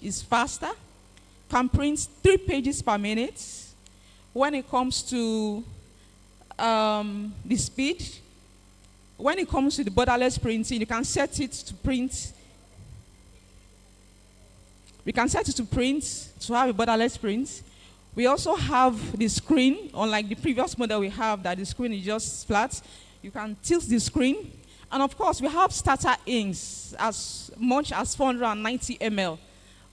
is faster, can print 3 pages per minute. When it comes to the speed, when it comes to the borderless printing, you can set it to print. We can set it to print, to have a borderless print. We also have the screen, unlike the previous model we have, that the screen is just flat. You can tilt the screen. And of course, we have starter inks as much as 490 ml.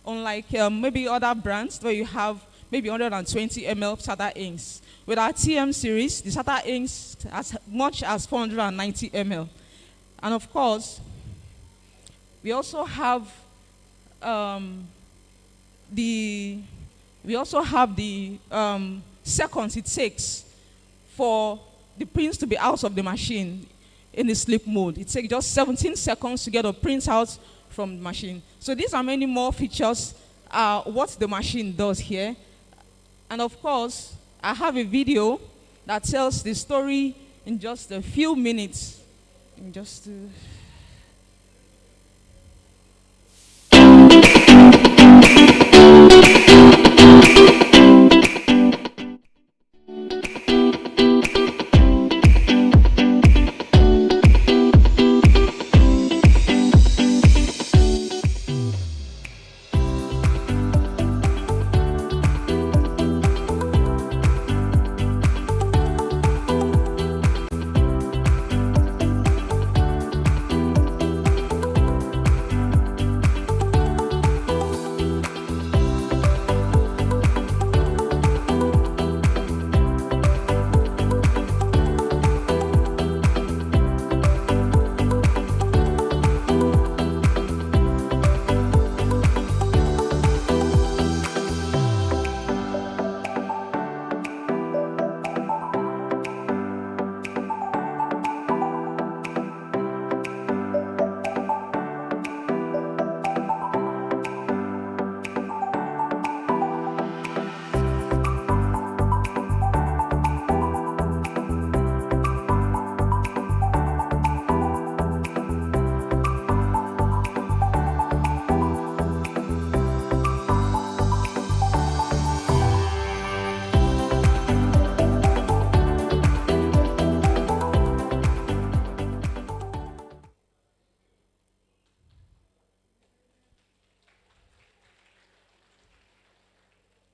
Unlike maybe other brands where you have maybe 120 ml starter inks. With our TM series, the starter inks as much as 490 ml. And of course, we also have the seconds it takes for the prints to be out of the machine in the sleep mode. It takes just 17 seconds to get a print out from the machine. So these are many more features, what the machine does here. And of course, I have a video that tells the story in just a few minutes.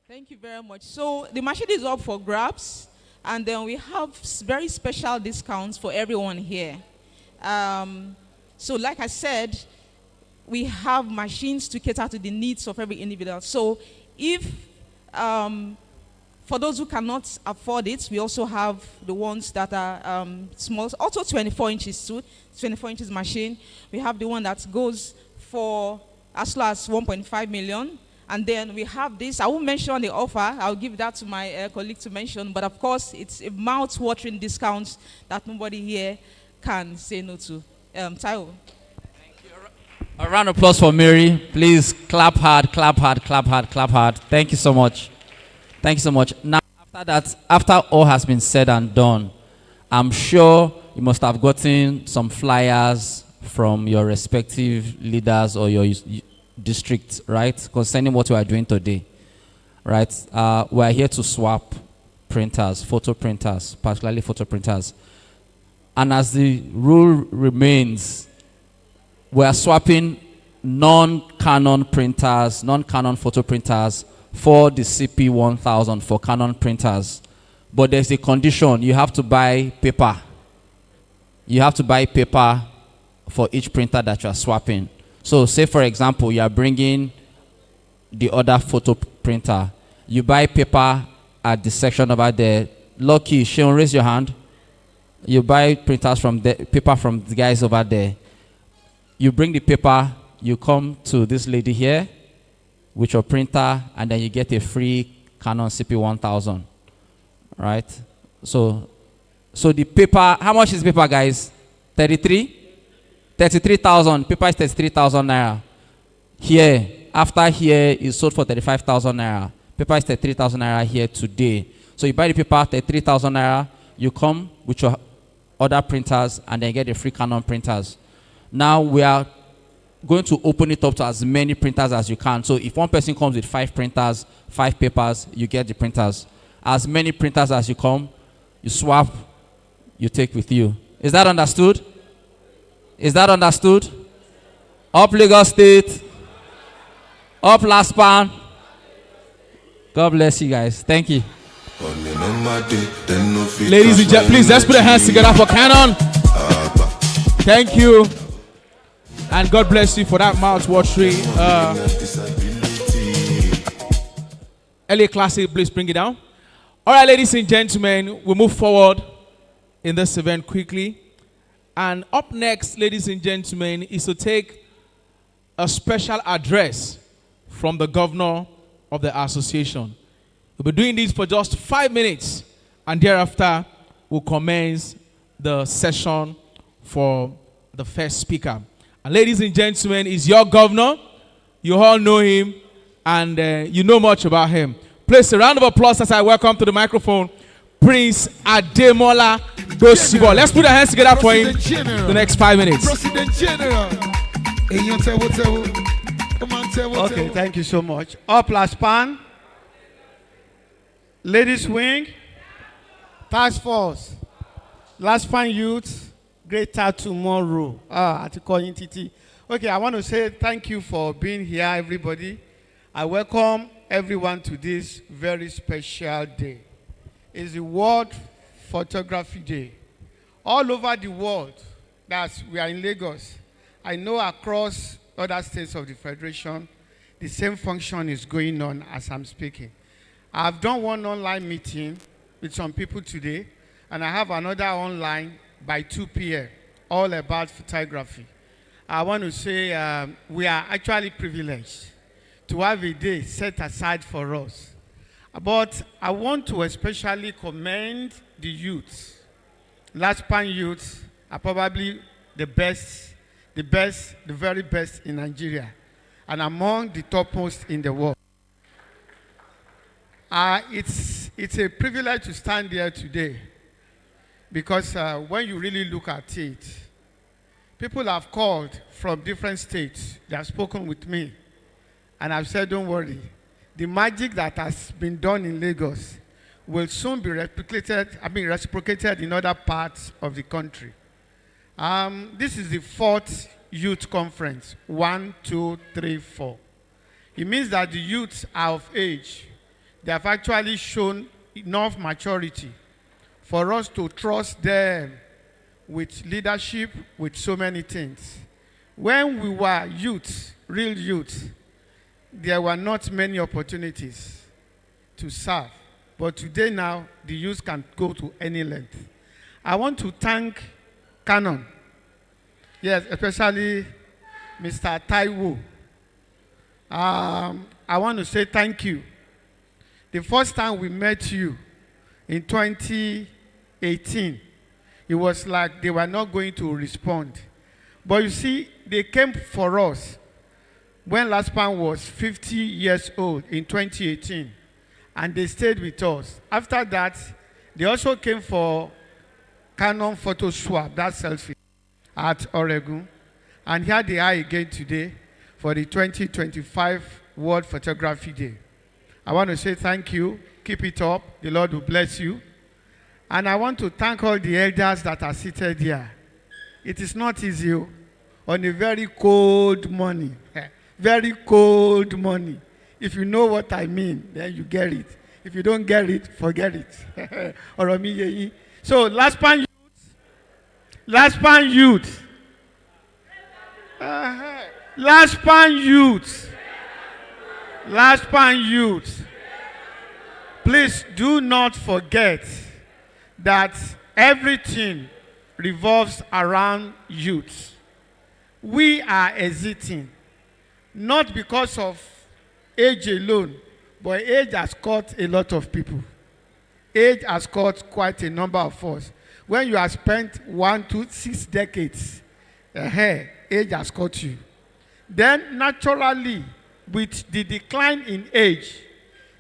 Thank you very much. So the machine is up for grabs, and then we have very special discounts for everyone here. So like I said, we have machines to cater to the needs of every individual. So if, for those who cannot afford it, we also have the ones that are small, also 24 inches too, 24 inches machine. We have the one that goes for as low as 1.5 million. And then we have this, I won't mention the offer, I'll give that to my colleague to mention, but of course it's a mouth-watering discount that nobody here can say no to. Taiwo. Thank you. A round of applause for Mary. Please clap hard, clap hard, clap hard, clap hard. Thank you so much. Thank you so much. Now, after that, after all has been said and done, I'm sure you must have gotten some flyers from your respective leaders or your district, right, concerning what we are doing today, right? We are here to swap printers, photo printers, particularly photo printers. And as the rule remains, we are swapping non-Canon printers, non-Canon photo printers for the CP1000 for Canon printers. But there's a condition, you have to buy paper. You have to buy paper for each printer that you are swapping. So say, for example, you are bringing the other photo printer. You buy paper at the section over there. Lucky, Sean, raise your hand. You buy printers from the paper from the guys over there. You bring the paper, you come to this lady here with your printer, and then you get a free Canon CP1000. Right? So the paper, how much is paper, guys? 33? 33,000. Paper is 33,000 naira. Here, after here, is sold for 35,000 naira. Paper is 33,000 naira here today. So you buy the paper, 33,000 naira. You come with your other printers and then get the free Canon printers. Now we are going to open it up to as many printers as you can. So if one person comes with 5 printers, 5 papers, you get the printers. As many printers as you come, you swap, you take with you. Is that understood? Is that understood? Up Lagos State. Up Lasppan. God bless you guys. Thank you. Ladies and gentlemen, please let's put our hands together for Canon. Thank you. And God bless you for that mouth-watering. LA Classic, please bring it down. All right, ladies and gentlemen, we'll move forward in this event quickly. And up next, ladies and gentlemen, is to take a special address from the governor of the association. We'll be doing this for just 5 minutes, and thereafter we'll commence the session for the first speaker. And ladies and gentlemen, is your governor. You all know him, and you know much about him. Please, a round of applause as I welcome to the microphone Prince Ademola Dosibo. Let's put our hands together for him the next 5 minutes. President General. Okay, thank you so much. Up Lasppan, Ladies Wing, Task Force, Lasppan Youth, Greater Tomorrow. Okay, I want to say thank you for being here, everybody. I welcome everyone to this very special day. It's the World Photography Day. All over the world, we are in Lagos. I know across other states of the Federation, the same function is going on as I'm speaking. I've done one online meeting with some people today, and I have another online by 2 p.m., all about photography. I want to say we are actually privileged to have a day set aside for us. But I want to especially commend the youth. Lasppan youth are probably the very best in Nigeria, and among the topmost in the world. It's a privilege to stand here today, because when you really look at it, people have called from different states. They have spoken with me, and I've said, don't worry. The magic that has been done in Lagos will soon be reciprocated in other parts of the country. This is the 4th youth conference. 1, 2, 3, 4. It means that the youths are of age. They have actually shown enough maturity for us to trust them with leadership, with so many things. When we were youth, real youth, there were not many opportunities to serve. But today now, the youth can go to any length. I want to thank Canon. Yes, especially Mr. Taiwo. I want to say thank you. The first time we met you in 2018, it was like they were not going to respond. But you see, they came for us when Lasppan was 50 years old in 2018, and they stayed with us. After that, they also came for Canon photo swap, that selfie, at Oregon. And here they are again today for the 2025 World Photography Day. I want to say thank you. Keep it up. The Lord will bless you. And I want to thank all the elders that are seated here. It is not easy on a very cold morning. Very cold morning. If you know what I mean, then you get it. If you don't get it, forget it. So, Lasppan youth. Lasppan youth. Lasppan youth. Lasppan youth. Please do not forget that everything revolves around youth. We are exiting, not because of age alone, but age has caught a lot of people. Age has caught quite a number of us. When you have spent 1 to 6 decades, age has caught you. Then naturally, with the decline in age,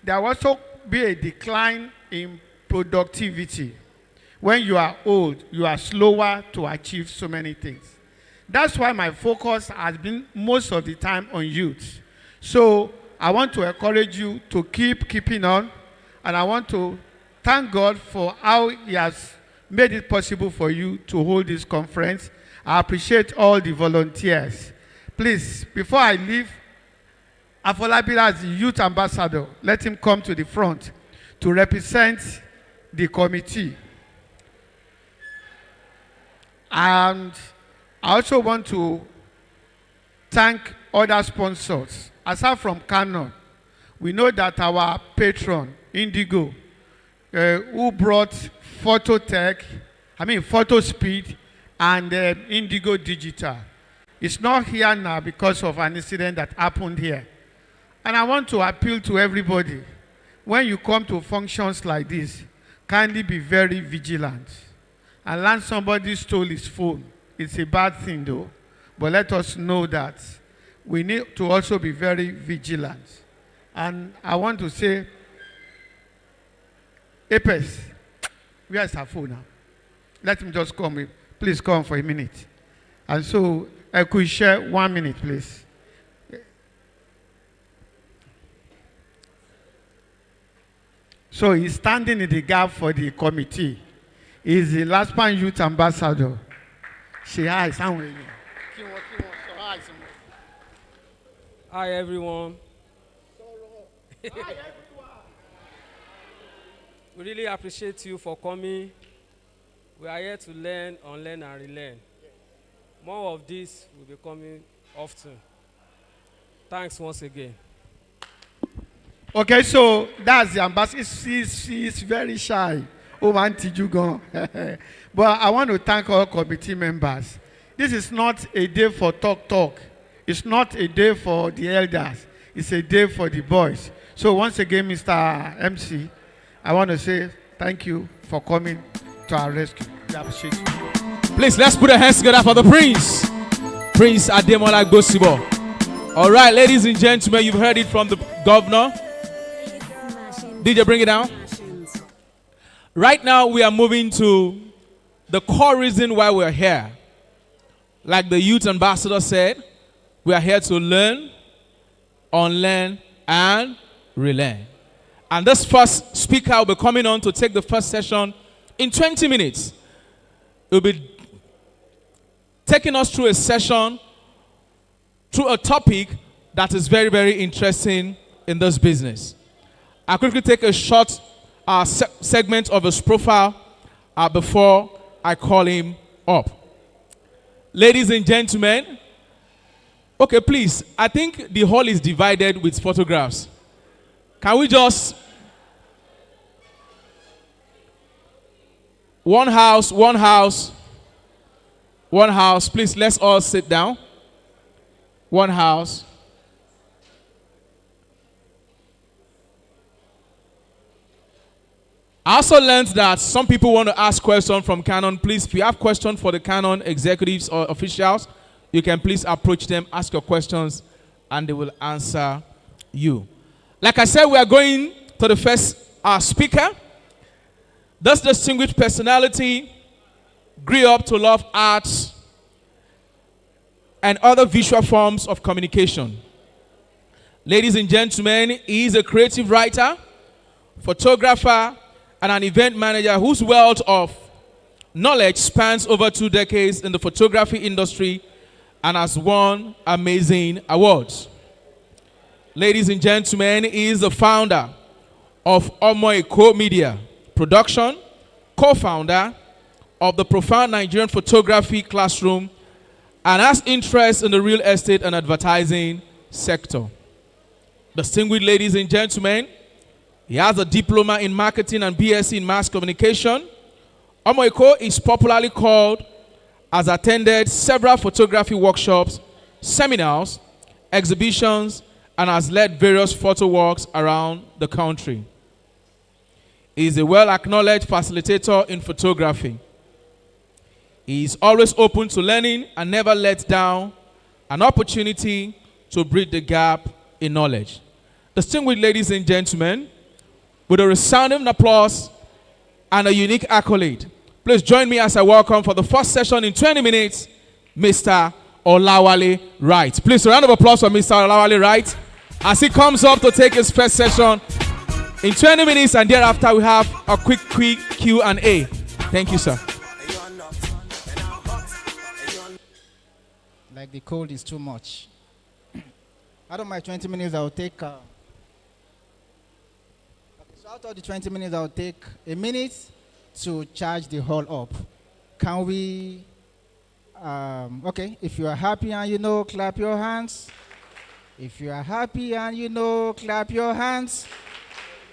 there will also be a decline in productivity. When you are old, you are slower to achieve so many things. That's why my focus has been most of the time on youth. So I want to encourage you to keeping on, and I want to thank God for how He has made it possible for you to hold this conference. I appreciate all the volunteers. Please, before I leave, Afolabi as the youth ambassador, let him come to the front to represent the committee. And I also want to thank other sponsors. Aside from Canon, we know that our patron, Indigo, who brought Photo Speed and Indigo Digital, is not here now because of an incident that happened here. And I want to appeal to everybody, when you come to functions like this, kindly be very vigilant. And learn somebody stole his phone. It's a bad thing though, but let us know that we need to also be very vigilant. And I want to say, Apes, where is her phone now? Let him just come. Please come for a minute. And so, I could share 1 minute, please. So he's standing in the gap for the committee. He's the Lasppan Youth Ambassador. Hi, everyone. We really appreciate you for coming. We are here to learn, unlearn, and relearn. More of this will be coming often. Thanks once again. Okay, so that's the ambassador. She's very shy. Oh, Auntie Jugon. But I want to thank all committee members. This is not a day for talk. It's not a day for the elders. It's a day for the boys. So once again, Mr. MC, I want to say thank you for coming to our rescue. We appreciate you. Please, let's put our hands together for the Prince. Prince Ademola Gosibo. All right, ladies and gentlemen, you've heard it from the governor. DJ, bring it down. Right now, we are moving to the core reason why we're here. Like the youth ambassador said, we are here to learn, unlearn, and relearn. And this first speaker will be coming on to take the first session in 20 minutes. He'll be taking us through a session, through a topic that is very, very interesting in this business. I'll quickly take a short segment of his profile before I call him up. Ladies and gentlemen, okay, please, I think the hall is divided with photographs. Can we just... One house, please, let's all sit down. One house. I also learned that some people want to ask questions from Canon. Please, if you have questions for the Canon executives or officials, you can please approach them, ask your questions, and they will answer you. Like I said, we are going to the first speaker. This distinguished personality grew up to love arts and other visual forms of communication. Ladies and gentlemen, he is a creative writer, photographer, and an event manager whose wealth of knowledge spans over 2 decades in the photography industry and has won amazing awards. Ladies and gentlemen, he is the founder of Omoiko Media Production, co-founder of the Profound Nigerian Photography Classroom, and has interest in the real estate and advertising sector. Distinguished ladies and gentlemen, he has a diploma in marketing and BSc in mass communication. Omoiko is popularly called, has attended several photography workshops, seminars, exhibitions, and has led various photo walks around the country. He is a well-acknowledged facilitator in photography. He is always open to learning and never lets down an opportunity to bridge the gap in knowledge. Distinguished ladies and gentlemen, with a resounding applause and a unique accolade, please join me as I welcome for the first session in 20 minutes, Mr. Olawale Wright. Please, a round of applause for Mr. Olawale Wright as he comes up to take his first session in 20 minutes, and thereafter we have a quick Q&A. Thank you, sir. Like the cold is too much. Out of my 20 minutes, I'll take. So out of the 20 minutes, I'll take a minute to charge the hall up. Can we? Okay, if you are happy and you know, clap your hands. If you are happy and you know, clap your hands.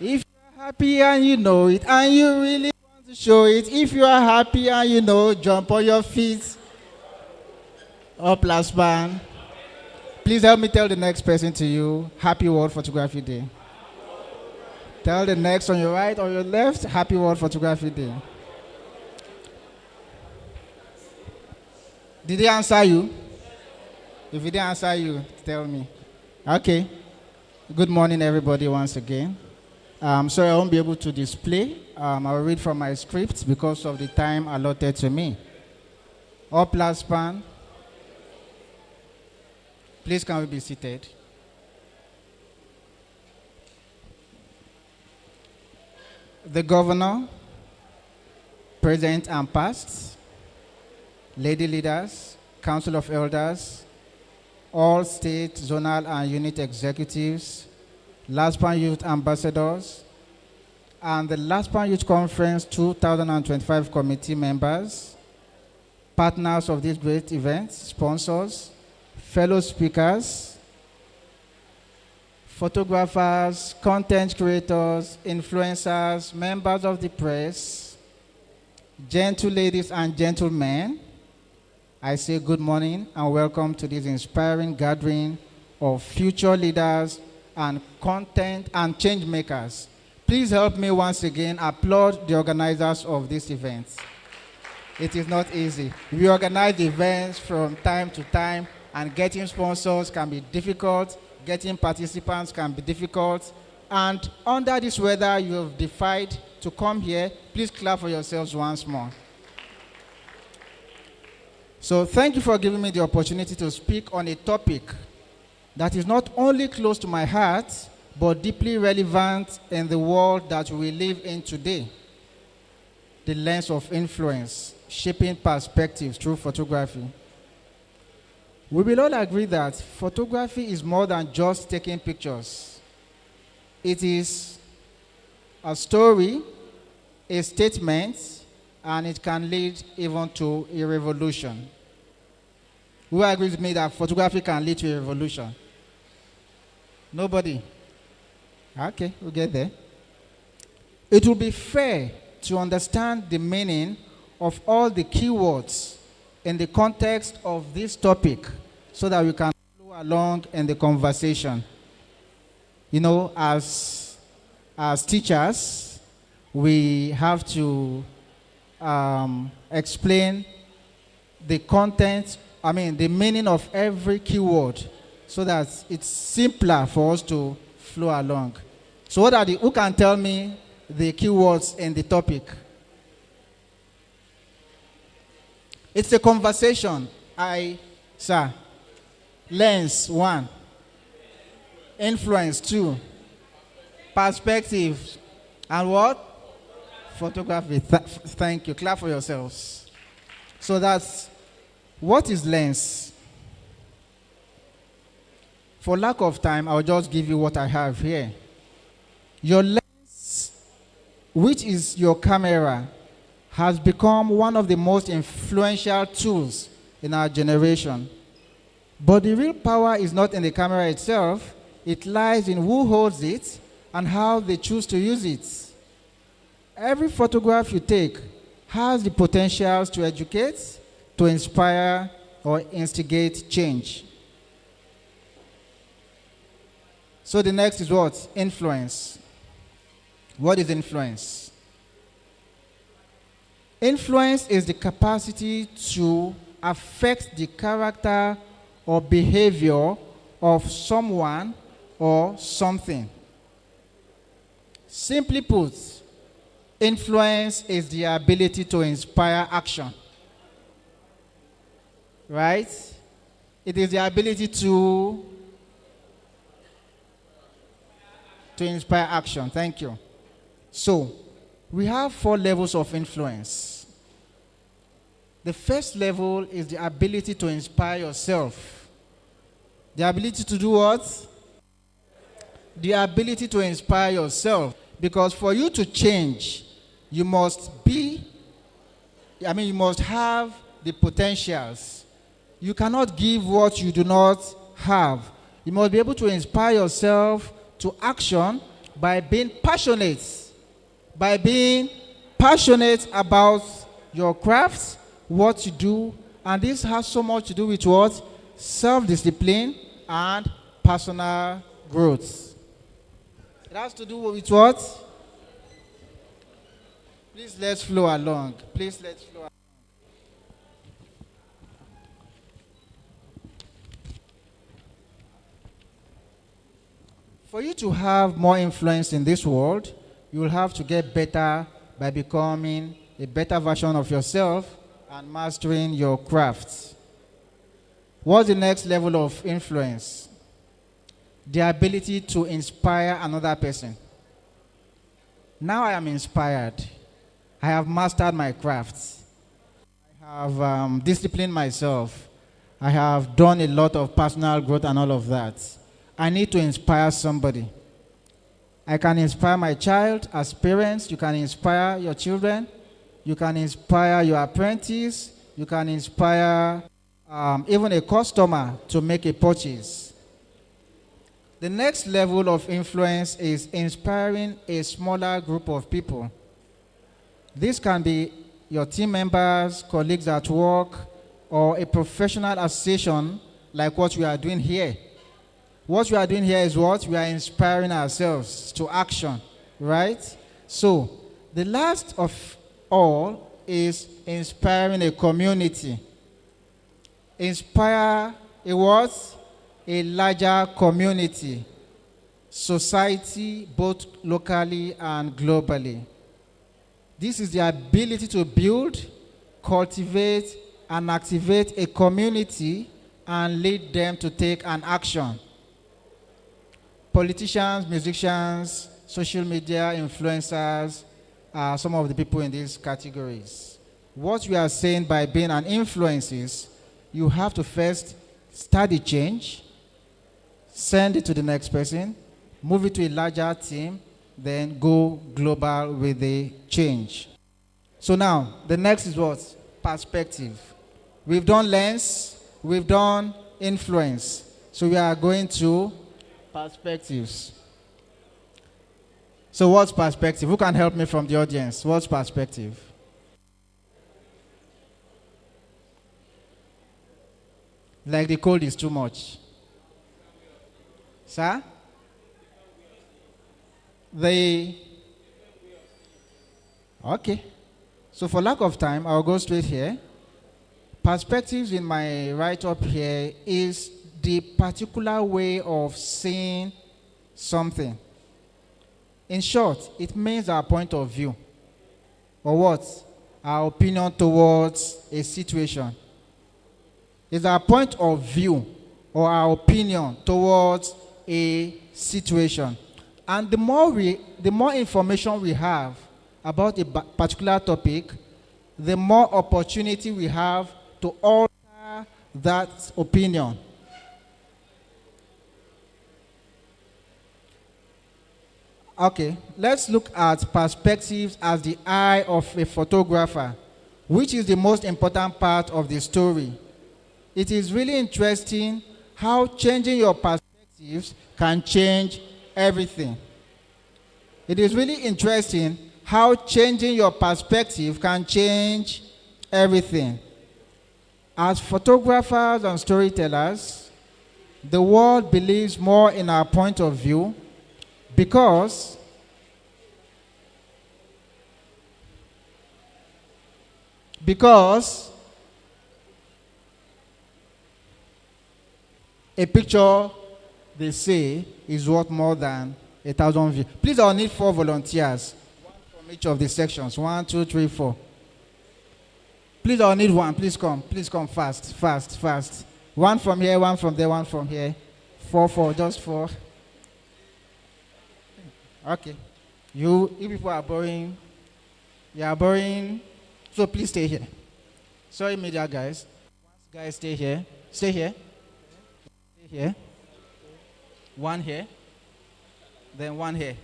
If you are happy and you know it and you really want to show it, if you are happy and you know, jump on your feet. Up Lasppan. Please help me tell the next person to you, Happy World Photography Day. Tell the next on your right or your left, Happy World Photography Day. Did they answer you? If he didn't answer you, tell me. Okay. Good morning, everybody, once again. Sorry, I won't be able to display. I will read from my script because of the time allotted to me. Up Lasppan. Please, can we be seated? The governor, present and past, lady leaders, council of elders, all state, zonal, and unit executives, Lasppan Youth Ambassadors, and the Lasppan Youth Conference 2025 committee members, partners of this great event, sponsors, fellow speakers, photographers, content creators, influencers, members of the press, gentle ladies and gentlemen, I say good morning and welcome to this inspiring gathering of future leaders and content and change makers. Please help me once again applaud the organizers of this event. It is not easy. We organize events from time to time, and getting sponsors can be difficult, getting participants can be difficult, and under this weather you have defied to come here. Please clap for yourselves once more. So thank you for giving me the opportunity to speak on a topic that is not only close to my heart, but deeply relevant in the world that we live in today. The lens of influence, shaping perspectives through photography. We will all agree that photography is more than just taking pictures. It is a story, a statement, and it can lead even to a revolution. Who agrees with me that photography can lead to a revolution? Nobody? Okay, we'll get there. It will be fair to understand the meaning of all the keywords in the context of this topic so that we can follow along in the conversation. You know, as teachers, we have to explain the content, the meaning of every keyword so that it's simpler for us to flow along. So who can tell me the keywords in the topic? It's a conversation. Sir. Lens, 1. Influence, 2. Perspective. And what? Photography. Thank you. Clap for yourselves. So what is lens? For lack of time, I'll just give you what I have here. Your lens, which is your camera, has become one of the most influential tools in our generation. But the real power is not in the camera itself. It lies in who holds it and how they choose to use it. Every photograph you take has the potentials to educate, to inspire, or instigate change. So the next is what? Influence. What is influence? Influence is the capacity to affect the character or behavior of someone or something. Simply put, influence is the ability to inspire action. Right? It is the ability to inspire action. Thank you. So, we have 4 levels of influence. The first level is the ability to inspire yourself. The ability to do what? The ability to inspire yourself. Because for you to change, you must have the potentials. You cannot give what you do not have. You must be able to inspire yourself to action by being passionate. By being passionate about your craft, what you do, and this has so much to do with what? Self-discipline and personal growth. It has to do with what? Please let's flow along. Please let's flow along. For you to have more influence in this world, you will have to get better by becoming a better version of yourself and mastering your craft. What's the next level of influence? The ability to inspire another person. Now I am inspired. I have mastered my craft. I have disciplined myself. I have done a lot of personal growth and all of that. I need to inspire somebody. I can inspire my child as parents. You can inspire your children. You can inspire your apprentice. You can inspire even a customer to make a purchase. The next level of influence is inspiring a smaller group of people. This can be your team members, colleagues at work, or a professional association like what we are doing here. What we are doing here is what? We are inspiring ourselves to action, right? So, the last of all is inspiring a community. Inspire a what? A larger community, society, both locally and globally. This is the ability to build, cultivate, and activate a community and lead them to take an action. Politicians, musicians, social media influencers are some of the people in these categories. What we are saying by being an influence is you have to first study change, send it to the next person, move it to a larger team, then go global with the change. So now, the next is what? Perspective. We've done lens, we've done influence. So we are going to perspectives. So what's perspective? Who can help me from the audience? What's perspective? Like the cold is too much. Sir? Okay. So for lack of time, I'll go straight here. Perspectives in my write-up here is the particular way of seeing something. In short, it means our point of view. Or what? Our opinion towards a situation. It's our point of view or our opinion towards a situation. And the more information we have about a particular topic, the more opportunity we have to alter that opinion. Okay, let's look at perspectives as the eye of a photographer, which is the most important part of the story. It is really interesting how changing your perspectives can change everything. It is really interesting how changing your perspective can change everything. As photographers and storytellers, the world believes more in our point of view because a picture, they say, is worth more than 1,000 views. Please, I'll need 4 volunteers. One from each of the sections. 1, 2, 3, 4. Please, I'll need 1. Please come. Please come fast, fast, fast. One from here, one from there, one from here. 4, 4, just 4. Okay. You people are boring. You are boring. So please stay here. Sorry, media guys. Guys, stay here. Stay here. Stay here. One here. Then one here.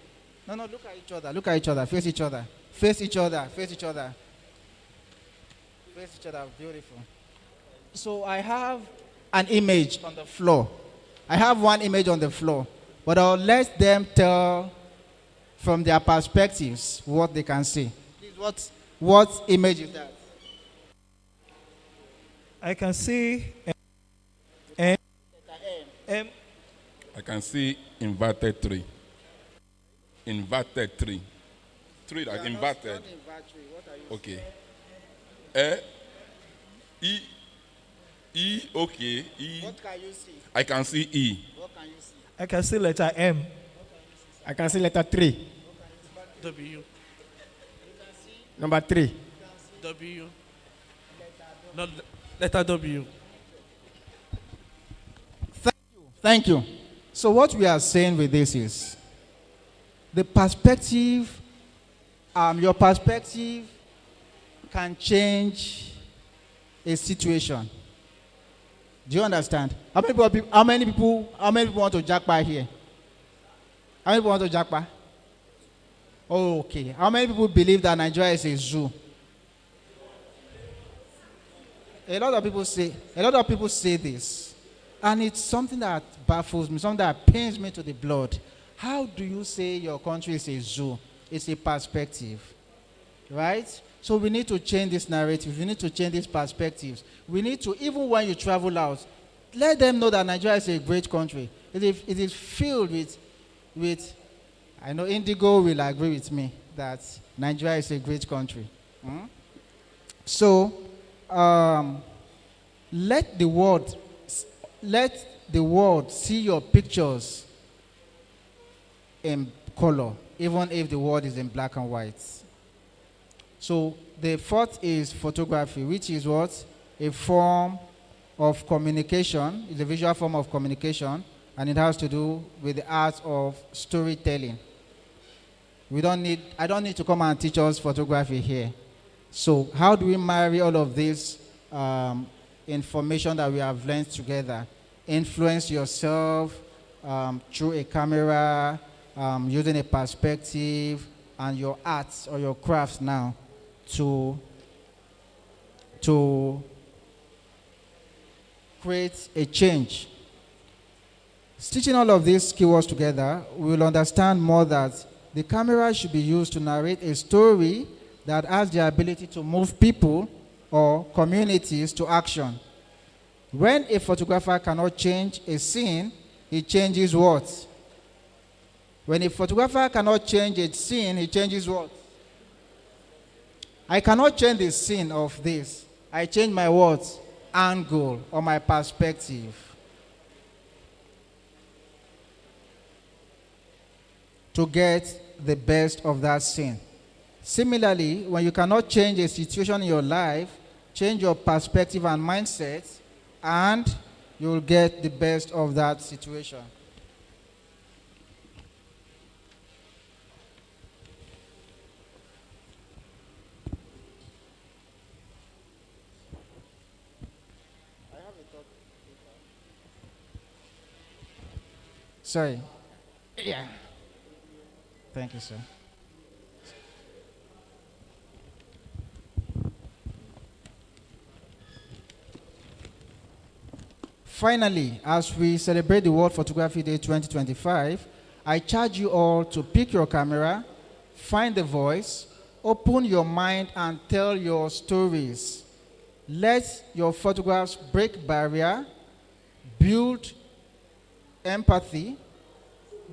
No, look at each other. Look at each other. Face each other. Face each other. Face each other. Face each other. Beautiful. So I have an image on the floor. I have one image on the floor. But I'll let them tell from their perspectives what they can see. What image is that? I can see M. I can see inverted tree. Inverted tree. Tree like inverted. Okay. Okay. E. What can you see? I can see E. What can you see? I can see letter M. I can see letter 3. W. Number 3. W. No, letter W. Thank you. So what we are saying with this is the perspective, your perspective can change a situation. Do you understand? How many people want to jackpot here? How many people want to jackpot? Oh, okay. How many people believe that Nigeria is a zoo? A lot of people say this. And it's something that baffles me, something that pains me to the blood. How do you say your country is a zoo? It's a perspective. Right? So we need to change this narrative. We need to change these perspectives. We need to, even when you travel out, let them know that Nigeria is a great country. It is filled with, I know Indigo will agree with me that Nigeria is a great country. So, let the world see your pictures in color, even if the world is in black and white. So the fourth is photography, which is what? A form of communication. It's a visual form of communication, and it has to do with the art of storytelling. I don't need to come and teach us photography here. So how do we marry all of this information that we have learned together? Influence yourself through a camera, using a perspective, and your arts or your crafts now to create a change. Stitching all of these keywords together, we will understand more that the camera should be used to narrate a story that has the ability to move people or communities to action. When a photographer cannot change a scene, he changes what? When a photographer cannot change a scene, he changes what? I cannot change the scene of this. I change my what? Angle or my perspective. To get the best of that scene. Similarly, when you cannot change a situation in your life, change your perspective and mindset, and you will get the best of that situation. Sorry. Yeah. Thank you, sir. Finally, as we celebrate the World Photography Day 2025, I charge you all to pick your camera, find the voice, open your mind and tell your stories. Let your photographs break barrier, build empathy,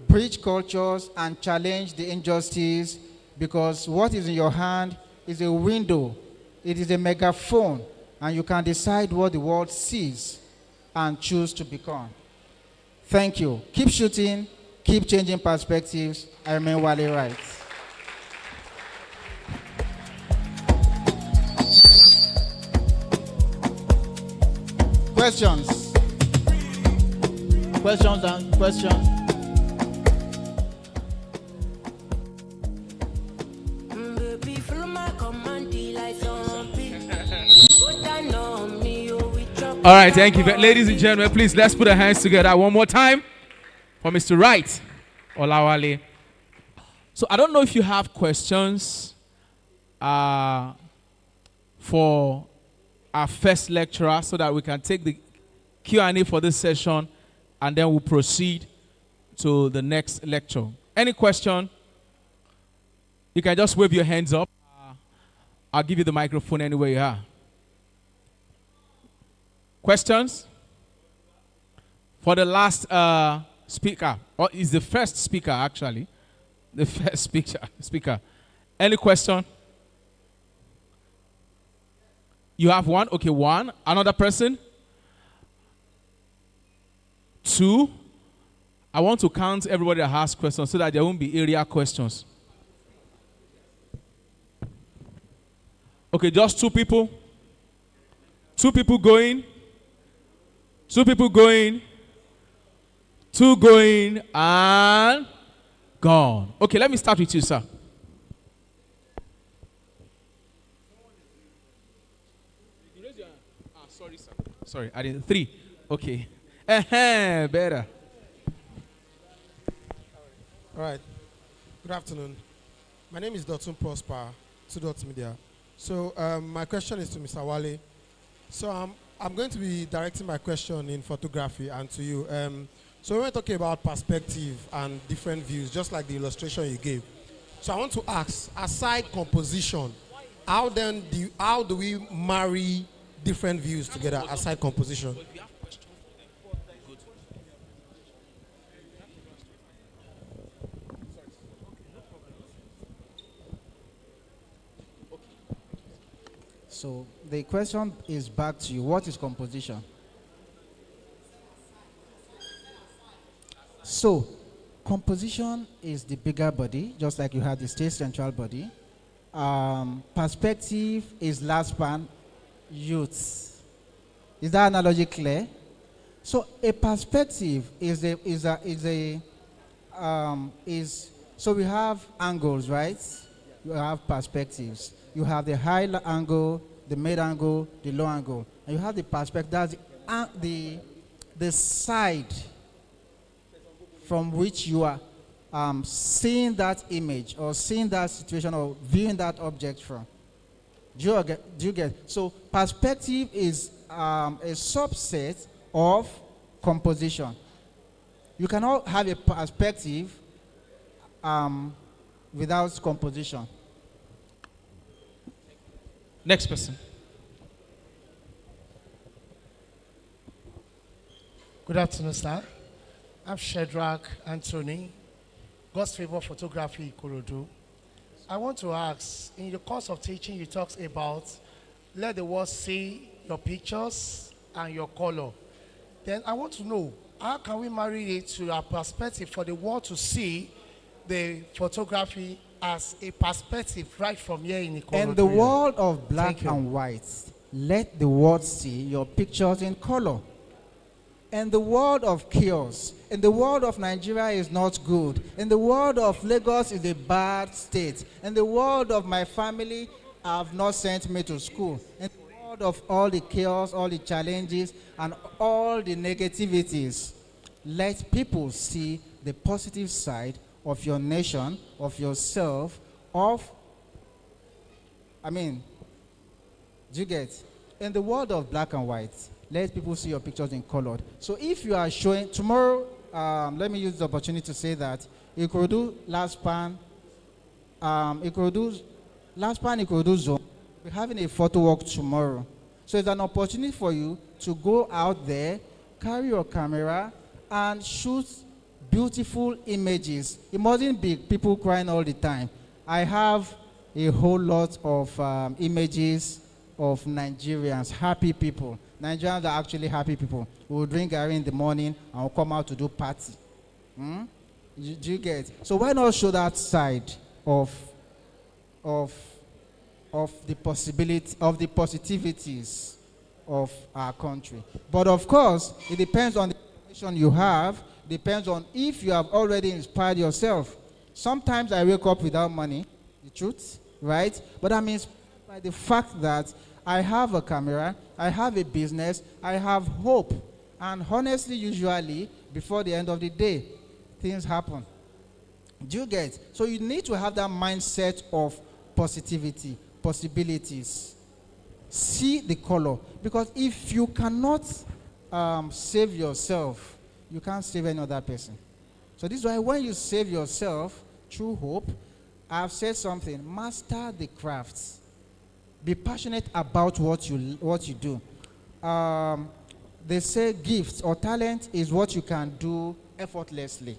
bridge cultures, and challenge the injustice, because what is in your hand is a window. It is a megaphone, and you can decide what the world sees and choose to become. Thank you. Keep shooting, keep changing perspectives. I remain Wale Wright. Questions? Questions and questions. All right, thank you. Ladies and gentlemen, please let's put our hands together one more time for Mr. Wright Olawale. So I don't know if you have questions for our first lecturer so that we can take the Q&A for this session and then we'll proceed to the next lecture. Any question? You can just wave your hands up. I'll give you the microphone anywhere you are. Questions? For the last speaker, or is the first speaker actually? The first speaker. Any question? You have one? Okay, one. Another person? Two. I want to count everybody that has questions so that there won't be area questions. Okay, just two people. Two people going. Two people going. Two going and gone. Okay, let me start with you, sir. Sorry, sir. Sorry, I didn't. Three. Okay. Better. All right. Good afternoon. My name is Dotun Prosper, 2 Media. So my question is to Mr. Wale. So I'm going to be directing my question in photography and to you. So when we're talking about perspective and different views, just like the illustration you gave. So I want to ask, aside composition, how do we marry different views together aside composition? So the question is back to you. What is composition? So composition is the bigger body, just like you had the state central body. Perspective is Lasppan youth. Is that analogy clear? So a perspective so we have angles, right? You have perspectives. You have the high angle, the mid angle, the low angle. And you have the perspective, that's the side from which you are seeing that image or seeing that situation or viewing that object from. Do you get? So perspective is a subset of composition. You cannot have a perspective without composition. Next person. Good afternoon, sir. I'm Shedrack Anthony, God's Favor Photography, Ikorodu. I want to ask, in the course of teaching, you talked about let the world see your pictures and your color. Then I want to know, how can we marry it to our perspective for the world to see the photography as a perspective right from here in Ikorodu? In the world of black and white, let the world see your pictures in color. In the world of chaos, in the world of Nigeria is not good, in the world of Lagos is a bad state, in the world of my family have not sent me to school, in the world of all the chaos, all the challenges, and all the negativities, let people see the positive side of your nation, of yourself, do you get? In the world of black and white, let people see your pictures in color. So if you are showing, tomorrow, let me use the opportunity to say that Ikorodu, Lasppan, Ikorodu zone, we're having a photo walk tomorrow. So it's an opportunity for you to go out there, carry your camera, and shoot beautiful images. It mustn't be people crying all the time. I have a whole lot of images of Nigerians, happy people. Nigerians are actually happy people. We will drink garri in the morning and we'll come out to do party. Do you get? So why not show that side of the possibility, of the positivities of our country? But of course, it depends on the you have depends on if you have already inspired yourself. Sometimes I wake up without money, the truth, right? But I'm inspired by the fact that I have a camera, I have a business, I have hope. And honestly, usually, before the end of the day, things happen. Do you get? So you need to have that mindset of positivity, possibilities. See the color. Because if you cannot save yourself, you can't save any other person. So this is why when you save yourself through hope, I've said something, master the crafts. Be passionate about what you do. They say gifts or talent is what you can do effortlessly,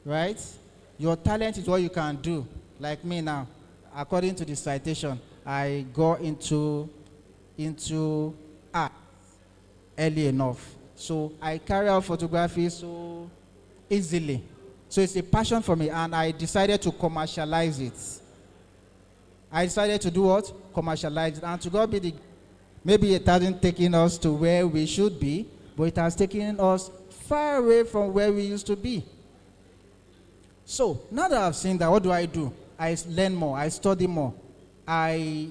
right? Your talent is what you can do. Like me now, according to the citation, I go into art early enough. So I carry out photography so easily. So it's a passion for me, and I decided to commercialize it. I decided to do what? Commercialize it. And to God be the, maybe it hasn't taken us to where we should be, but it has taken us far away from where we used to be. So now that I've seen that, what do? I learn more, I study more, I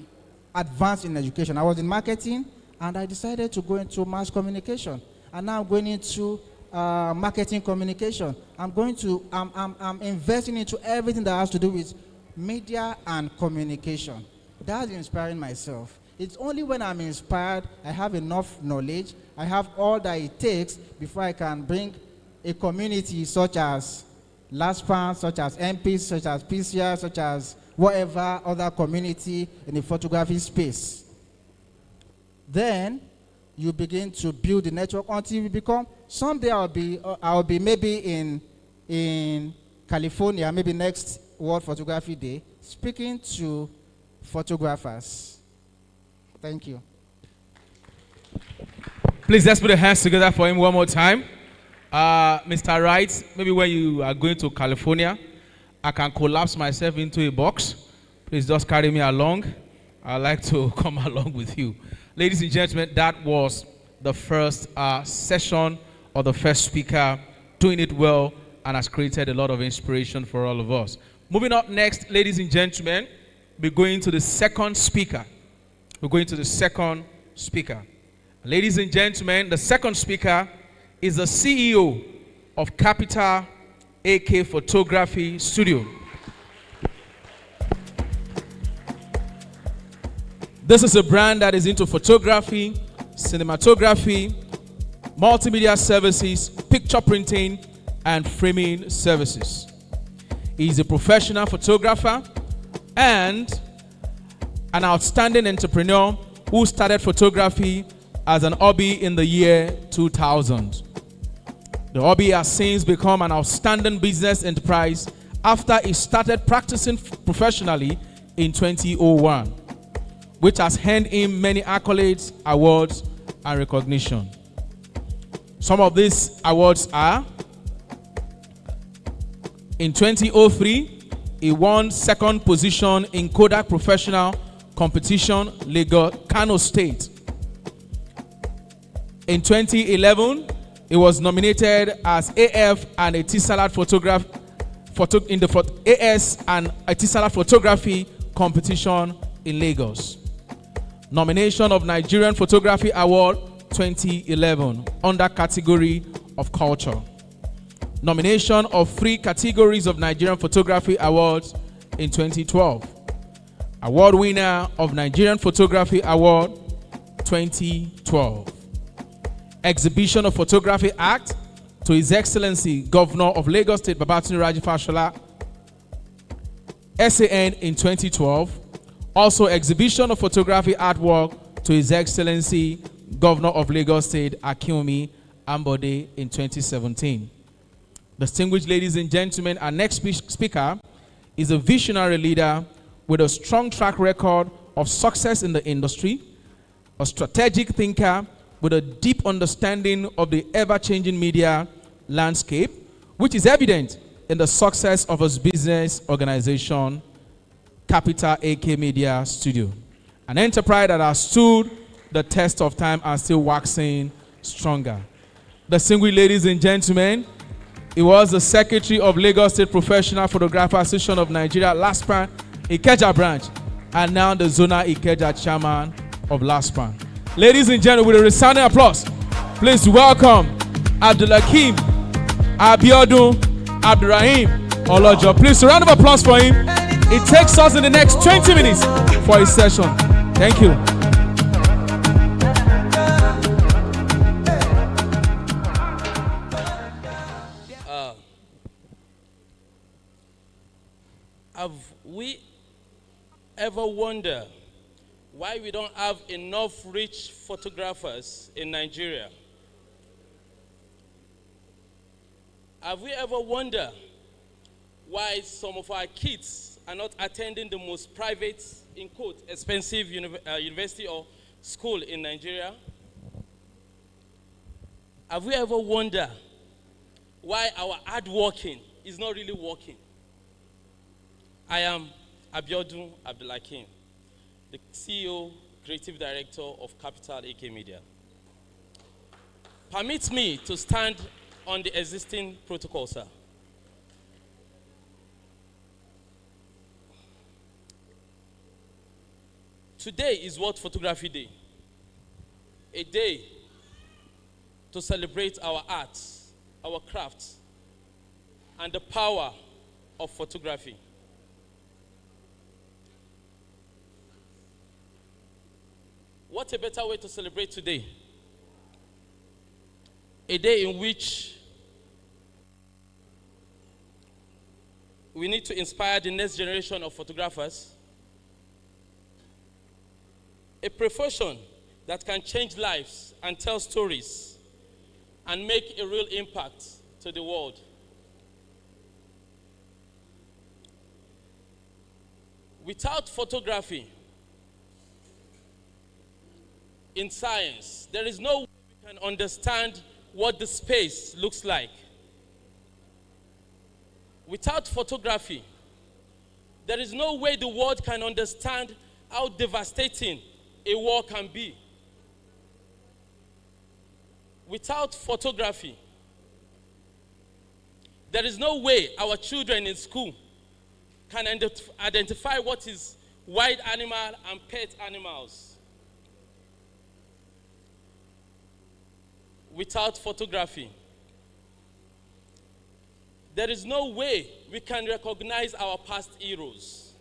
advance in education. I was in marketing, and I decided to go into mass communication. And now I'm going into marketing communication. I'm investing into everything that has to do with media and communication. That's inspiring myself. It's only when I'm inspired, I have enough knowledge, I have all that it takes before I can bring a community such as Lasppan, such as MPs, such as PCR, such as whatever other community in the photography space. Then you begin to build the network until you become, someday I'll be maybe in California, maybe next World Photography Day, speaking to photographers. Thank you. Please, let's put the hands together for him one more time. Mr. Wright, maybe when you are going to California, I can collapse myself into a box. Please just carry me along. I'd like to come along with you. Ladies and gentlemen, that was the first session or the first speaker doing it well and has created a lot of inspiration for all of us. Moving up next, ladies and gentlemen, we're going to the second speaker. We're going to the second speaker. Ladies and gentlemen, the second speaker is the CEO of Capital AK Photography Studio. This is a brand that is into photography, cinematography, multimedia services, picture printing, and framing services. He's a professional photographer and an outstanding entrepreneur who started photography as an hobby in the year 2000. The hobby has since become an outstanding business enterprise after he started practicing professionally in 2001, which has earned him many accolades, awards, and recognition. Some of these awards are: in 2003, he won second position in Kodak Professional Competition, Lagos, Kano State. In 2011, he was nominated as AF and Etisalat in the AS and Etisalat Photography Competition in Lagos. Nomination of Nigerian Photography Award 2011 under category of culture. Nomination of 3 categories of Nigerian Photography Awards in 2012. Award winner of Nigerian Photography Award 2012. Exhibition of Photography Act to His Excellency Governor of Lagos State Babatunde Raji Fashola, SAN in 2012. Also exhibition of photography artwork to His Excellency Governor of Lagos State Akinwumi Ambode in 2017. Distinguished ladies and gentlemen, our next speaker is a visionary leader with a strong track record of success in the industry, a strategic thinker with a deep understanding of the ever-changing media landscape, which is evident in the success of his business organization, Capital AK Media Studio, an enterprise that has stood the test of time and still waxing stronger. distinguished ladies and gentlemen, he was the Secretary of Lagos State Professional Photographer Association of Nigeria, Lasppan, Ikeja branch, and now the Zona Ikeja chairman of Lasppan. Ladies and gentlemen, with a resounding applause, please welcome Abdulhakeem Abiodun Abdurrahim Olojo. Please, a round of applause for him. It takes us in the next 20 minutes for his session. Thank you. Have we ever wondered why we don't have enough rich photographers in Nigeria? Have we ever wondered why some of our kids are not attending the most private, in quote, expensive university or school in Nigeria? Have we ever wondered why our hard working is not really working? I am Abiodun Abdulhakeem, the CEO, Creative Director of Capital AK Media. Permit me to stand on the existing protocol, sir. Today is World Photography Day, a day to celebrate our arts, our crafts, and the power of photography. What a better way to celebrate today? A day in which we need to inspire the next generation of photographers, a profession that can change lives and tell stories and make a real impact to the world. Without photography, in science, there is no way we can understand what the space looks like. Without photography, there is no way the world can understand how devastating a war can be. Without photography, there is no way our children in school can identify what is wild animal and pet animals. Without photography, there is no way we can recognize our past heroes.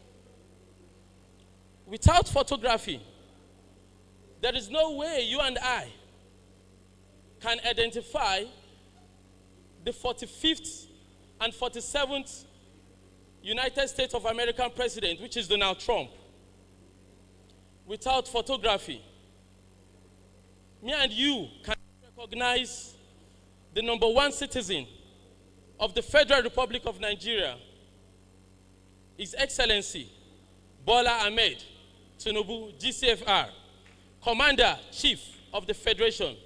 Without photography, there is no way you and I can identify the 45th and 47th United States of American president, which is Donald Trump. Without photography, me and you can recognize the #1 citizen of the Federal Republic of Nigeria, His Excellency Bola Ahmed Tinubu, GCFR, Commander-Chief of the Federation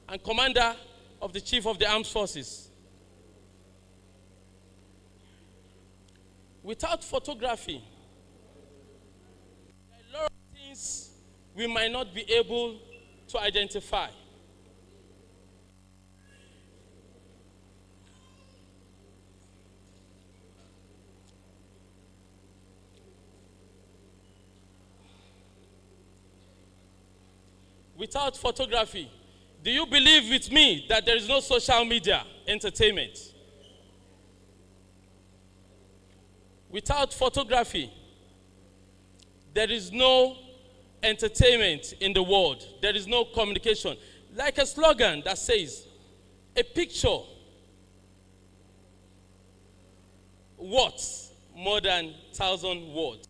and Commander of the Chief of the Armed Forces. Without photography, there are a lot of things we might not be able to identify. Without photography, do you believe with me that there is no social media entertainment? Without photography, there is no entertainment in the world. There is no communication. Like a slogan that says, a picture worth more than 1,000 words.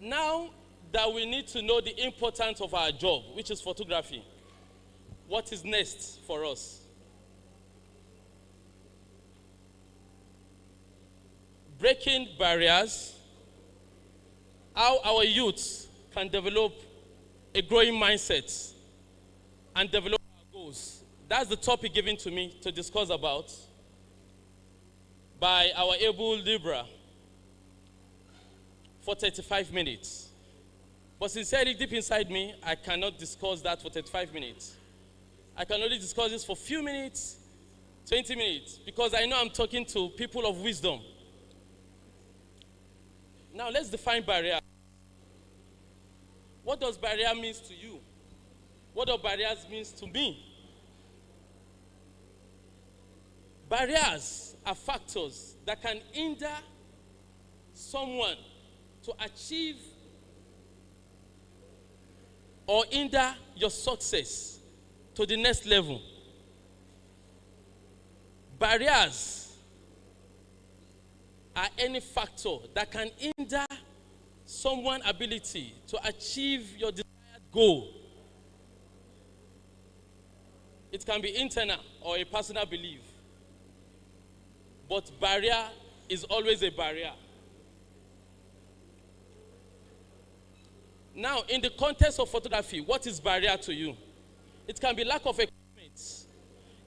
Now that we need to know the importance of our job, which is photography, what is next for us? Breaking barriers, how our youth can develop a growing mindset and develop our goals. That's the topic given to me to discuss about by our able Libra for 35 minutes. But sincerely, deep inside me, I cannot discuss that for 35 minutes. I can only discuss this for a few minutes, 20 minutes, because I know I'm talking to people of wisdom. Now, let's define barrier. What does barrier mean to you? What do barriers mean to me? Barriers are factors that can hinder someone to achieve or hinder your success to the next level. Barriers are any factor that can hinder someone's ability to achieve your desired goal. It can be internal or a personal belief. But barrier is always a barrier. Now, in the context of photography, what is barrier to you? It can be lack of equipment.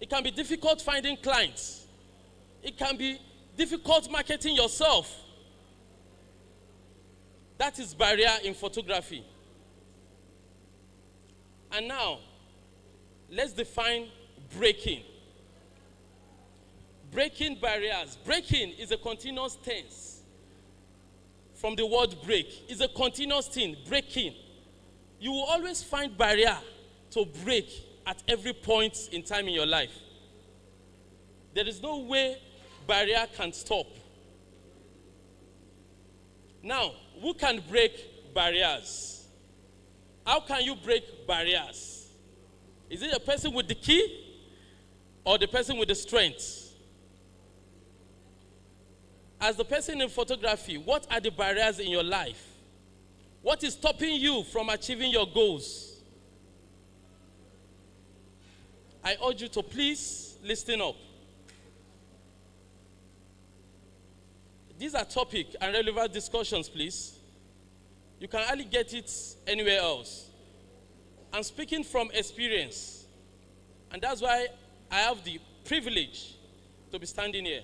It can be difficult finding clients. It can be difficult marketing yourself. That is barrier in photography. And now, let's define breaking. Breaking barriers. Breaking is a continuous tense. From the word break, it's a continuous thing, breaking. You will always find barrier to break at every point in time in your life. There is no way barrier can stop. Now, who can break barriers? How can you break barriers? Is it the person with the key or the person with the strength? As the person in photography, what are the barriers in your life? What is stopping you from achieving your goals? I urge you to please listen up. These are topic and relevant discussions, please. You can hardly get it anywhere else. I'm speaking from experience, and that's why I have the privilege to be standing here.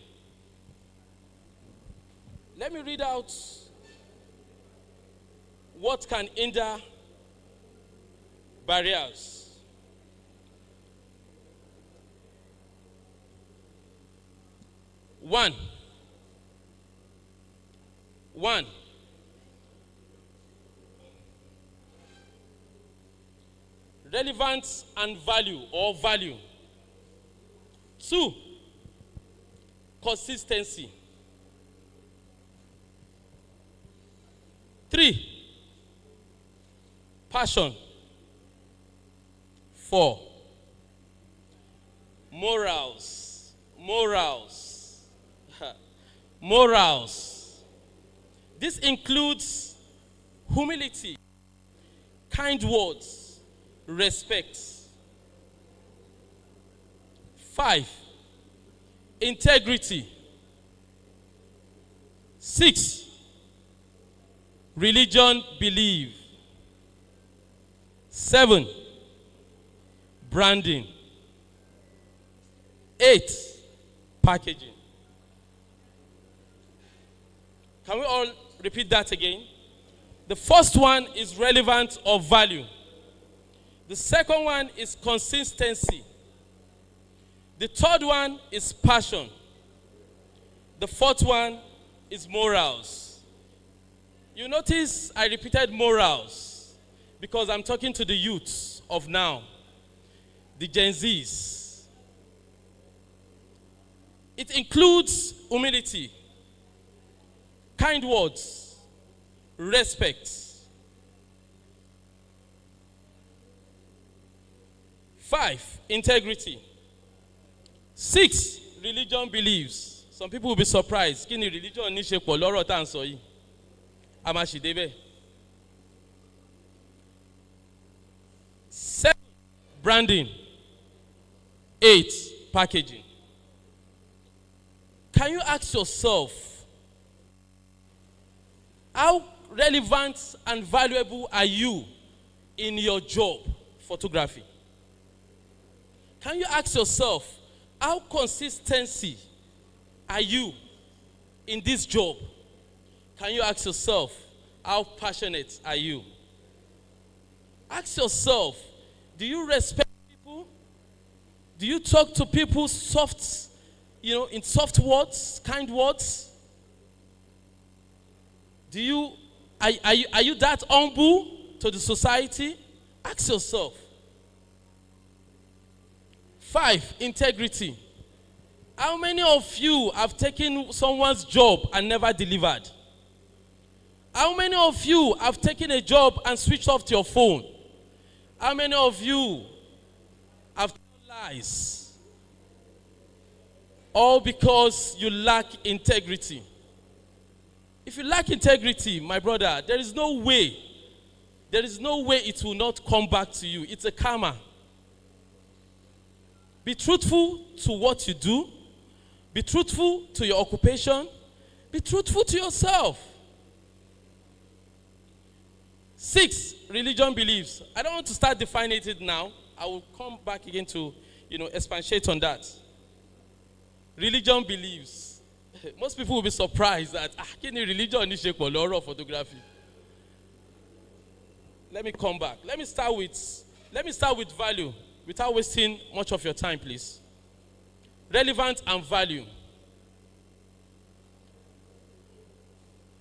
Let me read out what can hinder barriers. One, relevance and value or value. 2, consistency. 3, passion. 4, morals. This includes humility, kind words, respect. 5, integrity. 6, religion, belief. 7, branding. 8, packaging. Can we all repeat that again? The first one is relevance or value. The second one is consistency. The third one is passion. The fourth one is morals. You notice I repeated morals because I'm talking to the youths of now, the Gen Zs. It includes humility, kind words, respect. 5, integrity. 6, religion, beliefs. Some people will be surprised. Kí ni religion ní ṣe pọ̀ lọ́rọ̀ tá à ń sọ yìí? A máa ṣì débẹ̀. 7, branding. 8, packaging. Can you ask yourself, how relevant and valuable are you in your job, photography? Can you ask yourself, how consistency are you in this job? Can you ask yourself, how passionate are you? Ask yourself, do you respect people? Do you talk to people soft, in soft words, kind words? Are you that humble to the society? Ask yourself. 5, integrity. How many of you have taken someone's job and never delivered? How many of you have taken a job and switched off your phone? How many of you have told lies? All because you lack integrity. If you lack integrity, my brother, there is no way it will not come back to you. It's a karma. Be truthful to what you do. Be truthful to your occupation. Be truthful to yourself. 6, religion beliefs. I don't want to start defining it now. I will come back again to, expatiate on that. Religion beliefs. Most people will be surprised that, can religion is shape or photography? Let me come back. Let me start with value without wasting much of your time, please. Relevant and value.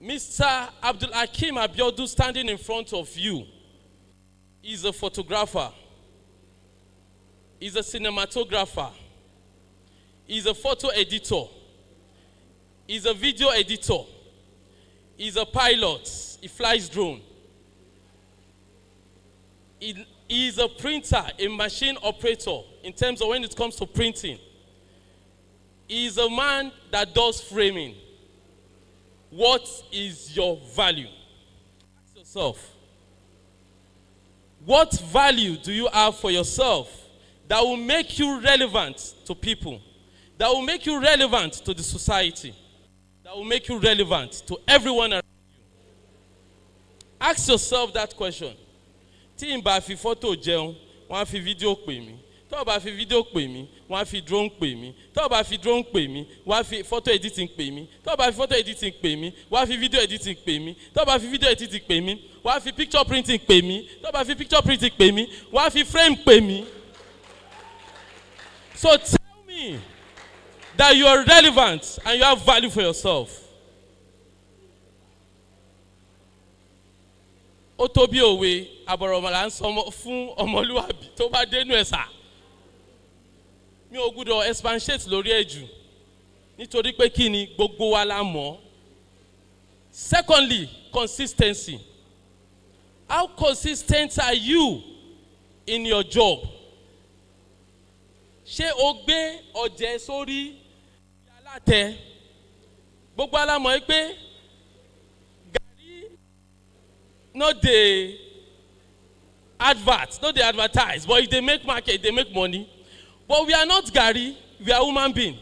Mr. Abdul Hakim Abiodun standing in front of you is a photographer. He's a cinematographer. He's a photo editor. He's a video editor. He's a pilot. He flies drone. He is a printer, a machine operator in terms of when it comes to printing. He is a man that does framing. What is your value? Ask yourself. What value do you have for yourself that will make you relevant to people? That will make you relevant to the society? That will make you relevant to everyone around you? Ask yourself that question. Tí n bá fi photo jẹun, wọ́n á fi video pè mí. Tó bá fi video pè mí, wọ́n á fi drone pè mí. Tó bá fi drone pè mí, wọ́n á fi photo editing pè mí. Tó bá fi photo editing pè mí, wọ́n á fi video editing pè mí. Tó bá fi video editing pè mí, wọ́n á fi picture printing pè mí. Tó bá fi picture printing pè mí, wọ́n á fi frame pè mí. So tell me that you are relevant and you have value for yourself. Ó tó bí òwe àbọ̀rọ̀mọ̀lá ń sọ fún ọmọlúwàbí tó bá dénú ẹ̀sà. Mi ò gbọ́dọ̀ expatiate lórí ẹ̀ jù nítorí pé kí ni gbogbo wa la mọ̀. Secondly, consistency. How consistent are you in your job? Ṣé o gbé ọ̀jẹ̀ sórí alátẹ? Gbogbo wa la mọ̀ pé not the adverts, not the advertise, but if they make market, they make money. But we are not Gary, we are human beings.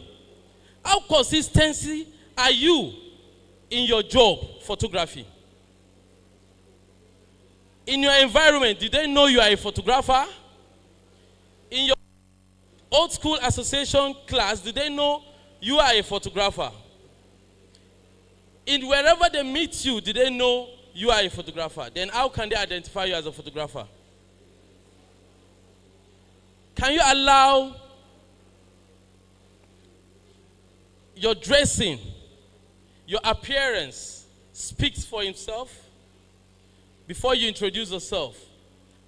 How consistent are you in your job, photography? In your environment, did they know you are a photographer? In your old school association class, did they know you are a photographer? In wherever they meet you, did they know you are a photographer? Then how can they identify you as a photographer? Can you allow your dressing, your appearance speaks for himself before you introduce yourself?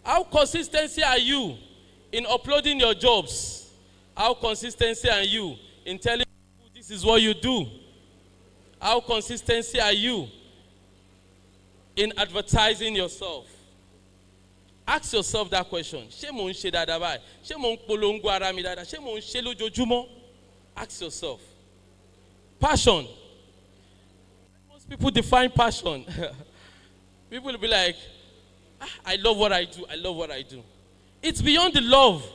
How consistent are you in uploading your jobs? How consistent are you in telling people this is what you do? How consistent are you in advertising yourself? Ask yourself that question. Ṣé mò ń ṣe dáadáa báyìí? Ṣé mò ń polongo ara mi dáadáa? Ṣé mò ń ṣe lójoojúmọ́? Ask yourself. Passion. Most people define passion. People will be like, I love what I do. I love what I do. It's beyond the love.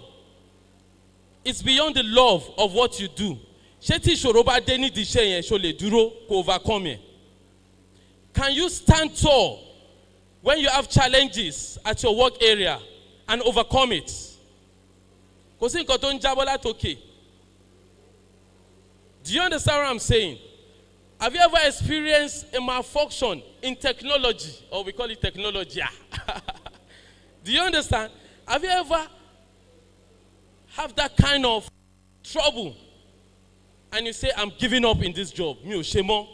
It's beyond the love of what you do. Ṣé tí ìṣòro bá dé nídìí iṣẹ́ yẹn ṣó lè dúró kó overcome yẹn? Can you stand tall when you have challenges at your work area and overcome it? Kò sí nǹkan tó ń jábọ́ látòkè. Do you understand what I'm saying? Have you ever experienced a malfunction in technology, or we call it technology? Do you understand? Have you ever have that kind of trouble and you say, I'm giving up in this job? Mi ò ṣe mọ́.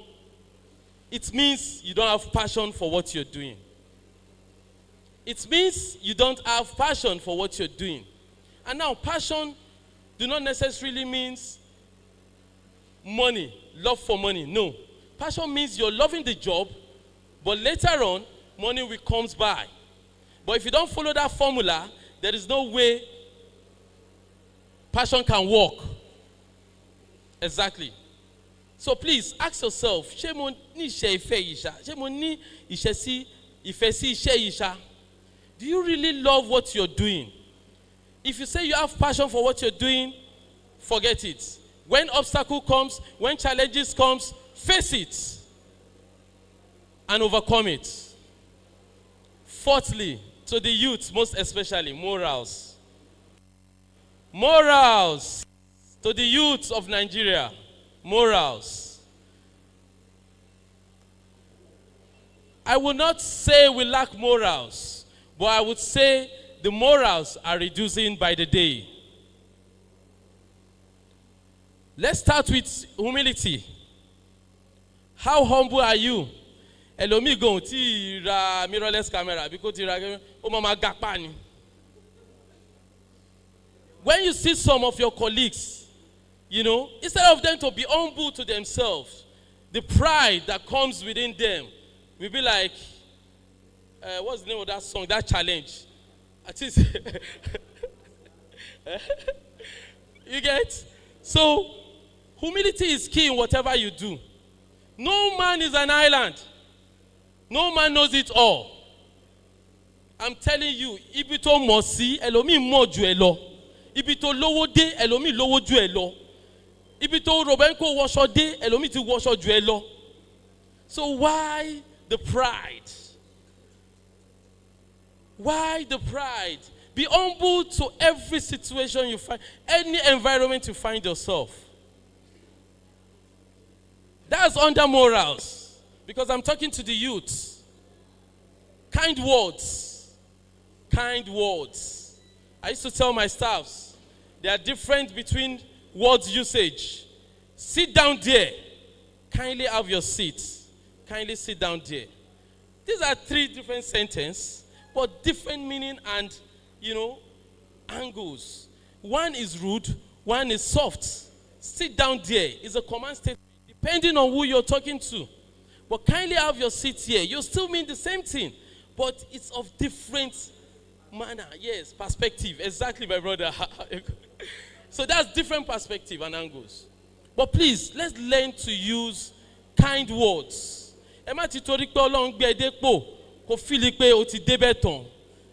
It means you don't have passion for what you're doing. It means you don't have passion for what you're doing. And now, passion do not necessarily means money, love for money. No. Passion means you're loving the job, but later on, money will come by. But if you don't follow that formula, there is no way passion can work. Exactly. So please ask yourself, ṣé mo ní ìṣe ìfẹ́ yìí ṣá? Ṣé mo ní ìfẹ́ sí iṣẹ́ yìí ṣá? Do you really love what you're doing? If you say you have passion for what you're doing, forget it. When obstacle comes, when challenges comes, face it and overcome it. Fourthly, to the youth, most especially, morals. Morals. To the youth of Nigeria, morals. I will not say we lack morals, but I would say the morals are reducing by the day. Let's start with humility. How humble are you? Ẹlòmíì gan tí ra mirrorless camera bí kò tí ra ó máa gapá ni. When you see some of your colleagues, you know, instead of them to be humble to themselves, the pride that comes within them will be like, what's the name of that song, that challenge? At least, you get? So, humility is key in whatever you do. No man is an island. No man knows it all. I'm telling you, ibi tó mọ̀ sí, ẹlòmíì mọ̀ jù ẹ lọ. Ibi tó lówó dé, ẹlòmíì lówó jù ẹ lọ. Ibi tó Robenko wọṣọ dé, ẹlòmíì ti wọṣọ jù ẹ lọ. So why the pride? Why the pride? Be humble to every situation you find, any environment you find yourself. That's under morals. Because I'm talking to the youth. Kind words. Kind words. I used to tell my staffs, there are difference between words usage. Sit down there. Kindly have your seat. Kindly sit down there. These are three different sentences, but different meaning and, angles. One is rude, one is soft. Sit down there is a command statement, depending on who you're talking to. But kindly have your seat here. You still mean the same thing, but it's of different manner. Yes, perspective. Exactly, my brother. So that's different perspective and angles. But please, let's learn to use kind words. Ẹ má ti torí pé Ọlọ́run gbé ẹ dépò kó feel pé o ti débẹ̀ tán.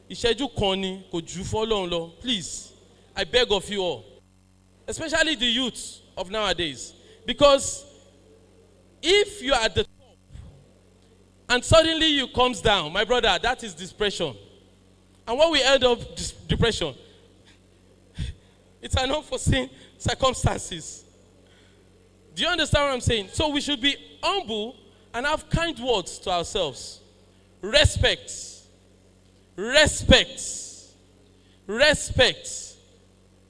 Ìṣẹ́jú kan ni kò jù f'Ọlọ́run lọ. Please, I beg of you all, especially the youth of nowadays, because if you are at the top and suddenly you comes down, my brother, that is depression. And what we end up depression, it's an unforeseen circumstances. Do you understand what I'm saying? So we should be humble and have kind words to ourselves. Respect. Respect. Respect.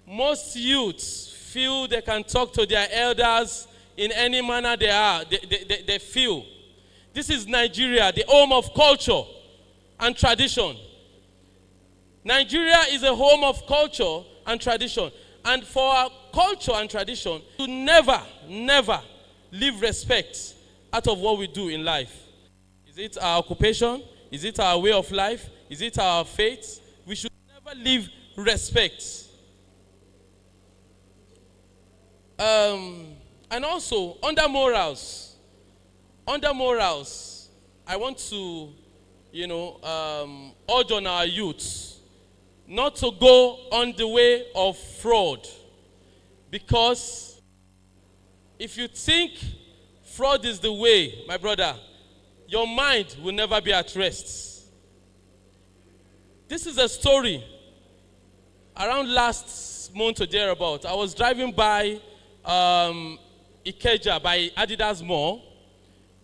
Most youths feel they can talk to their elders in any manner they feel. This is Nigeria, the home of culture and tradition. Nigeria is a home of culture and tradition. And for our culture and tradition, to never leave respect out of what we do in life. Is it our occupation? Is it our way of life? Is it our faith? We should never leave respect. And also, under morals, I want to, urge on our youths not to go on the way of fraud. Because if you think fraud is the way, my brother, your mind will never be at rest. This is a story. Around last month or thereabout, I was driving by Ikeja, by Adidas Mall,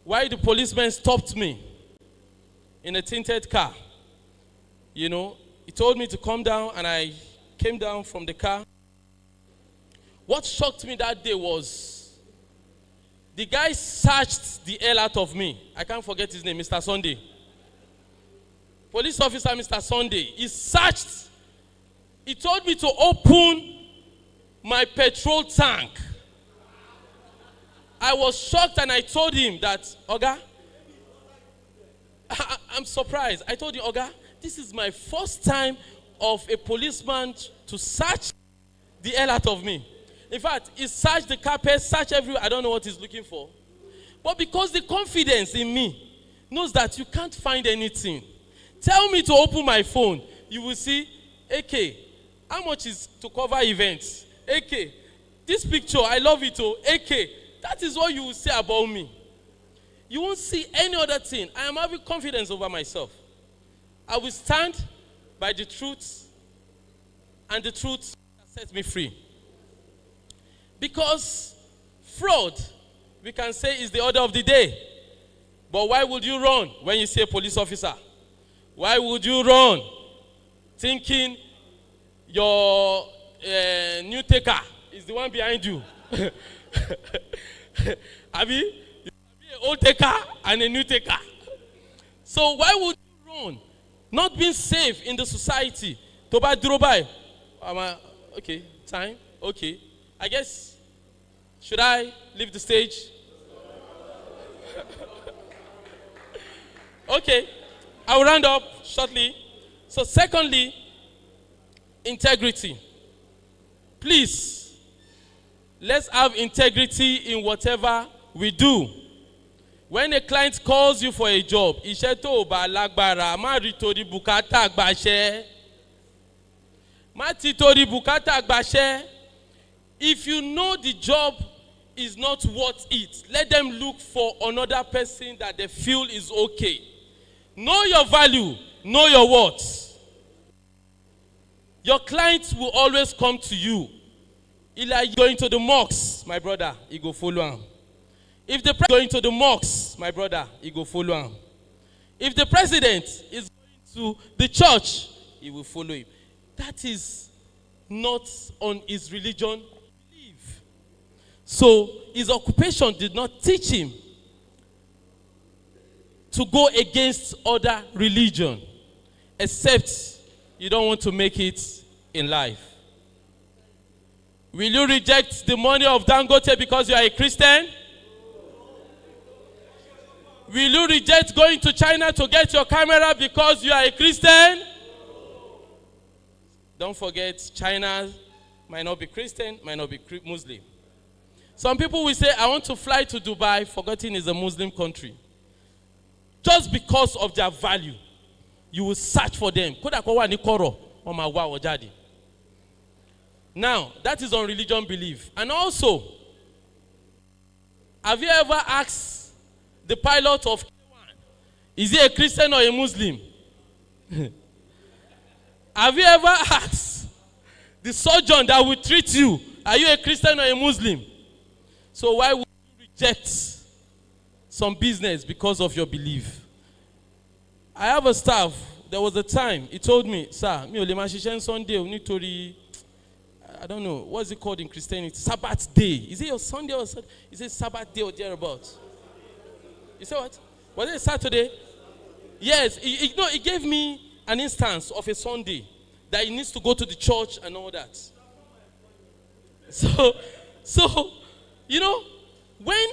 while the policeman stopped me in a tinted car. He told me to come down, and I came down from the car. What shocked me that day was the guy searched the hell out of me. I can't forget his name, Mr. Sunday. Police officer, Mr. Sunday. He searched. He told me to open my petrol tank. I was shocked, and I told him that, Oga, I'm surprised. I told him, Oga, this is my first time of a policeman to search the hell out of me. In fact, he searched the carpet, searched everywhere. I don't know what he's looking for. But because the confidence in me knows that you can't find anything, tell me to open my phone. You will see, AK, how much is to cover events? AK, this picture, I love it. Oh, AK, that is what you will say about me. You won't see any other thing. I am having confidence over myself. I will stand by the truth, and the truth sets me free. Because fraud, we can say, is the order of the day. But why would you run when you see a police officer? Why would you run thinking your new taker is the one behind you? Abi? An old taker and a new taker. So why would you run? Not being safe in the society. To buy Durobai. Okay, time. Okay. I guess, should I leave the stage? Okay. I will round up shortly. So secondly, integrity. Please, let's have integrity in whatever we do. When a client calls you for a job, iṣẹ́ tó bá lágbára, má rí torí bùkátà gbàṣẹ́. Má ti torí bùkátà gbàṣẹ́. If you know the job is not worth it, let them look for another person that they feel is okay. Know your value, know your worth. Your clients will always come to you. Like going to the mosque, my brother, he go follow him. If the president is going to the mosque, my brother, he go follow him. If the president is going to the church, he will follow him. That is not on his religion belief. So his occupation did not teach him to go against other religion, except you don't want to make it in life. Will you reject the money of Dangote because you are a Christian? Will you reject going to China to get your camera because you are a Christian? Don't forget, China might not be Christian, might not be Muslim. Some people will say, I want to fly to Dubai, forgetting it's a Muslim country. Just because of their value, you will search for them. Now, that is on religion belief. And also, have you ever asked the pilot of K1, is he a Christian or a Muslim? Have you ever asked the surgeon that will treat you, are you a Christian or a Muslim? So why would you reject some business because of your belief? I have a staff. There was a time he told me, sir, mi ò lè máa ṣiṣẹ́ Sunday nítorí, I don't know, what's it called in Christianity? Sabbath day. Is it your Sunday or Saturday? Is it Sabbath day or thereabouts? You say what? Was it Saturday? Yes. He gave me an instance of a Sunday that he needs to go to the church and all that. So, you know, when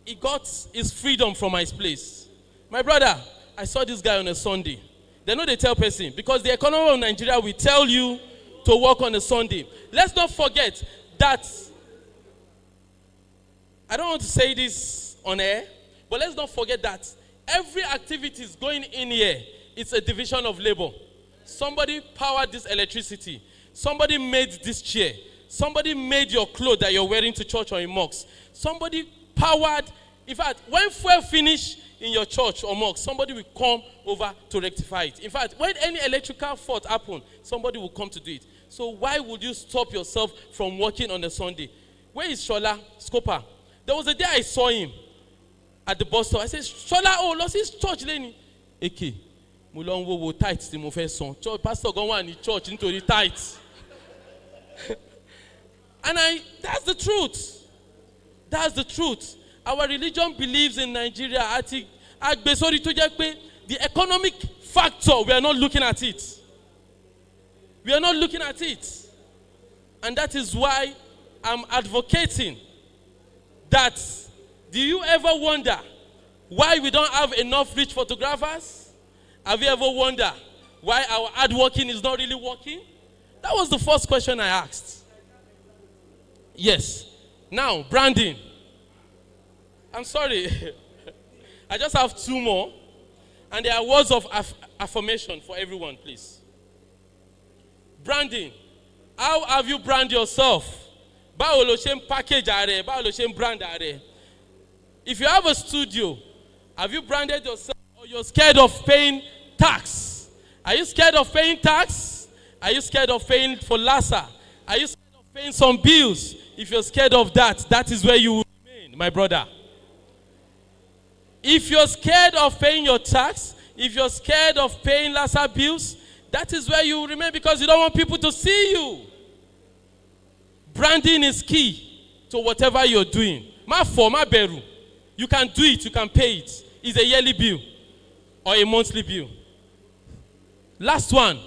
he got his freedom from his place, my brother, I saw this guy on a Sunday. They know they tell person, because the economy of Nigeria will tell you to work on a Sunday. Let's not forget that, I don't want to say this on air, but let's not forget that every activity is going in here. It's a division of labor. Somebody powered this electricity. Somebody made this chair. Somebody made your clothes that you're wearing to church or in mosque. Somebody powered. In fact, when fuel finish in your church or mosque, somebody will come over to rectify it. In fact, when any electrical fault happen, somebody will come to do it. So why would you stop yourself from working on a Sunday? Where is Shola Scopa? There was a day I saw him at the bus stop. I said, Shola, oh, lost his church lane. Eke, mo lọ ń wo tight tí mo fẹ́ san pastor gan wà ní church nítorí tight. And that's the truth. That's the truth. Our religion believes in Nigeria àti agbésórí tó jẹ́ pé the economic factor, we are not looking at it. We are not looking at it. And that is why I'm advocating that, do you ever wonder why we don't have enough rich photographers? Have you ever wondered why our hard working is not really working? That was the first question I asked. Yes. Now, branding. I'm sorry. I just have 2 more. And they are words of affirmation for everyone, please. Branding. How have you branded yourself? Báwo lo ṣe ń package ààrẹ? Báwo lo ṣe ń brand ààrẹ? If you have a studio, have you branded yourself, or you're scared of paying tax? Are you scared of paying tax? Are you scared of paying for LASA? Are you scared of paying some bills? If you're scared of that, that is where you will remain, my brother. If you're scared of paying your tax, if you're scared of paying LASA bills, that is where you will remain because you don't want people to see you. Branding is key to whatever you're doing. Ma fo, ma beru. You can do it, you can pay it. It's a yearly bill or a monthly bill. Last one,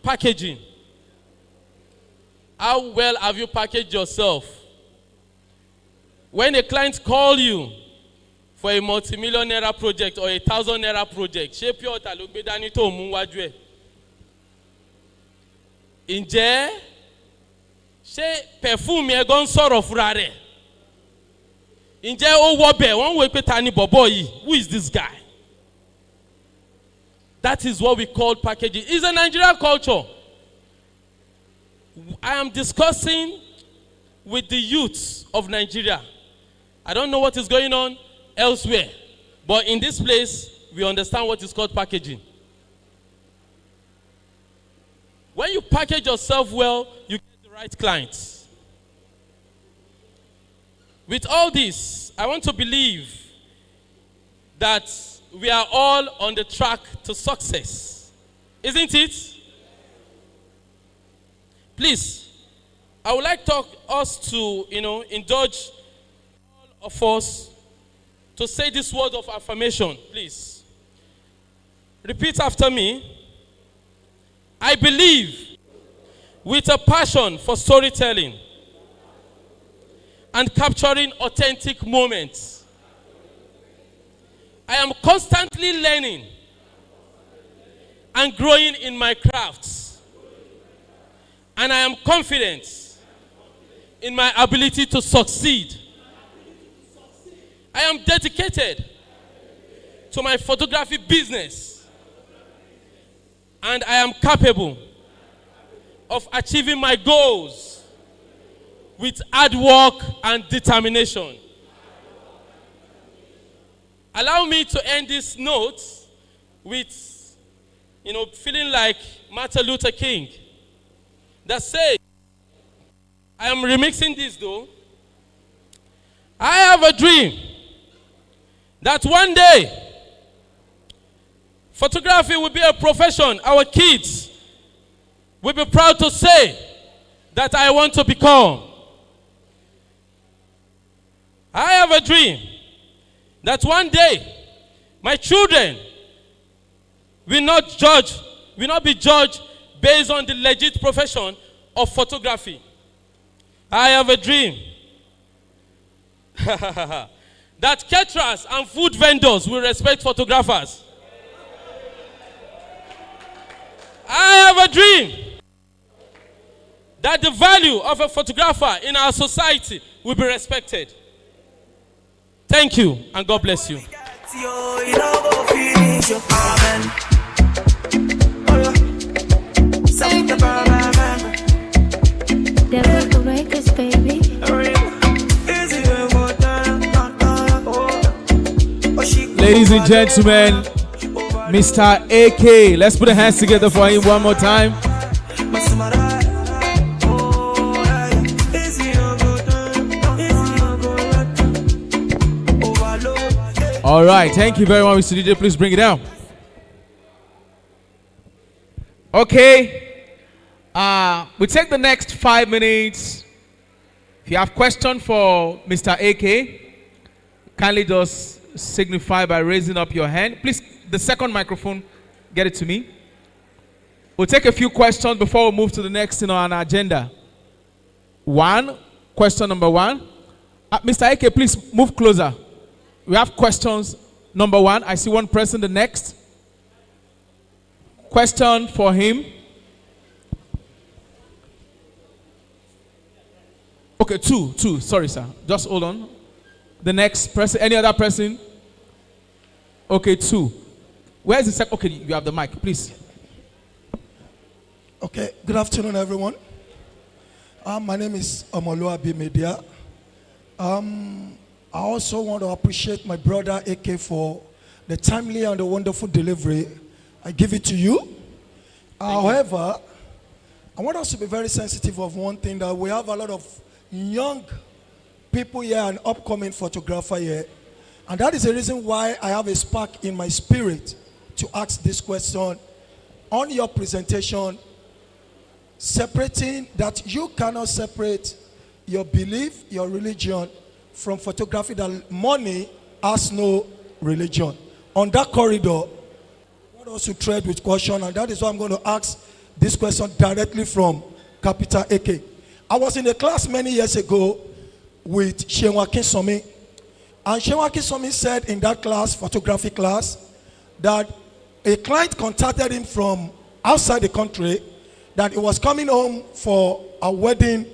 packaging. How well have you packaged yourself? When a client calls you for a multi-million naira project or 1,000 naira project, ṣé pure water ló gbé dání tó mú wájú ẹ̀? Ǹjẹ́ ṣé perfume ẹ̀ gan sọ̀rọ̀ fúnra rẹ̀? Ǹjẹ́ ó wọbẹ̀ wọ́n wò pé ta ni bọ̀bọ̀ yìí? Who is this guy? That is what we call packaging. It's a Nigerian culture. I am discussing with the youths of Nigeria. I don't know what is going on elsewhere, but in this place, we understand what is called packaging. When you package yourself well, you get the right clients. With all this, I want to believe that we are all on the track to success. Isn't it? Please, I would like us to, indulge all of us to say this word of affirmation, please. Repeat after me. I believe with a passion for storytelling and capturing authentic moments. I am constantly learning and growing in my crafts. And I am confident in my ability to succeed. I am dedicated to my photography business. And I am capable of achieving my goals with hard work and determination. Allow me to end this note with, feeling like Martin Luther King. That says, I am remixing this though. I have a dream that one day, photography will be a profession our kids will be proud to say that I want to become. I have a dream that one day my children will not be judged based on the legit profession of photography. I have a dream that caterers and food vendors will respect photographers. I have a dream that the value of a photographer in our society will be respected. Thank you, and God bless you. Ladies and gentlemen, Mr. AK. Let's put our hands together for him one more time. All right. Thank you very much, Mr. DJ. Please bring it down. Okay. We take the next 5 minutes. If you have question for Mr. AK, kindly just signify by raising up your hand. Please, the second microphone, get it to me. We'll take a few questions before we move to the next thing on our agenda. Question number one. Mr. AK, please move closer. We have questions. Number one, I see one person. The next question for him. Okay, two. Sorry, sir. Just hold on. The next person. Any other person? Okay, two. Where's the second? Okay, you have the mic, please. Okay, good afternoon, everyone. My name is Omoluabi Media. I also want to appreciate my brother AK for the timely and the wonderful delivery. I give it to you. However, I want us to be very sensitive of one thing, that we have a lot of young people here and upcoming photographer here. And that is the reason why I have a spark in my spirit to ask this question on your presentation, separating that you cannot separate your belief, your religion from photography, that money has no religion. On that corridor, I want us to tread with caution, and that is why I'm going to ask this question directly from Capital AK. I was in a class many years ago with Shenwa Kinsomi, and Shenwa Kinsomi said in that class, photography class, that a client contacted him from outside the country that he was coming home for a wedding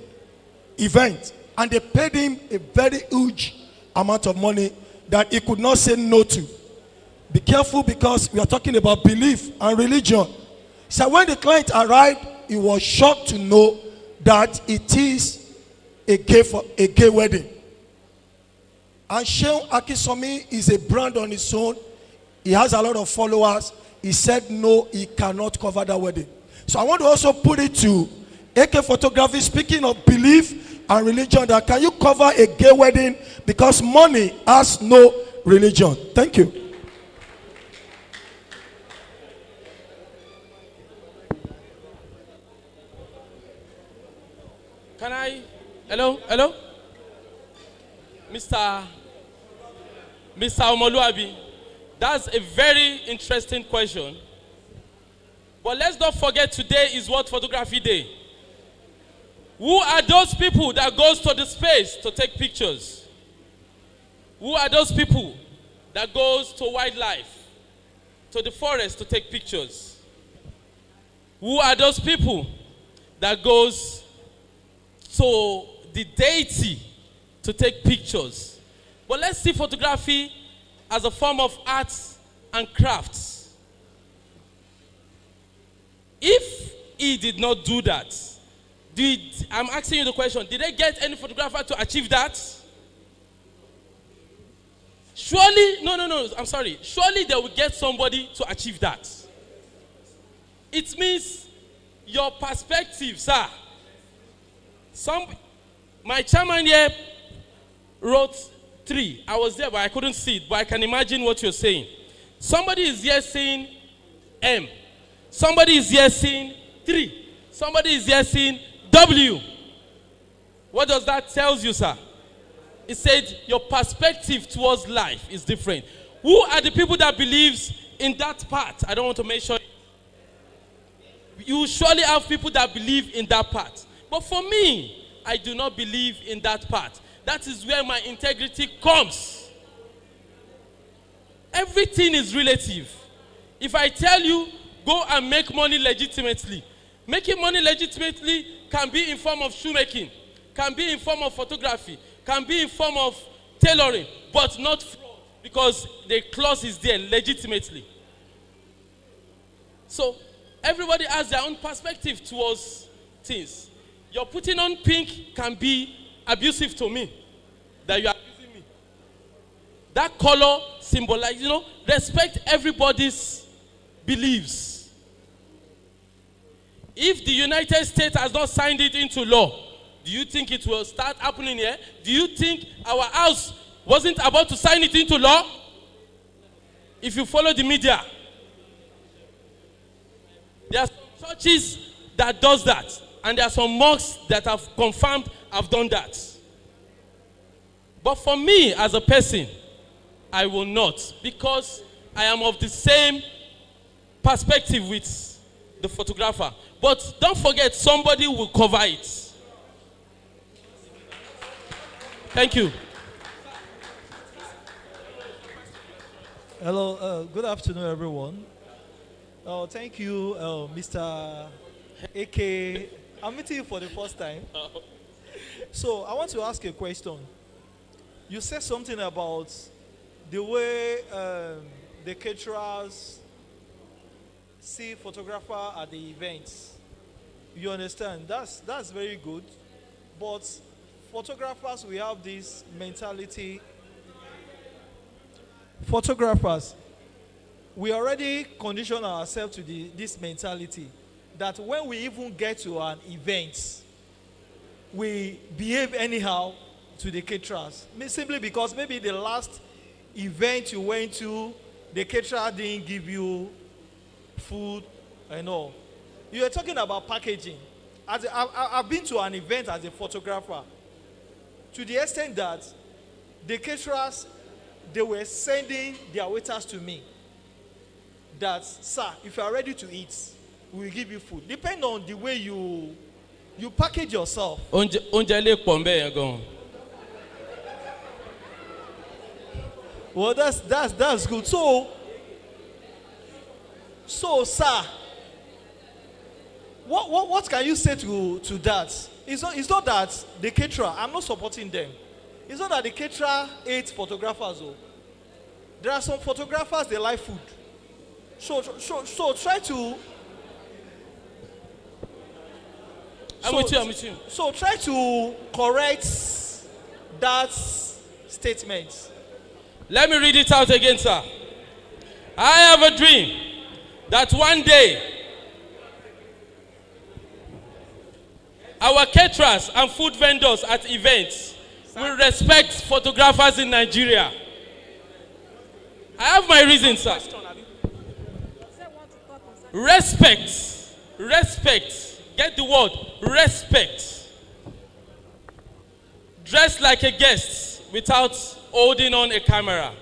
event, and they paid him a very huge amount of money that he could not say no to. Be careful, because we are talking about belief and religion. So when the client arrived, he was shocked to know that it is a gay wedding. And Shehu Akisomi is a brand on his own. He has a lot of followers. He said no, he cannot cover that wedding. So I want to also put it to AK Photography, speaking of belief and religion, that can you cover a gay wedding, because money has no religion. Thank you. Can I? Hello? Mr. Omoluabi, that's a very interesting question. But let's not forget, today is World Photography Day. Who are those people that goes to the space to take pictures? Who are those people that goes to wildlife, to the forest to take pictures? Who are those people that goes to the deity to take pictures? But let's see photography as a form of arts and crafts. If he did not do that, I'm asking you the question, did they get any photographer to achieve that? Surely, no, I'm sorry. Surely they will get somebody to achieve that. It means your perspective, sir. My chairman here wrote 3. I was there, but I couldn't see it. But I can imagine what you're saying. Somebody is here saying M. Somebody is here saying 3. Somebody is here saying W. What does that tell you, sir? It said your perspective towards life is different. Who are the people that believes in that part? I don't want to mention it. You surely have people that believe in that part. But for me, I do not believe in that part. That is where my integrity comes. Everything is relative. If I tell you, go and make money legitimately, making money legitimately can be in form of shoemaking, can be in form of photography, can be in form of tailoring, but not fraud, because the clause is there, legitimately. So everybody has their own perspective towards things. Your putting on pink can be abusive to me, that you are abusing me. That color symbolizes, respect everybody's beliefs. If the United States has not signed it into law, do you think it will start happening here? Do you think our house wasn't about to sign it into law? If you follow the media, there are churches that does that, and there are some mosques that have confirmed have done that. But for me as a person, I will not, because I am of the same perspective with the photographer. But don't forget, somebody will cover it. Thank you. Hello, good afternoon, everyone. Thank you, Mr. AK. I'm meeting you for the first time. So I want to ask a question. You said something about the way the caterers see photographer at the events. You understand? That's very good. But photographers, we have this mentality. Photographers, we already condition ourselves to this mentality that when we even get to an event, we behave anyhow to the caterers. Simply because maybe the last event you went to, the caterer didn't give you food and all. You are talking about packaging. I've been to an event as a photographer to the extent that the caterers, they were sending their waiters to me that, sir, if you are ready to eat, we will give you food. Depending on the way you package yourself. Well, that's good. So, sir, what can you say to that? It's not that the caterer, I'm not supporting them. It's not that the caterer hates photographers. There are some photographers, they like food. So try to. I'm with you. So try to correct that statement. Let me read it out again, sir. I have a dream that one day our caterers and food vendors at events will respect photographers in Nigeria. I have my reasons, sir. Respect. Get the word. Respect. Dress like a guest without holding on a camera.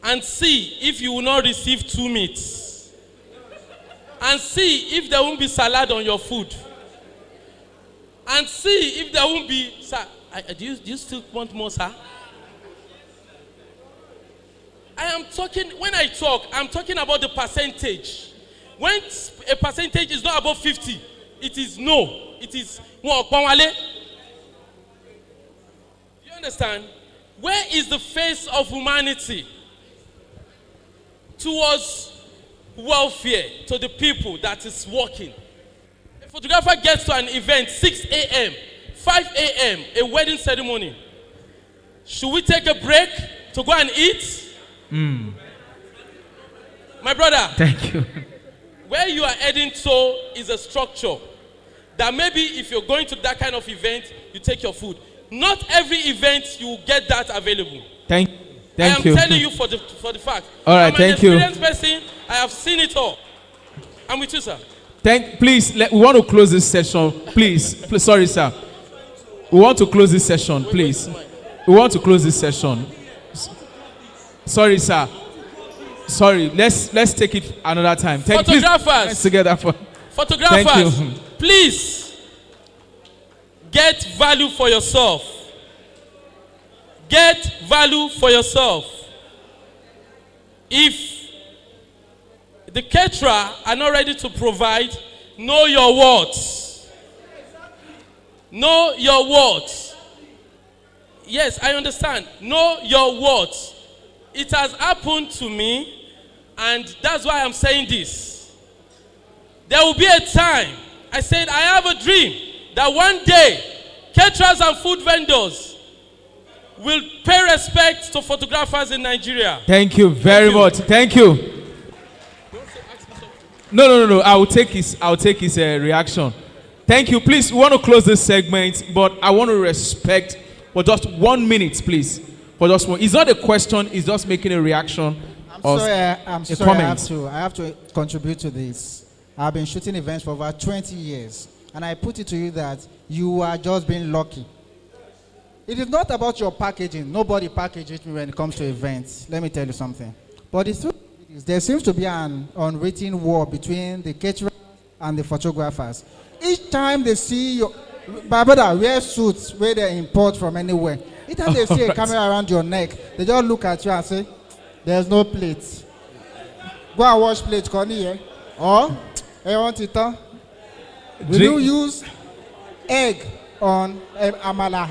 And see if you will not receive 2 meats. And see if there won't be salad on your food. And see if there won't be... Sir, do you still want more, sir? When I talk, I'm talking about the percentage. When a percentage is not above 50, it is no. It is more. You understand? Where is the face of humanity towards welfare to the people that is working? A photographer gets to an event 6 a.m., 5 a.m., a wedding ceremony. Should we take a break to go and eat? My brother, Thank you. where you are heading to is a structure that maybe if you're going to that kind of event, you take your food. Not every event you will get that available. Thank I am you. telling you for the fact. All right, I'm thank an you. experienced person. I have seen it all. I'm with you, sir. Please, we want to close this session. Please, sorry, sir. We want to close this session, please. We want to close this session. Sorry, sir. Sorry. Let's take it another time. Photographers. Together Photographers. Thank you. Please get value for yourself. Get value for yourself. If the caterer are not ready to provide, know your words. Know your words. Yes, I understand. Know your words. It has happened to me, and that's why I'm saying this. There will be a time, I said, I have a dream that one day, caterers and food vendors will pay respect to photographers in Nigeria. Thank you very much. Thank you. No. I will take his reaction. Thank you. Please, we want to close this segment, but I want to respect for just 1 minute, please. For just one. It's not a question. It's just making a reaction. I'm sorry. I have to contribute to this. I've been shooting events for over 20 years. And I put it to you that you are just being lucky. It is not about your packaging. Nobody packages me when it comes to events. Let me tell you something. But the truth is, there seems to be an unwritten war between the caterers and the photographers. Each time they see your, my brother, wear suits where they import from anywhere. Each time they see a camera around your neck, they just look at you and say, there's no plate. Go and wash plate, Connie, eh? Or, I want it, huh? Will you use egg on amala?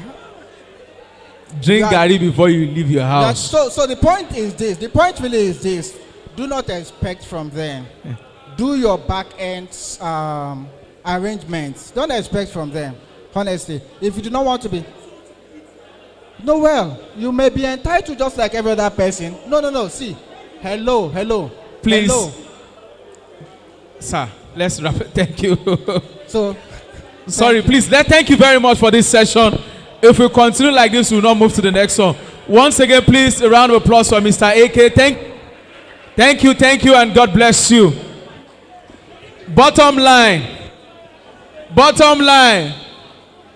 Drink Gary before you leave your house. So the point is this. The point really is this. Do not expect from them. Do your back end arrangements. Don't expect from them. Honestly, if you do not want to be, no, well, you may be entitled just like every other person. No. See, hello. Please, hello. Sir, let's wrap it. Thank you. So, sorry, please. Thank you very much for this session. If we continue like this, we will not move to the next one. Once again, please, a round of applause for Mr. AK. Thank you, and God bless you. Bottom line,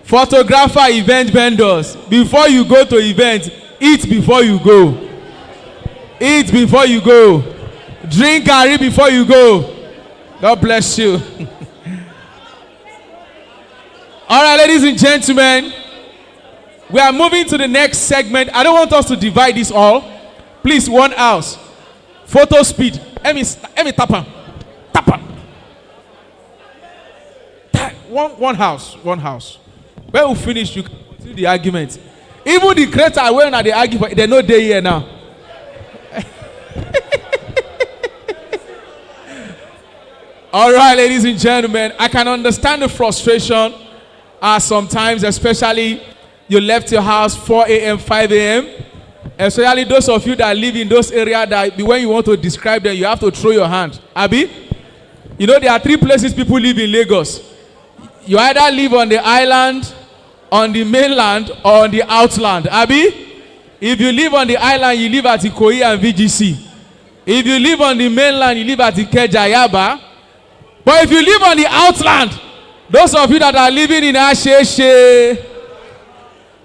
photographer, event vendors, before you go to event, eat before you go. Eat before you go. Drink Gary before you go. God bless you. All right, ladies and gentlemen, we are moving to the next segment. I don't want us to divide this all. Please, one house. Photo speed. Let me tap on. One house. When we finish, you can continue the argument. Even the creator, when they argue, they're not there here now. All right, ladies and gentlemen, I can understand the frustration. Sometimes, especially, you left your house 4 a.m., 5 a.m., especially those of you that live in those areas that when you want to describe them, you have to throw your hand. Abi? You know, there are 3 places people live in Lagos. You either live on the island, on the mainland, or on the outland. Abi? If you live on the island, you live at Ikoyi and VGC. If you live on the mainland, you live at Ikeja, Yaba. But if you live on the outland, those of you that are living in Asheshe,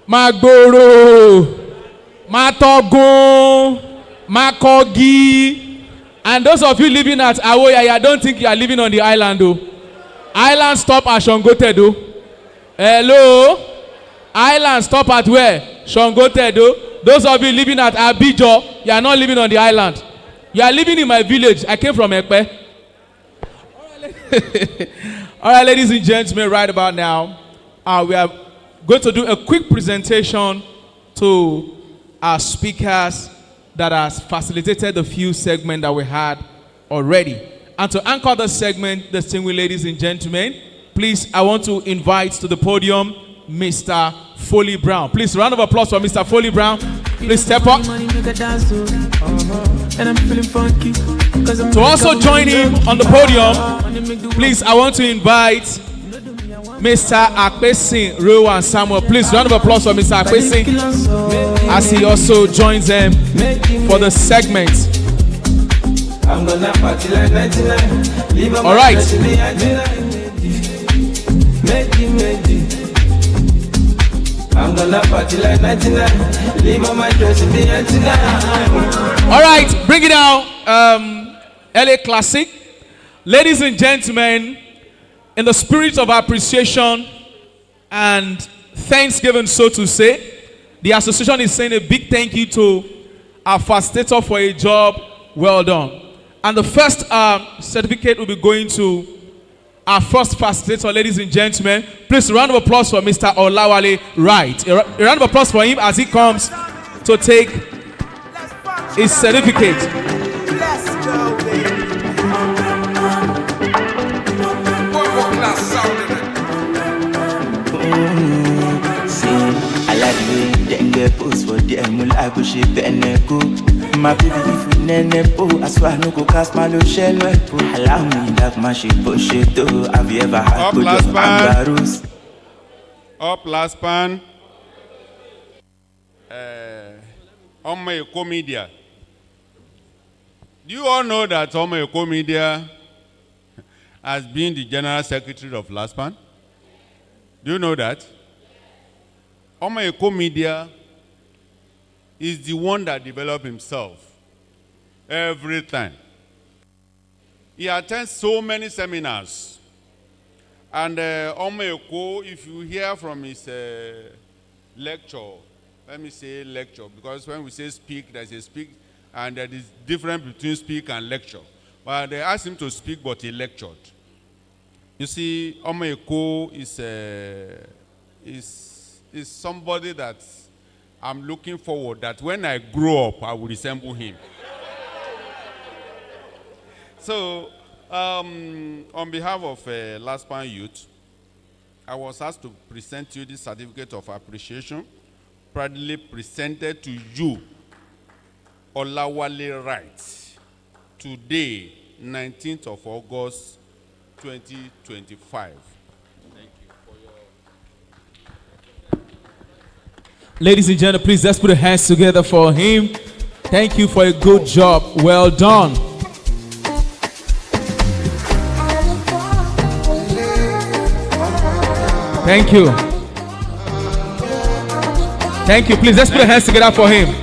Magboro, Matogun, Makogi, and those of you living at Awoya, I don't think you are living on the island though. Island stop at Shongote though. Hello? Island stop at where? Shongote though. Those of you living at Abijo, you are not living on the island. You are living in my village. I came from Ekpe. All right, ladies and gentlemen, right about now, we are going to do a quick presentation to our speakers that has facilitated the few segments that we had already. And to anchor the segment, distinguished ladies and gentlemen, please, I want to invite to the podium Mr. Foley Brown. Please, round of applause for Mr. Foley Brown. Please step up. To also join him on the podium, please, I want to invite Mr. Akpesin, Rowan Samuel. Please, round of applause for Mr. Akpesin as he also joins them for the segment. All right. I'm gonna party like 99. Leave on my dress and be 99. All right, bring it down. LA Classic. Ladies and gentlemen, in the spirit of appreciation and thanksgiving, so to say, the association is saying a big thank you to our facilitator for a job well done. And the first certificate will be going to our first facilitator, ladies and gentlemen. Please, a round of applause for Mr. Olawale Wright. A round of applause for him as he comes to take his certificate. Let's go, baby. I like the way them get post for them. I go shape my baby, if you nene po, I swear I no go cast my low shell po. Allow me like my shit push it though. Have you ever had good kangaroos? Up Lasppan. Ọmọ Èkó Media. Do you all know that Ọmọ Èkó Media as being the General Secretary of Lasppan. Do you know that? Omo Eko Media is the one that developed himself every time. He attends so many seminars. And Omo Eko, if you hear from his lecture, let me say lecture, because when we say speak, there's a speak, and there is difference between speak and lecture. But they asked him to speak, but he lectured. You see, Omo Eko is somebody that I'm looking forward that when I grow up, I will resemble him. So, on behalf of Lasppan Youth, I was asked to present you this certificate of appreciation, proudly presented to you, Olawale Wright, today, 19th of August, 2025. Thank you for your... Ladies and gentlemen, please let's put our hands together for him. Thank you for a good job. Well done. Thank you. Thank you. Please let's put our hands together for him.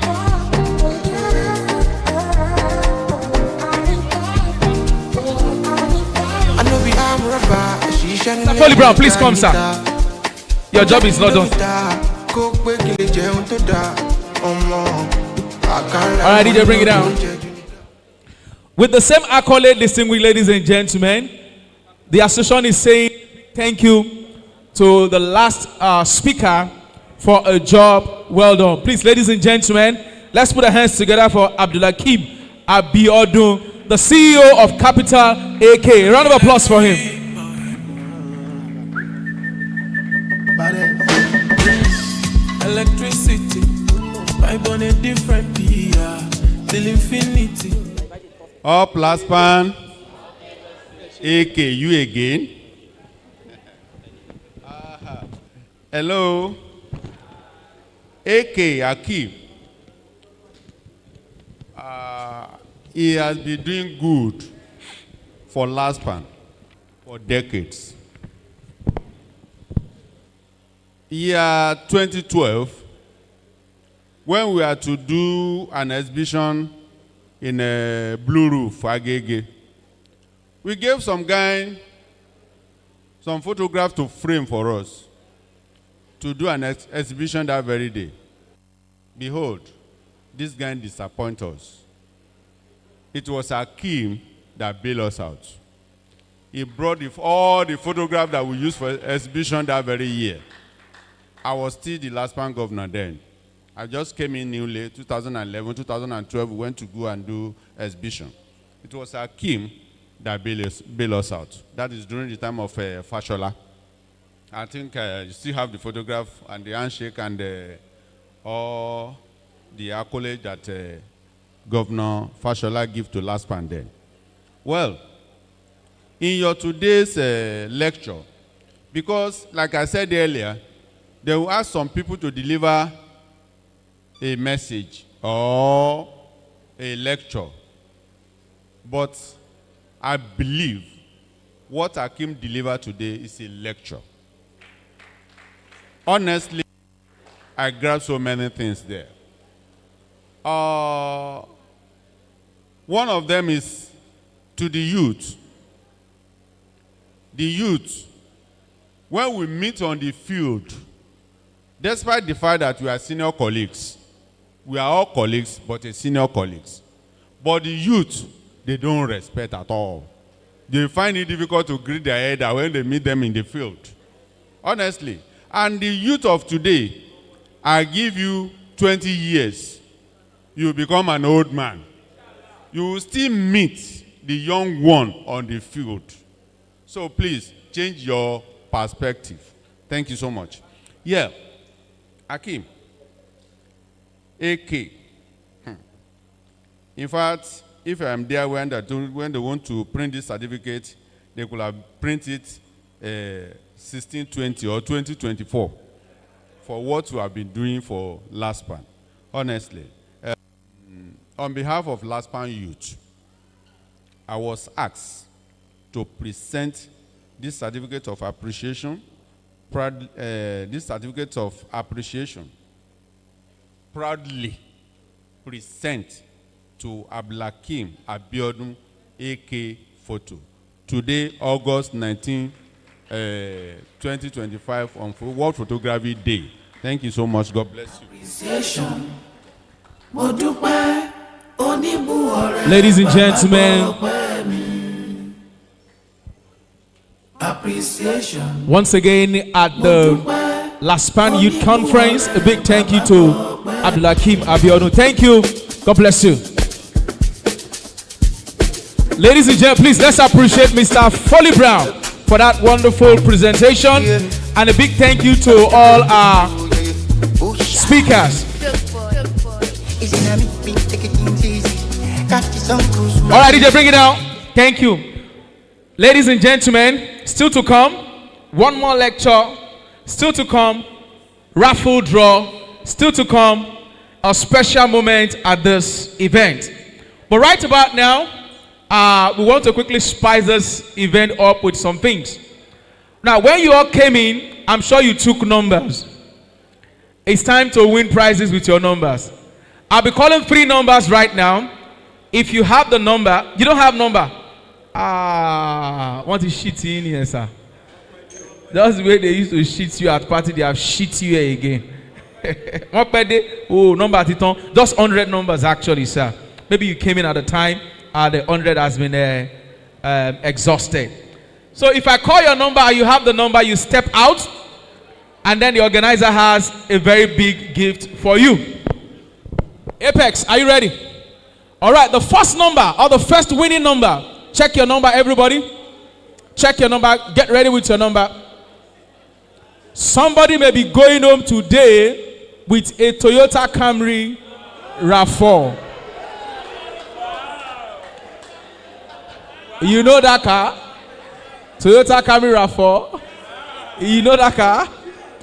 Sir Foley Brown, please come, sir. Your job is not done. Alright, DJ, bring it down. With the same accolade, distinguished ladies and gentlemen, the association is saying thank you to the last speaker for a job well done. Please, ladies and gentlemen, let's put our hands together for Abdulakim Abiodun, the CEO of Capital AK. A round of applause for him. Electricity, vibe on a different PR, till infinity. Up Lasppan, AK, you again. Hello, AK Akeem. He has been doing good for Lasppan for decades. Year 2012, when we had to do an exhibition in a Blue Roof, Agege, we gave some guy some photographs to frame for us to do an exhibition that very day. Behold, this guy disappointed us. It was Akeem that bailed us out. He brought all the photographs that we used for exhibition that very year. I was still the Lasppan governor then. I just came in newly, 2011, 2012, we went to go and do exhibition. It was Akeem that bailed us out. That is during the time of Fashola. I think you still have the photograph and the handshake and all the accolade that Governor Fashola gave to Lasppan then. Well, in your today's lecture, because like I said earlier, they will ask some people to deliver a message or a lecture. But I believe what Akeem delivered today is a lecture. Honestly, I grabbed so many things there. One of them is to the youth. The youth, when we meet on the field, despite the fact that we are senior colleagues, we are all colleagues, but senior colleagues. But the youth, they don't respect at all. They find it difficult to greet their elder when they meet them in the field. Honestly. And the youth of today, I give you 20 years, you become an old man. You will still meet the young one on the field. So please, change your perspective. Thank you so much. Yeah. Akeem. AK. In fact, if I'm there when they want to print this certificate, they could have printed 1620 or 2024 for what we have been doing for Lasppan. Honestly, on behalf of Lasppan Youth, I was asked to present this certificate of appreciation, proudly present to Abdulhakeem Abiodun, AK Photo. Today, August 19, 2025, on World Photography Day. Thank you so much. God bless you. Ladies and gentlemen, once again at the Lasppan Youth Conference, a big thank you to Abdulhakeem Abiodun. Thank you. God bless you. Ladies and gentlemen, please let's appreciate Mr. Foley Brown for that wonderful presentation. And a big thank you to all our speakers. All right, DJ, bring it down. Thank you. Ladies and gentlemen, still to come, one more lecture, still to come, raffle draw, still to come, a special moment at this event. But right about now, we want to quickly spice this event up with some things. Now, when you all came in, I'm sure you took numbers. It's time to win prizes with your numbers. I'll be calling 3 numbers right now. If you have the number, you don't have number. Want to shit you in here, sir. That's the way they used to shit you at party. They have shit you here again. What per day? Oh, number at it. Just 100 numbers actually, sir. Maybe you came in at the time. The 100 has been exhausted. So if I call your number and you have the number, you step out, and then the organizer has a very big gift for you. Apex, are you ready? All right, the first number or the first winning number. Check your number, everybody. Check your number. Get ready with your number. Somebody may be going home today with a Toyota Camry RAV4. You know that car? Toyota Camry RAV4. You know that car?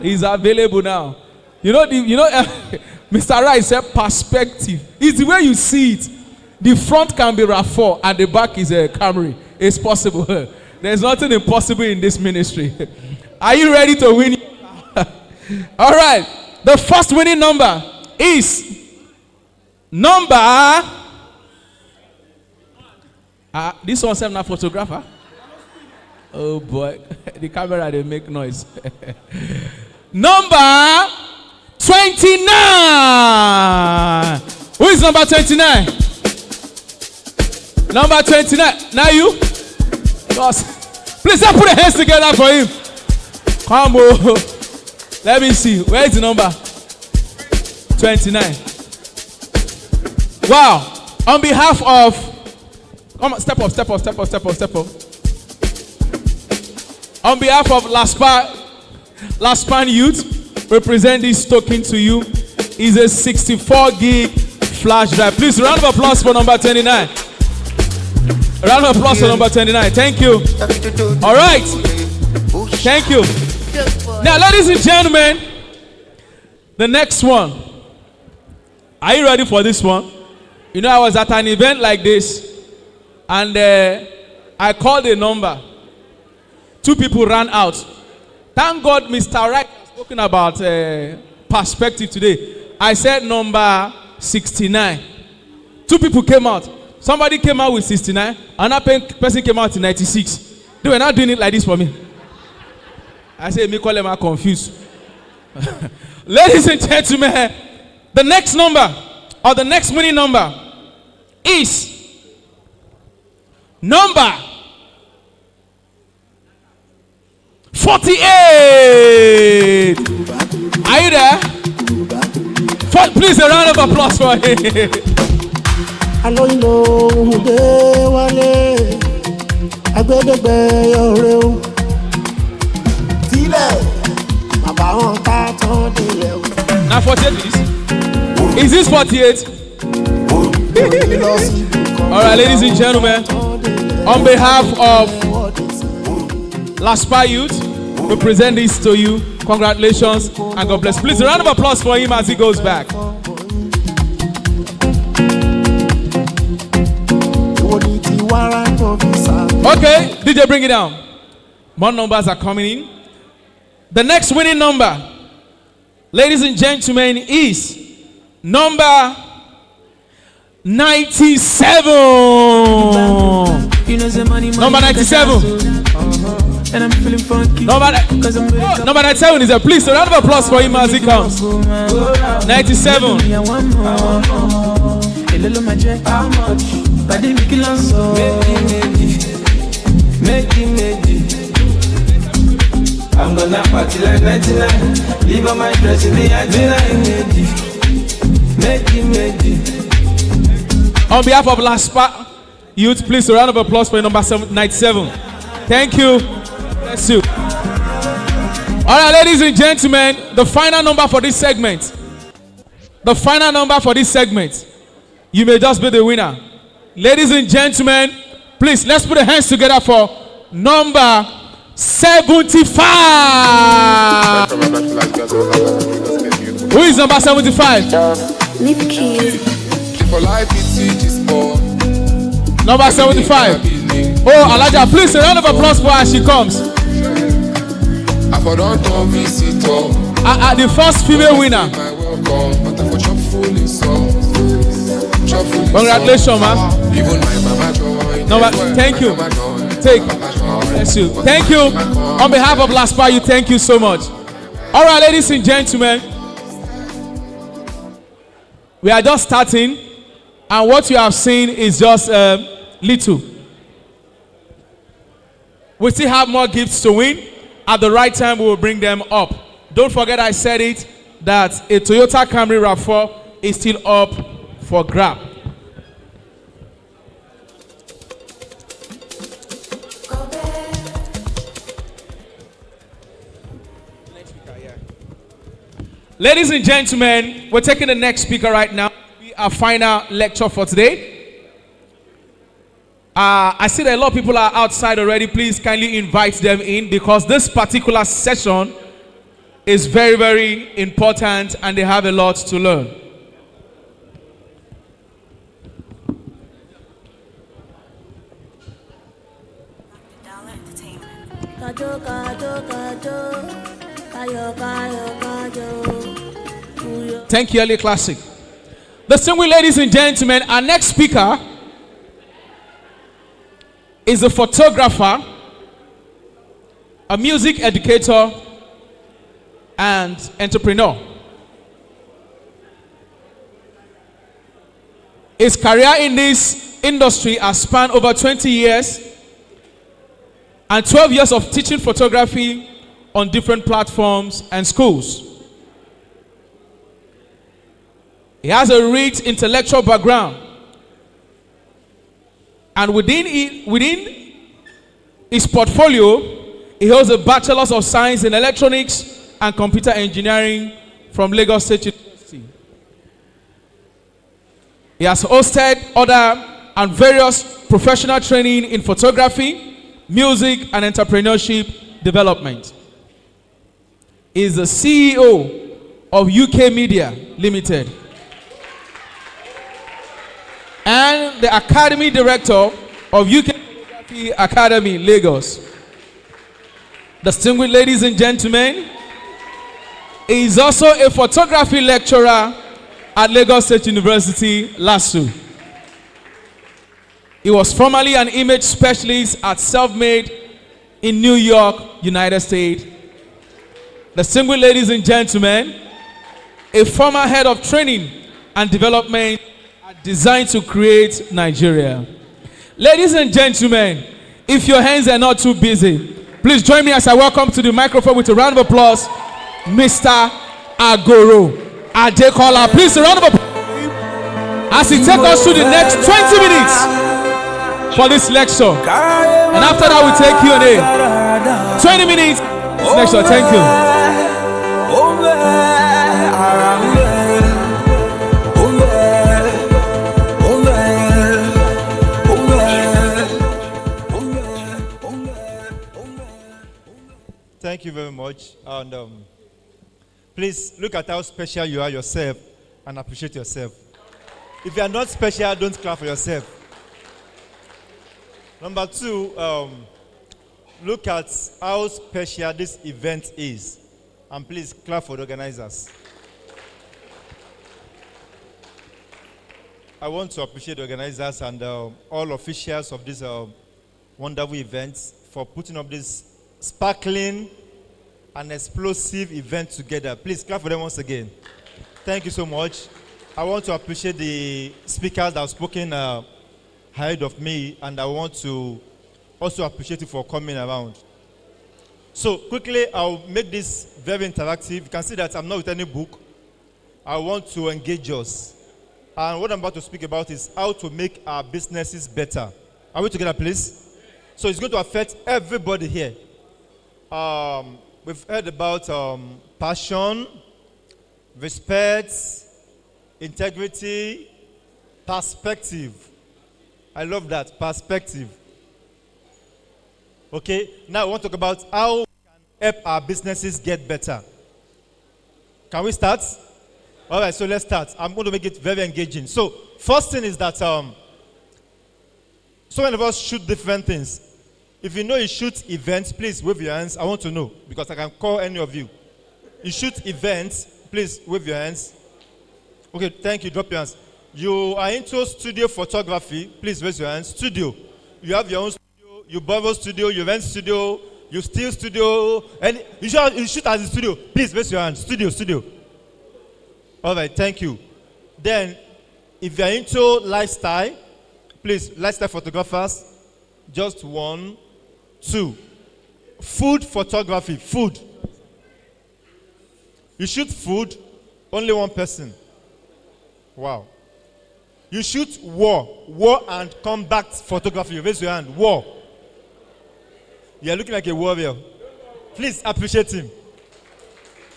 It's available now. Mr. Rice said perspective. It's the way you see it. The front can be RAV4 and the back is a Camry. It's possible. There's nothing impossible in this ministry. Are you ready to win? All right. The first winning number is number. This one's not photographer. Oh boy, the camera they make noise. Number 29. Who is number 29? Number 29. Now you? Please let's put the hands together for him. Come on. Let me see. Where is the number? 29. Wow. On behalf of, come on, step up. On behalf of Lasppan Youth, we present this token to you. It's a 64 gig flash drive. Please, round of applause for number 29. Round of applause for number 29. Thank you. All right. Thank you. Now, ladies and gentlemen, the next one. Are you ready for this one? You know, I was at an event like this, and I called a number. 2 people ran out. Thank God Mr. Wright has spoken about perspective today. I said number 69. 2 people came out. Somebody came out with 69. Another person came out in 96. They were not doing it like this for me. I said, me call them confused. Ladies and gentlemen, the next number or the next winning number is number 48. Are you there? Please, a round of applause for him. Now 48 is this 48? All right, ladies and gentlemen, on behalf of Lasppan Youth, we present this to you. Congratulations and God bless. Please, a round of applause for him as he goes back. Okay, DJ, bring it down. More numbers are coming in. The next winning number, ladies and gentlemen, is number 97. Number 97. And I'm feeling funky. Number 97 is a please. A round of applause for him as he comes. 97. I'm gonna party like 99. Leave on my dress in the 99. On behalf of Lasppan youth, please a round of applause for number 97. Thank you. Bless you. All right, ladies and gentlemen, the final number for this segment. The final number for this segment. You may just be the winner. Ladies and gentlemen, please let's put our hands together for number 75. Who is number 75? Number 75. Oh, Alaja, please a round of applause for her as she comes. The first female winner. Congratulations, man. Thank you. Bless you. Thank you. On behalf of Lasppan, you thank you so much. All right, ladies and gentlemen, we are just starting, and what you have seen is just little. We still have more gifts to win. At the right time, we will bring them up. Don't forget I said it, that a Toyota Camry RAV4 is still up for grab. Ladies and gentlemen, we're taking the next speaker right now. Our final lecture for today. I see that a lot of people are outside already. Please kindly invite them in because this particular session is very, very important and they have a lot to learn. Thank you, LA Classic. Distinguished ladies and gentlemen, our next speaker is a photographer, a music educator, and entrepreneur. His career in this industry has spanned over 20 years and 12 years of teaching photography on different platforms and schools. He has a rich intellectual background, and within his portfolio, he holds a Bachelor of Science in Electronics and Computer Engineering from Lagos State University. He has hosted other and various professional training in photography, music, and entrepreneurship development. He is the CEO of UK Media Limited and the Academy Director of UK Photography Academy, Lagos. Distinguished ladies and gentlemen, he is also a photography lecturer at Lagos State University, LASU. He was formerly an image specialist at Selfmade in New York, United States. Distinguished ladies and gentlemen, a former head of training and development at Design to Create Nigeria. Ladies and gentlemen, if your hands are not too busy, please join me as I welcome to the microphone with a round of applause, Mr. Agoro Adekola. Please, a round of applause as he takes us through the next 20 minutes for this lecture. And after that, we take Q&A. 20 minutes lecture. Thank you. Thank you very much. And please look at how special you are yourself and appreciate yourself. If you are not special, don't clap for yourself. Number two, look at how special this event is. And please clap for the organizers. I want to appreciate the organizers and all officials of this wonderful event for putting up this sparkling and explosive event together. Please clap for them once again. Thank you so much. I want to appreciate the speakers that have spoken ahead of me, and I want to also appreciate you for coming around. So quickly, I'll make this very interactive. You can see that I'm not with any book. I want to engage us. And what I'm about to speak about is how to make our businesses better. Are we together, please? So it's going to affect everybody here. We've heard about passion, respect, integrity, perspective. I love that, perspective. Okay, now I want to talk about how we can help our businesses get better. Can we start? All right, so let's start. I'm going to make it very engaging. So, first thing is that so many of us shoot different things. If you know you shoot events, please wave your hands. I want to know because I can call any of you. You shoot events, please wave your hands. Okay, thank you. Drop your hands. You are into studio photography, please raise your hands. Studio. You have your own studio, you borrow studio, you rent studio, you steal studio, and you shoot as a studio. Please raise your hands. Studio. All right, thank you. Then, if you are into lifestyle, please, lifestyle photographers, just 1, 2. Food photography, food. You shoot food, only one person. Wow. You shoot war and combat photography. Raise your hand. War. You are looking like a warrior. Please appreciate him.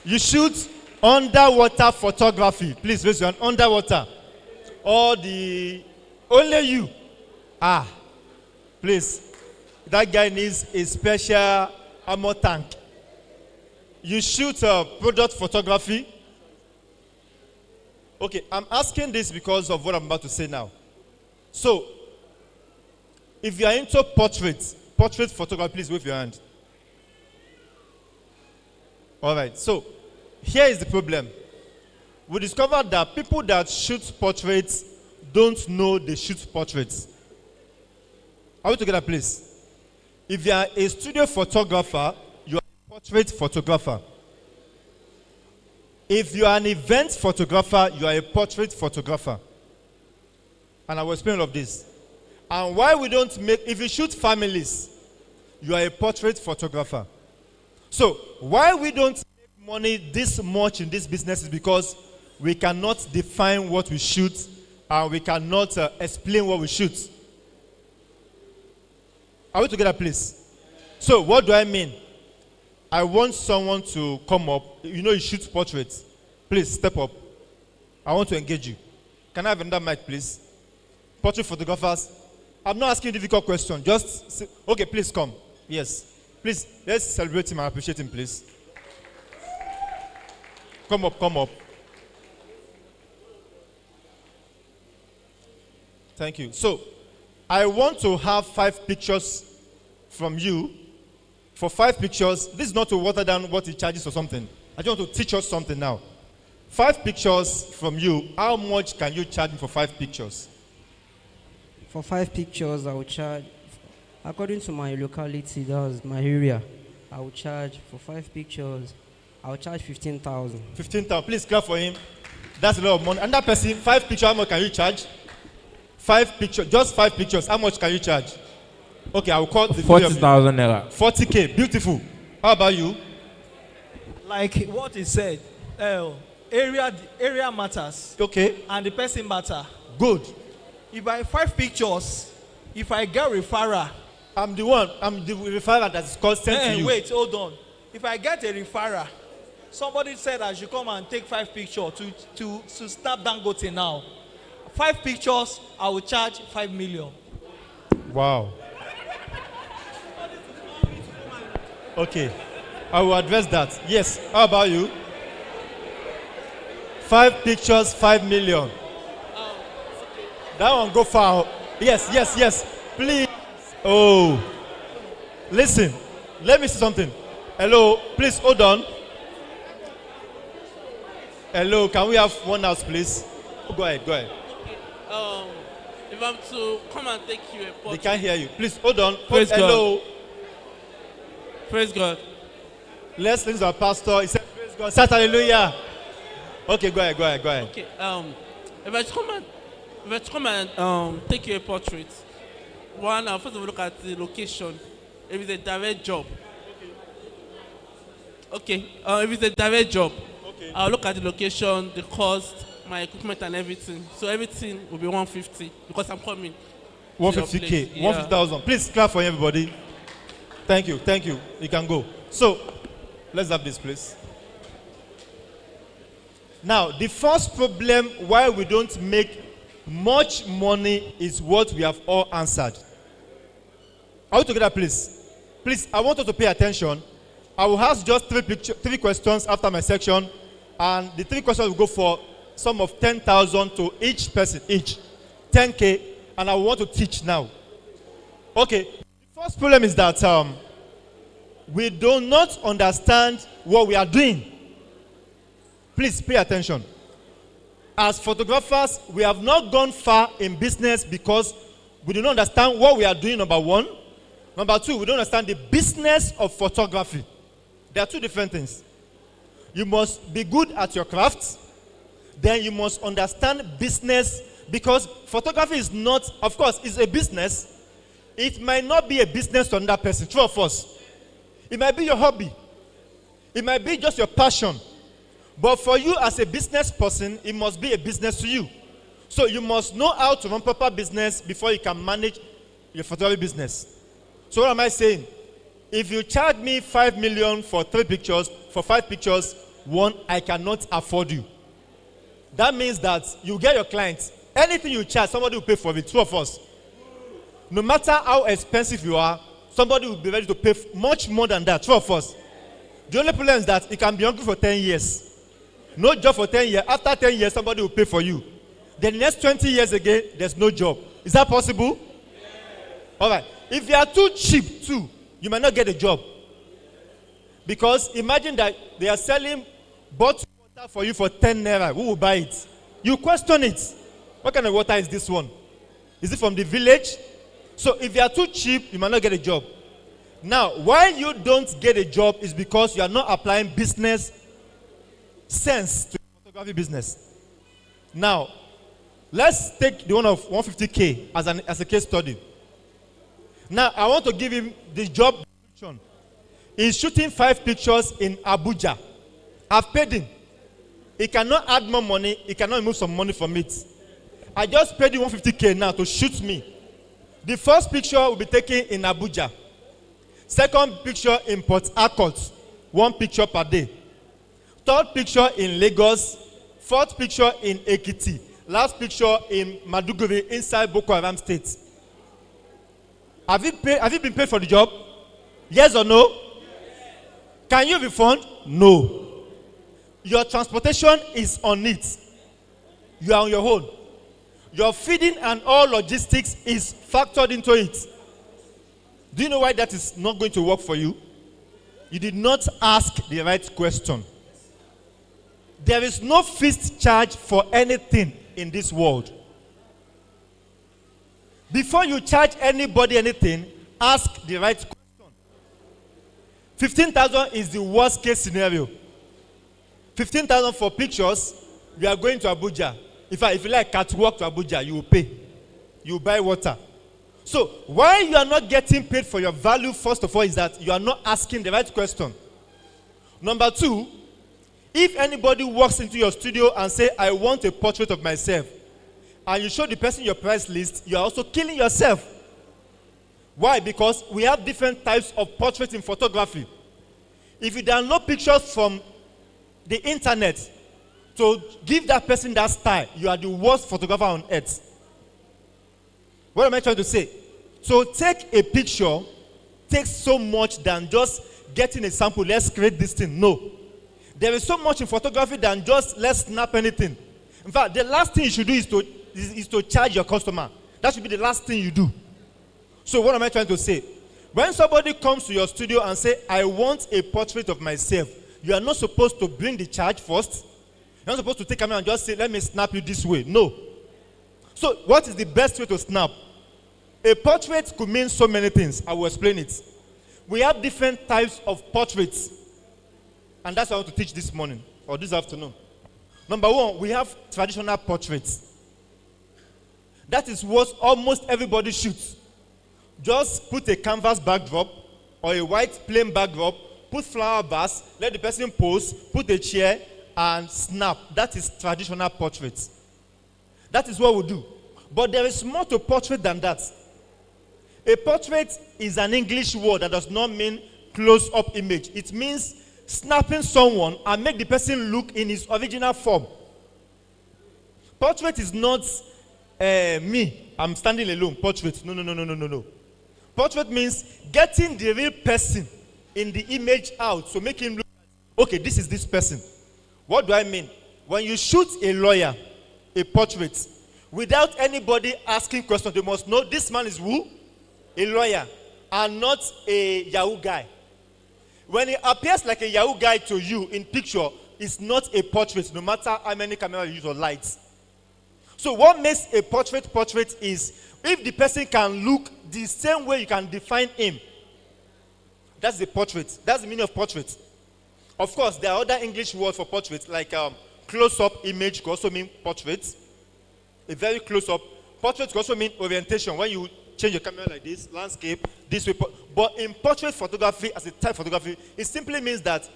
You shoot underwater photography. Please raise your hand. Underwater. Only you. Please. That guy needs a special ammo tank. You shoot product photography. Okay, I'm asking this because of what I'm about to say now. So, if you are into portrait photography, please wave your hand. All right, so here is the problem. We discovered that people that shoot portraits don't know they shoot portraits. Are we together, please? If you are a studio photographer, you are a portrait photographer. If you are an event photographer, you are a portrait photographer. And I will explain all of this. And why we don't if you shoot families, you are a portrait photographer. So, why we don't make money this much in this business is because we cannot define what we shoot and we cannot explain what we shoot. Are we together, please? So, what do I mean? I want someone to come up. You know you shoot portraits. Please, step up. I want to engage you. Can I have another mic, please? Portrait photographers. I'm not asking a difficult question. Just say, okay, please come. Yes. Please, let's celebrate him and appreciate him, please. Come up. Thank you. So, I want to have 5 pictures from you. For 5 pictures, this is not to water down what he charges or something. I just want to teach us something now. 5 pictures from you, how much can you charge me for 5 pictures? For 5 pictures, I will charge, according to my locality, that's my area, I will charge for 5 pictures, I will charge 15,000. 15,000, please clap for him. That's a lot of money. And that person, 5 pictures, how much can you charge? 5 pictures, just 5 pictures, how much can you charge? Okay, I will call the 40,000 naira. 40K, beautiful. How about you? Like what he said, area matters. Okay. And the person matter. Good. If I 5 pictures, if I get referral, I'm the referral that's constant to you. Wait, hold on. If I get a referral, somebody said I should come and take 5 pictures to start Dangote now. 5 pictures, I will charge 5 million. Wow. Okay, I will address that. Yes, how about you? 5 pictures, 5 million. That one go far. Yes. Please, Oh, listen, let me say something. Hello, please hold on. Hello, can we have one house, please? Oh, go ahead, go ahead. If I'm to come and take you a portrait. They can't hear you. Please hold on. Praise God. Hello. Praise God. Let's listen to our pastor. He said, praise God. Shout hallelujah. Okay, go ahead, go ahead, go ahead. Okay. If I come and take you a portrait, one, I'll first of all look at the location. If it's a direct job. Okay. If it's a direct job, okay. I'll look at the location, the cost, my equipment and everything. So everything will be 150 because I'm coming. 150K, Yeah. 150,000. Please clap for everybody. Thank you, thank you. You can go. So, let's have this, please. Now, the first problem why we don't make much money is what we have all answered. Are we together, please? Please, I want you to pay attention. I will ask just three questions after my section, and the 3 questions will go for sum of 10,000 to each person, each 10K, and I want to teach now. Okay, the first problem is that we do not understand what we are doing. Please pay attention. As photographers, we have not gone far in business because we do not understand what we are doing, number one. Number two, we don't understand the business of photography. There are two different things. You must be good at your craft. Then you must understand business, because photography is not, of course, it's a business. It might not be a business to another person, true or false. It might be your hobby. It might be just your passion. But for you as a business person, it must be a business to you. So you must know how to run proper business before you can manage your photography business. So what am I saying? If you charge me 5 million for 3 pictures, for 5 pictures, one, I cannot afford you. That means that you get your clients. Anything you charge, somebody will pay for it, true or false. No matter how expensive you are, somebody will be ready to pay much more than that, true or false. The only problem is that you can be hungry for 10 years. No job for 10 years. After 10 years, somebody will pay for you. Then the next 20 years again, there's no job. Is that possible? All right. If you are too cheap too, you might not get a job. Because imagine that they are selling bottled water for you for 10 naira. Who will buy it? You question it. What kind of water is this one? Is it from the village? So if you are too cheap, you might not get a job. Now, why you don't get a job is because you are not applying business sense to photography business. Now, let's take the one of 150K as a case study. Now, I want to give him the job description. He's shooting 5 pictures in Abuja. I've paid him. He cannot add more money. He cannot remove some money from it. I just paid him 150K now to shoot me. The first picture will be taken in Abuja. Second picture in Port Harcourt. 1 picture per day. Third picture in Lagos. Fourth picture in Ekiti. Last picture in Maduguri inside Boko Haram State. Have you been paid for the job? Yes or no? Can you refund? No. Your transportation is on it. You are on your own. Your feeding and all logistics is factored into it. Do you know why that is not going to work for you? You did not ask the right question. There is no fixed charge for anything in this world. Before you charge anybody anything, ask the right question. 15,000 is the worst case scenario. 15,000 for pictures, we are going to Abuja. In fact, if you like catwalk to Abuja, you will pay. You will buy water. So, why you are not getting paid for your value, first of all, is that you are not asking the right question. Number 2, if anybody walks into your studio and say, I want a portrait of myself, and you show the person your price list, you are also killing yourself. Why? Because we have different types of portraits in photography. If you download pictures from the internet to give that person that style, you are the worst photographer on earth. What am I trying to say? So take a picture takes so much than just getting a sample, let's create this thing. No. There is so much in photography than just let's snap anything. In fact, the last thing you should do is to charge your customer. That should be the last thing you do. So what am I trying to say? When somebody comes to your studio and say, I want a portrait of myself, you are not supposed to bring the charge first. You're not supposed to take a camera and just say, let me snap you this way. No. So what is the best way to snap? A portrait could mean so many things. I will explain it. We have different types of portraits. And that's what I want to teach this morning or this afternoon. Number one, we have traditional portraits. That is what almost everybody shoots. Just put a canvas backdrop or a white plain backdrop, put flower vase, let the person pose, put a chair, and snap. That is traditional portraits. That is what we do. But there is more to portrait than that. A portrait is an English word that does not mean close-up image. It means snapping someone and make the person look in his original form. Portrait is not me. I'm standing alone. Portrait. No. Portrait means getting the real person in the image out. So make him look, okay, this is this person. What do I mean? When you shoot a lawyer, a portrait, without anybody asking questions, they must know this man is who? A lawyer, and not a Yahoo guy. When it appears like a Yahoo guy to you in picture, it's not a portrait, no matter how many cameras you use or lights. So what makes a portrait is if the person can look the same way you can define him. That's the portrait. That's the meaning of portrait. Of course, there are other English words for portrait, like close-up image could also mean portrait. A very close-up. Portrait could also mean orientation. When you change your camera like this, landscape, this way. But in portrait photography, as a type photography, it simply means that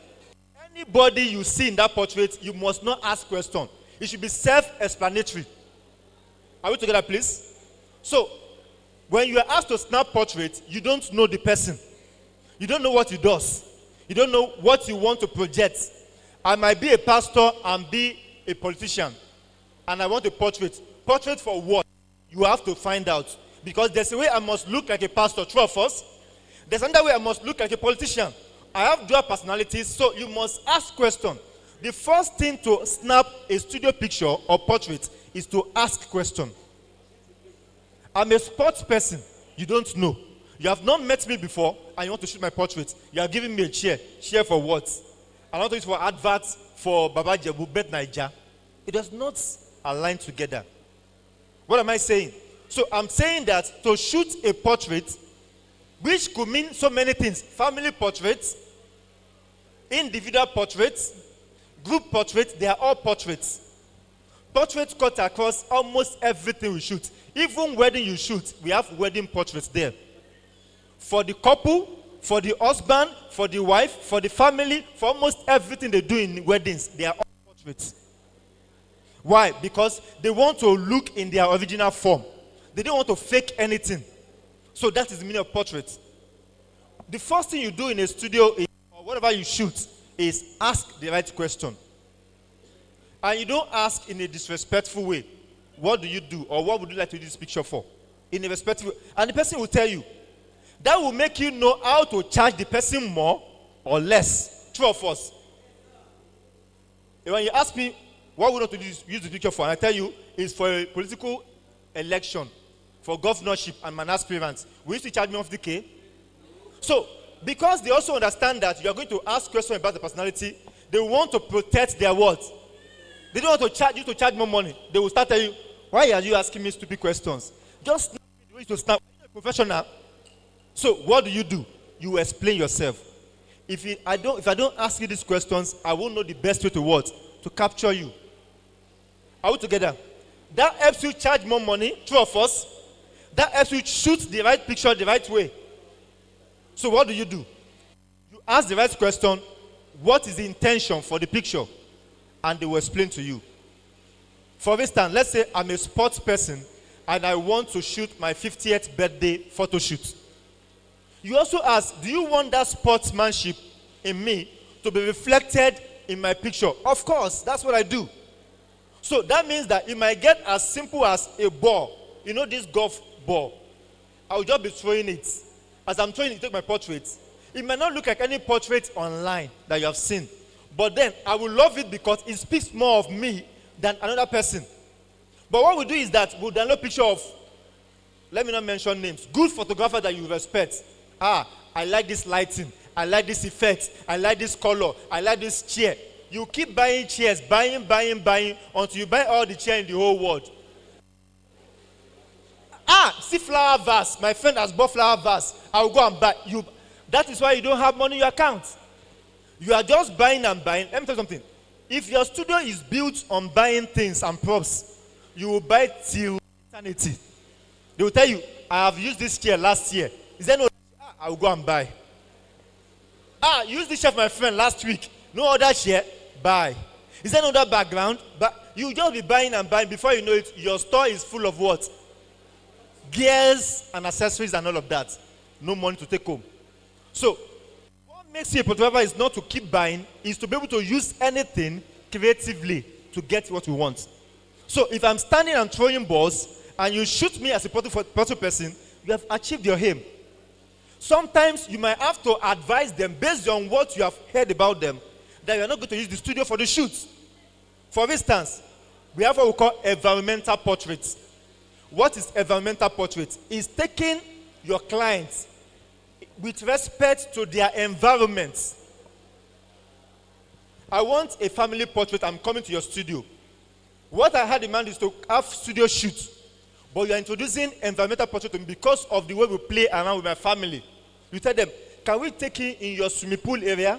anybody you see in that portrait, you must not ask questions. It should be self-explanatory. Are we together, please? So, when you are asked to snap portrait, you don't know the person. You don't know what he does. You don't know what you want to project. I might be a pastor and be a politician, and I want a portrait. Portrait for what? You have to find out. Because there's a way I must look like a pastor, true of us. There's another way I must look like a politician. I have dual personalities, so you must ask questions. The first thing to snap a studio picture or portrait is to ask questions. I'm a sports person. You don't know. You have not met me before, and you want to shoot my portrait. You are giving me a chair. Chair for what? I want to use for adverts for Baba Jebu, Bet Naija. It does not align together. What am I saying? So I'm saying that to shoot a portrait, which could mean so many things: family portraits, individual portraits, group portraits, they are all portraits. Portraits cut across almost everything we shoot. Even wedding you shoot, we have wedding portraits there. For the couple, for the husband, for the wife, for the family, for almost everything they do in weddings, they are all portraits. Why? Because they want to look in their original form. They don't want to fake anything. So that is the meaning of portrait. The first thing you do in a studio is, or whatever you shoot, is ask the right question. And you don't ask in a disrespectful way. What do you do? Or what would you like to do this picture for? In a respectful way. And the person will tell you. That will make you know how to charge the person more or less. True or false? And when you ask me, what would you use the picture for? And I tell you, it's for a political election, for governorship and an aspirant. We used to charge me off the K. So, because they also understand that you are going to ask questions about the personality, they want to protect their words. They don't want to charge you to charge more money. They will start telling you, why are you asking me stupid questions? Just snap the way to snap. You're a professional. So what do? You explain yourself. If I don't ask you these questions, I won't know the best way to what? To capture you. Are we together? That helps you charge more money, true of us. That helps you shoot the right picture the right way. So what do? You ask the right question, what is the intention for the picture? And they will explain to you. For instance, let's say I'm a sports person and I want to shoot my 50th birthday photo shoot. You also ask, do you want that sportsmanship in me to be reflected in my picture? Of course, that's what I do. So that means that it might get as simple as a ball. You know this golf ball? I will just be throwing it. As I'm throwing it, take my portrait. It might not look like any portrait online that you have seen. But then I will love it because it speaks more of me than another person. But what we do is that we'll download a picture of let me not mention names, good photographer that you respect. I like this lighting, I like this effect, I like this color, I like this chair. You keep buying chairs, buying until you buy all the chair in the whole world. See flower vase. My friend has bought flower vase. I will go and buy. That is why you don't have money in your account. You are just buying and buying. Let me tell you something. If your studio is built on buying things and props, you will buy till eternity. They will tell you, I have used this chair last year. Is there no? I will go and buy. Use this chair for my friend last week. No other chair, buy. Is there no other background? But you will just be buying and buying. Before you know it, your store is full of what? Gears and accessories and all of that. No money to take home. So, what makes you a photographer is not to keep buying, is to be able to use anything creatively to get what we want. So, if I'm standing and throwing balls, and you shoot me as a portrait person, you have achieved your aim. Sometimes you might have to advise them based on what you have heard about them, that you are not going to use the studio for the shoots. For instance, we have what we call environmental portraits. What is environmental portrait? It's taking your clients with respect to their environment. I want a family portrait. I'm coming to your studio. What I had in mind is to have studio shoots. But you're introducing environmental portrait to me because of the way we play around with my family. You tell them, can we take you in your swimming pool area?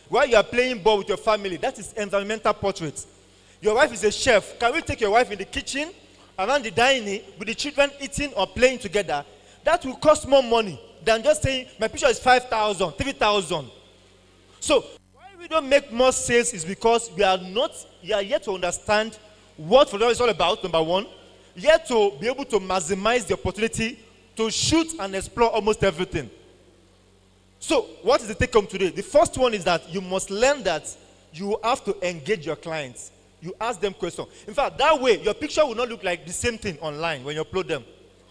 While you are playing ball with your family, that is environmental portrait. Your wife is a chef. Can we take your wife in the kitchen, around the dining, with the children eating or playing together? That will cost more money than just saying, my picture is 5,000, 3,000. So, why we don't make more sales is because we are yet to understand what photography is all about, number one. Yet to be able to maximize the opportunity to shoot and explore almost everything. So, what is the take home today? The first one is that you must learn that you have to engage your clients. You ask them questions. In fact, that way, your picture will not look like the same thing online when you upload them.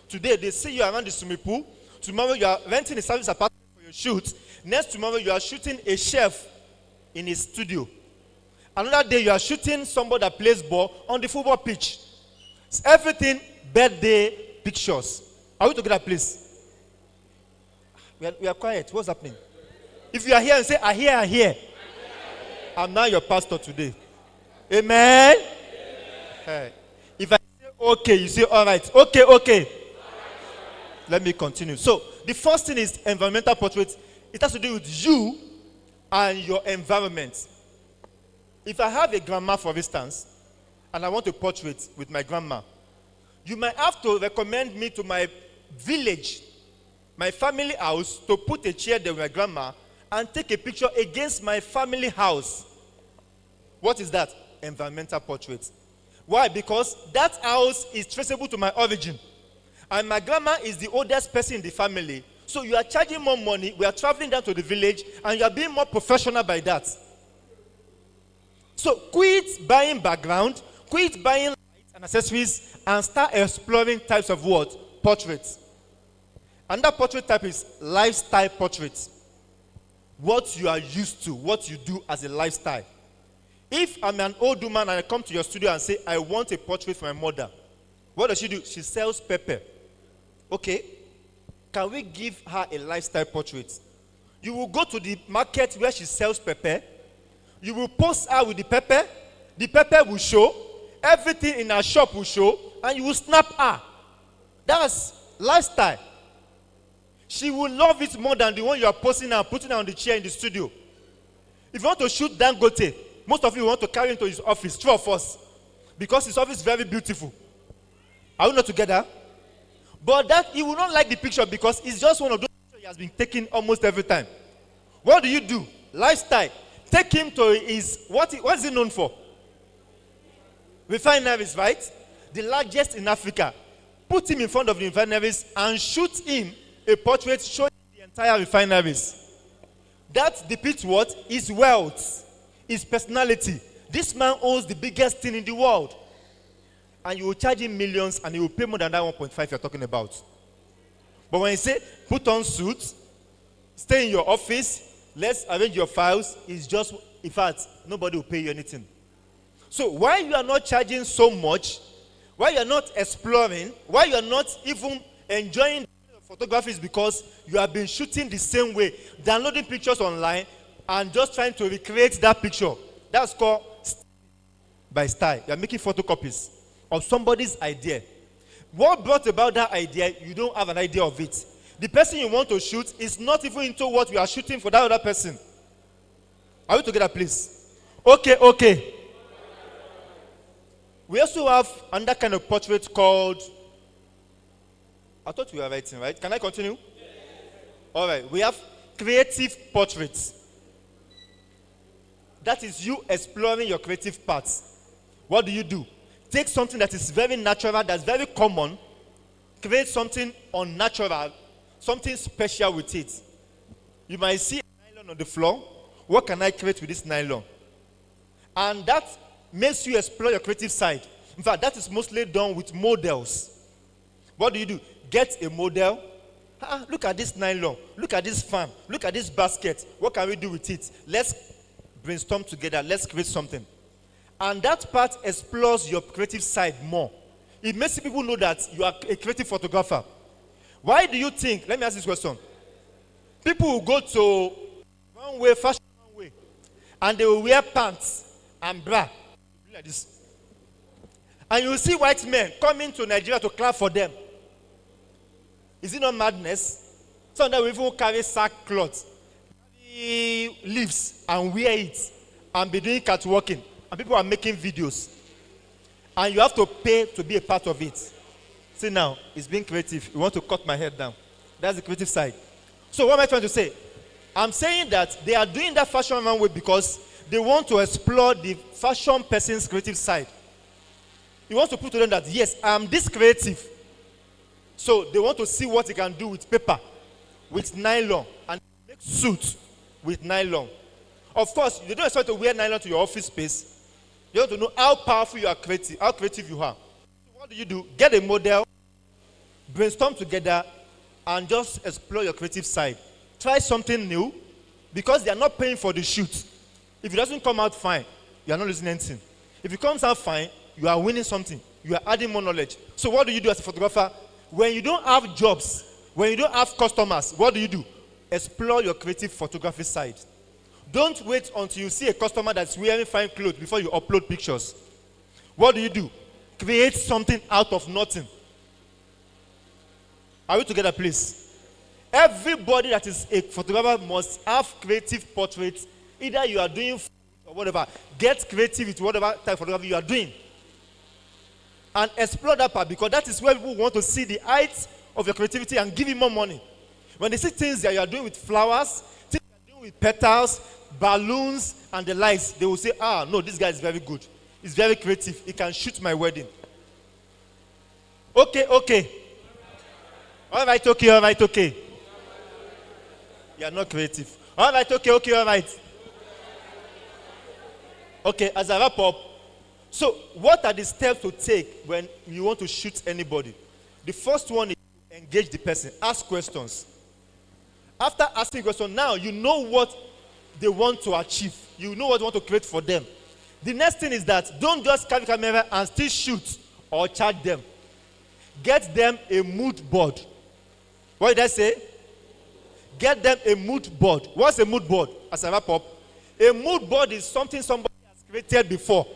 Today, they see you around the swimming pool. Tomorrow, you are renting a service apartment for your shoot. Next tomorrow, you are shooting a chef in his studio. Another day, you are shooting somebody that plays ball on the football pitch. It's everything birthday pictures. Are we together, please? We are quiet. What's happening? If you are here and say, I hear. I'm now your pastor today. Amen? Hey. If I say okay, you say all right. Okay. Let me continue. So, the first thing is environmental portrait. It has to do with you and your environment. If I have a grandma, for instance, and I want a portrait with my grandma, you might have to recommend me to my village, my family house, to put a chair there with my grandma and take a picture against my family house. What is that? Environmental portrait. Why? Because that house is traceable to my origin. And my grandma is the oldest person in the family. So you are charging more money, we are traveling down to the village, and you are being more professional by that. So quit buying background, quit buying lights and accessories, and start exploring types of what? Portraits. Another portrait type is lifestyle portraits. What you are used to, what you do as a lifestyle. If I'm an old woman and I come to your studio and say, I want a portrait for my mother, what does she do? She sells pepper. Okay, can we give her a lifestyle portrait? You will go to the market where she sells pepper. You will post her with the pepper will show, everything in her shop will show, and you will snap her. That's lifestyle. She will love it more than the one you are posting and putting her on the chair in the studio. If you want to shoot Dangote, most of you want to carry him to his office, two of us, because his office is very beautiful. Are we not together? But that he will not like the picture because it's just one of those pictures he has been taking almost every time. What do you do? Lifestyle. Take him to his, what is he known for? Refineries, right? The largest in Africa. Put him in front of the refineries and shoot him a portrait showing the entire refineries. That depicts what? His wealth, his personality. This man owns the biggest thing in the world. And you will charge him millions and he will pay more than that 1.5 you're talking about. But when you say, put on suits, stay in your office, let's arrange your files, it's just, in fact, nobody will pay you anything. So why you are not charging so much, why you are not exploring, why you are not even enjoying photography is because you have been shooting the same way, downloading pictures online, and just trying to recreate that picture. That's called by style. You are making photocopies of somebody's idea. What brought about that idea, you don't have an idea of it. The person you want to shoot is not even into what you are shooting for that other person. Are we together, please? Okay. We also have another kind of portrait called, I thought we were writing, right? Can I continue? Yes. All right. We have creative portraits. That is you exploring your creative parts. What do? Take something that is very natural, that's very common, create something unnatural, something special with it. You might see a nylon on the floor. What can I create with this nylon? And that makes you explore your creative side. In fact, that is mostly done with models. What do? Get a model. Look at this nylon. Look at this fan. Look at this basket. What can we do with it? Let's brainstorm together. Let's create something. And that part explores your creative side more. It makes people know that you are a creative photographer. Why do you think, let me ask this question. People will go to runway, fashion runway, and they will wear pants and bra like this. And you will see white men coming to Nigeria to clap for them. Is it not madness? Some that will even carry sackcloth, carry leaves and wear it and be doing catwalking. And people are making videos. And you have to pay to be a part of it. See now, it's being creative. You want to cut my head down. That's the creative side. So what am I trying to say? I'm saying that they are doing that fashion runway because they want to explore the fashion person's creative side. You want to prove to them that, yes, I'm this creative. So they want to see what they can do with paper, with nylon, and make suits with nylon. Of course, you don't expect to wear nylon to your office space. You want to know how powerful you are creative, how creative you are. So what do? Get a model, brainstorm together, and just explore your creative side. Try something new, because they are not paying for the shoot. If it doesn't come out fine, you are not losing anything. If it comes out fine, you are winning something. You are adding more knowledge. So what do you do as a photographer? When you don't have jobs, when you don't have customers, what do? Explore your creative photography side. Don't wait until you see a customer that's wearing fine clothes before you upload pictures. What do? Create something out of nothing. Are we together, please? Everybody that is a photographer must have creative portraits. Either you are doing food or whatever. Get creative with whatever type of photography you are doing. And explore that part, because that is where people want to see the height of your creativity and give you more money. When they see things that you are doing with flowers, things you are doing with petals, balloons, and the lights, they will say, no, this guy is very good. He's very creative. He can shoot my wedding. Okay. All right, okay. You are not creative. All right, okay, all right. Okay, as I wrap up, so what are the steps to take when you want to shoot anybody? The first one is to engage the person. Ask questions. After asking questions, now you know what they want to achieve. You know what you want to create for them. The next thing is that don't just carry camera and still shoot or charge them. Get them a mood board. What did I say? Get them a mood board. What's a mood board? As I wrap up, a mood board is something somebody has created before.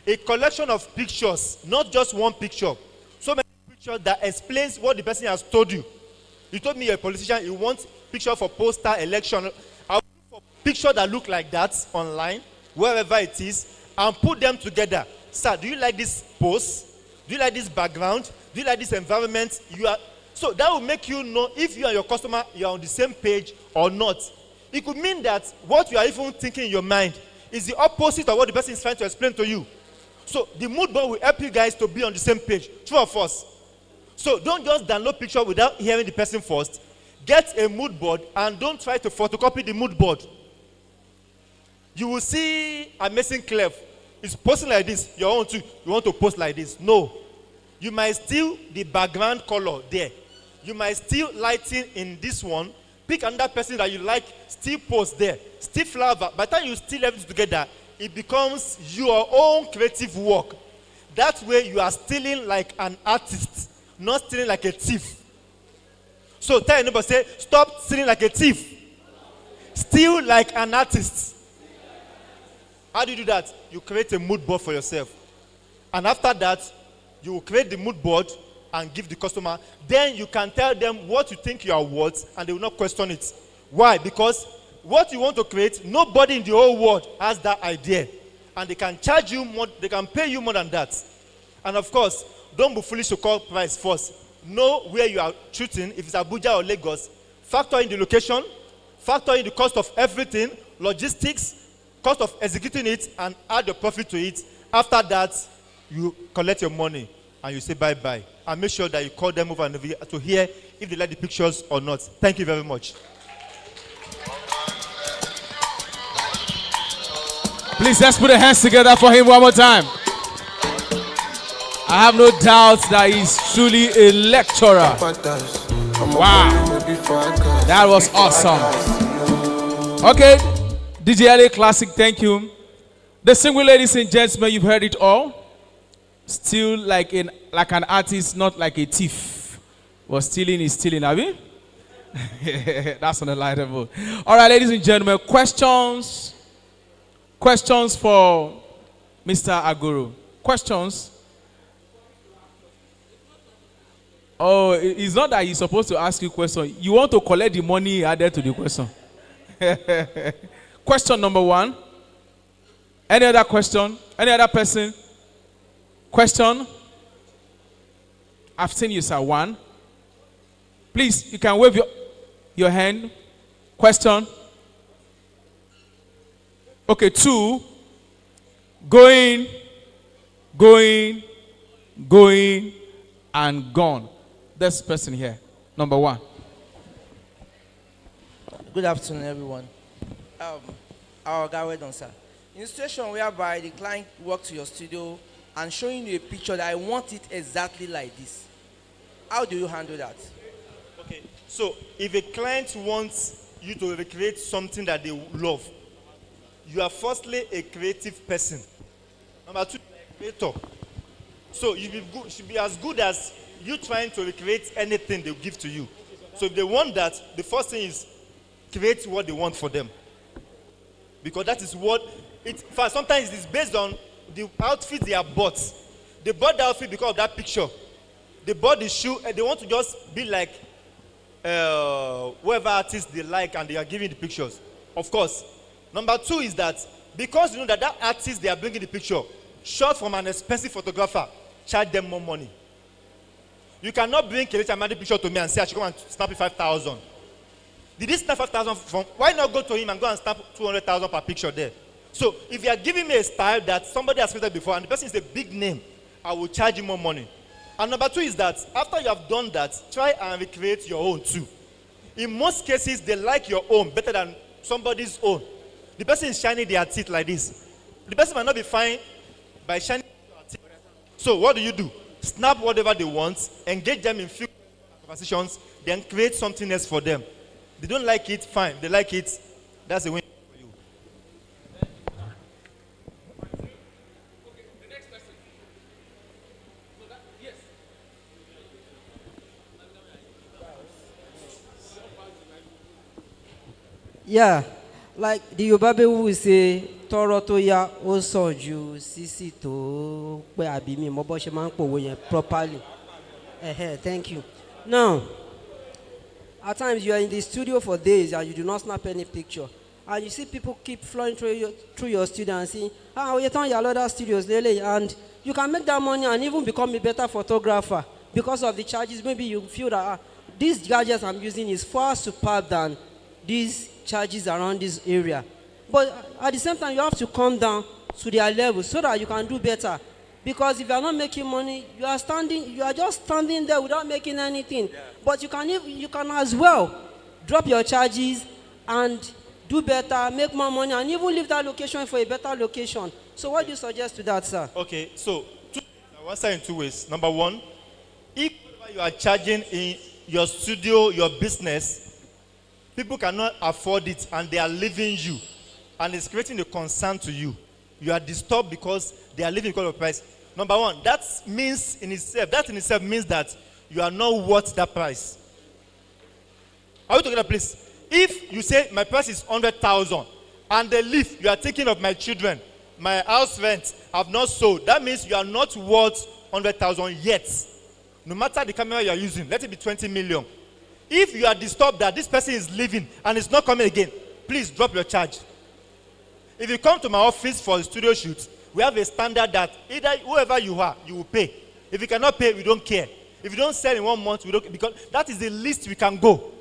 A collection of pictures, not just one picture. So many pictures that explains what the person has told you. You told me you're a politician, you want picture for poster, election. I'll look for pictures that look like that online, wherever it is, and put them together. Sir, do you like this post? Do you like this background? Do you like this environment? So that will make you know if you and your customer, you are on the same page or not. It could mean that what you are even thinking in your mind is the opposite of what the person is trying to explain to you. So the mood board will help you guys to be on the same page. True of us. So don't just download picture without hearing the person first. Get a mood board and don't try to photocopy the mood board. You will see Amazing Clef. It's posting like this. You want to post like this. No. You might steal the background color there. You might steal lighting in this one. Pick another person that you like. Still post there. Still flower. By the time you steal everything together, it becomes your own creative work. That way you are stealing like an artist not stealing like a thief. So tell your neighbor, say, stop stealing like a thief. Steal like an artist. How do you do that? You create a mood board for yourself. And after that, you will create the mood board and give the customer. Then you can tell them what you think you are worth and they will not question it. Why? Because what you want to create, nobody in the whole world has that idea. And they can charge you more, they can pay you more than that. And of course, don't be foolish to call price first. Know where you are shooting, if it's Abuja or Lagos. Factor in the location, factor in the cost of everything, logistics, cost of executing it, and add your profit to it. After that, you collect your money and you say bye-bye. And make sure that you call them over and over to hear if they like the pictures or not. Thank you very much. Please, let's put our hands together for him one more time. I have no doubt that he's truly a lecturer. Wow. That was awesome. Okay, DJ LA Classic, thank you. The single, ladies and gentlemen, you've heard it all. Still like an artist, not like a thief. But stealing is stealing, have you? That's on the lighter level. All right, ladies and gentlemen, questions for Mr. Aguru. Questions? Oh, it's not that he's supposed to ask you questions. You want to collect the money added to the question. Question number 1. Any other question? Any other person? Question? I've seen you, sir. 1. Please, you can wave your hand. Question? Okay, 2. Going, and gone. This person here, number 1. Good afternoon, everyone. Our guy, well done, sir. In a situation whereby the client walks to your studio and showing you a picture that I want it exactly like this, how do you handle that? Okay, so if a client wants you to recreate something that they love, you are firstly a creative person. Number 2, a creator. So you should be as good as you trying to recreate anything they give to you. So if they want that, the first thing is create what they want for them. Because that is what sometimes it's based on the outfit they have bought. They bought the outfit because of that picture. They bought the shoe and they want to just be like whoever artist they like and they are giving the pictures. Of course. Number 2 is that because you know that artist they are bringing the picture, shot from an expensive photographer, charge them more money. You cannot bring Kelechi Amadi picture to me and say I should come and snap it 5,000. Did he snap 5,000 from? Why not go to him and go and snap 200,000 per picture there? So if you are giving me a style that somebody has created before and the person is a big name, I will charge you more money. And number 2 is that after you have done that, try and recreate your own too. In most cases, they like your own better than somebody's own. The person is shining their teeth like this. The person might not be fine by shining their teeth. So what do? Snap whatever they want, engage them in few conversations, then create something else for them. They don't like it, fine. They like it, that's the win for you. Yeah, like the Yoruba people will say, Toro to ya o sàn ju sisi to pe àbí mi mo bó ṣe máa ń pòwe yẹn properly. Thank you. Now, at times you are in the studio for days and you do not snap any picture. And you see people keep flowing through your studio and saying, you're turning your other studios lately. And you can make that money and even become a better photographer because of the charges. Maybe you feel that these gadgets I'm using is far superb than these charges around this area. But at the same time, you have to come down to their level so that you can do better. Because if you are not making money, you are just standing there without making anything. Yeah. But you can as well drop your charges and do better, make more money, and even leave that location for a better location. So what do you suggest to that, sir? Okay, so I answer in 2 ways. Number 1, if you are charging in your studio, your business, people cannot afford it and they are leaving you. And it's creating a concern to you. You are disturbed because they are leaving because of price. Number 1, that in itself means that you are not worth that price. Are we together, please? If you say my price is 100,000 and they leave, you are thinking of my children, my house rent, I've not sold. That means you are not worth 100,000 yet. No matter the camera you are using, let it be 20 million. If you are disturbed that this person is leaving and is not coming again, please drop your charge. If you come to my office for a studio shoot, we have a standard that either whoever you are, you will pay. If you cannot pay, we don't care. If you don't sell in 1 month, we don't, because that is the least we can go.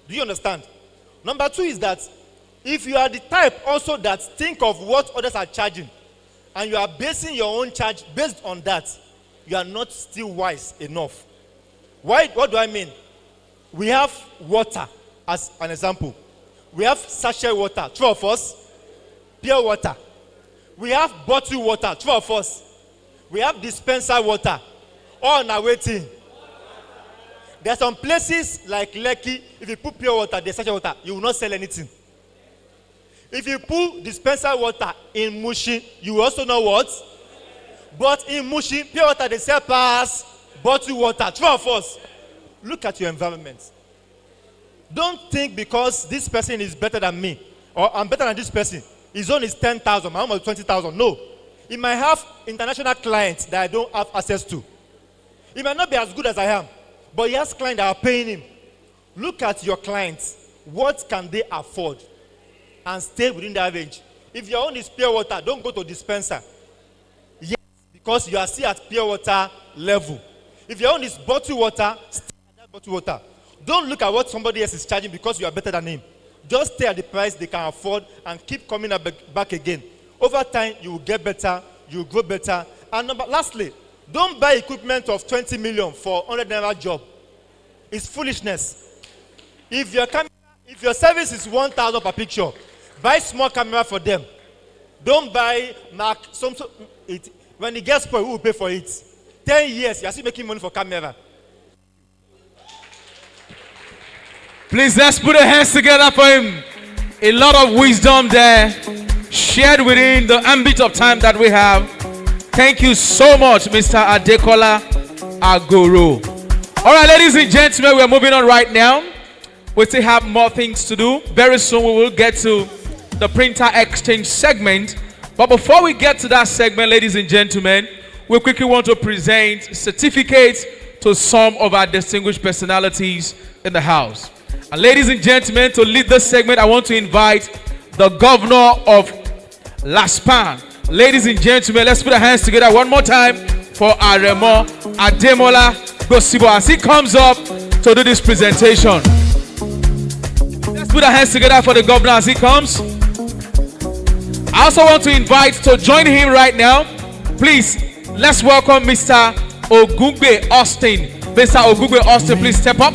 Do you understand? Number 2 is that if you are the type also that think of what others are charging and you are basing your own charge based on that, you are not still wise enough. Why? What do I mean? We have water as an example. We have sachet water, 2 of us. Pure water. We have bottled water, 2 of us. We have dispenser water. All now waiting. There are some places like Lekki, if you put pure water, there's sachet water, you will not sell anything. If you put dispenser water in Mushi, you will also know what? But in Mushi, pure water, they sell pass bottled water, 2 of us. Look at your environment. Don't think because this person is better than me, or I'm better than this person, his own is 10,000, my own is 20,000. No. He might have international clients that I don't have access to. He might not be as good as I am, but he has clients that are paying him. Look at your clients. What can they afford? And stay within that range. If your own is pure water, don't go to dispenser. Yes, because you are still at pure water level. If your own is bottled water, stay at that bottled water. Don't look at what somebody else is charging because you are better than him. Just stay at the price they can afford and keep coming back again. Over time, you will get better, you will grow better. And lastly, don't buy equipment of 20 million for 100 naira job. It's foolishness. If your service is 1,000 per picture, buy small camera for them. Don't buy Mark. When it gets spoiled, who will pay for it? 10 years, you are still making money for camera. Please, let's put our hands together for him. A lot of wisdom there, shared within the ambit of time that we have. Thank you so much, Mr. Adekola Agoro. All right, ladies and gentlemen, we are moving on right now. We still have more things to do. Very soon we will get to the printer exchange segment. But before we get to that segment, ladies and gentlemen, we quickly want to present certificates to some of our distinguished personalities in the house. And ladies and gentlemen, to lead this segment, I want to invite the governor of Lasppan. Ladies and gentlemen, let's put our hands together one more time for Aremo Ademola Gosibo as he comes up to do this presentation. Let's put our hands together for the governor as he comes. I also want to invite to join him right now. Please, let's welcome Mr. Ogugbe Austin. Mr. Ogugbe Austin, please step up.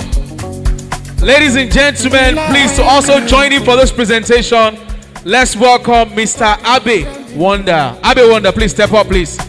Ladies and gentlemen, please to also join in for this presentation. Let's welcome Mr. Abe Wonder. Abe Wonder, please step up, please.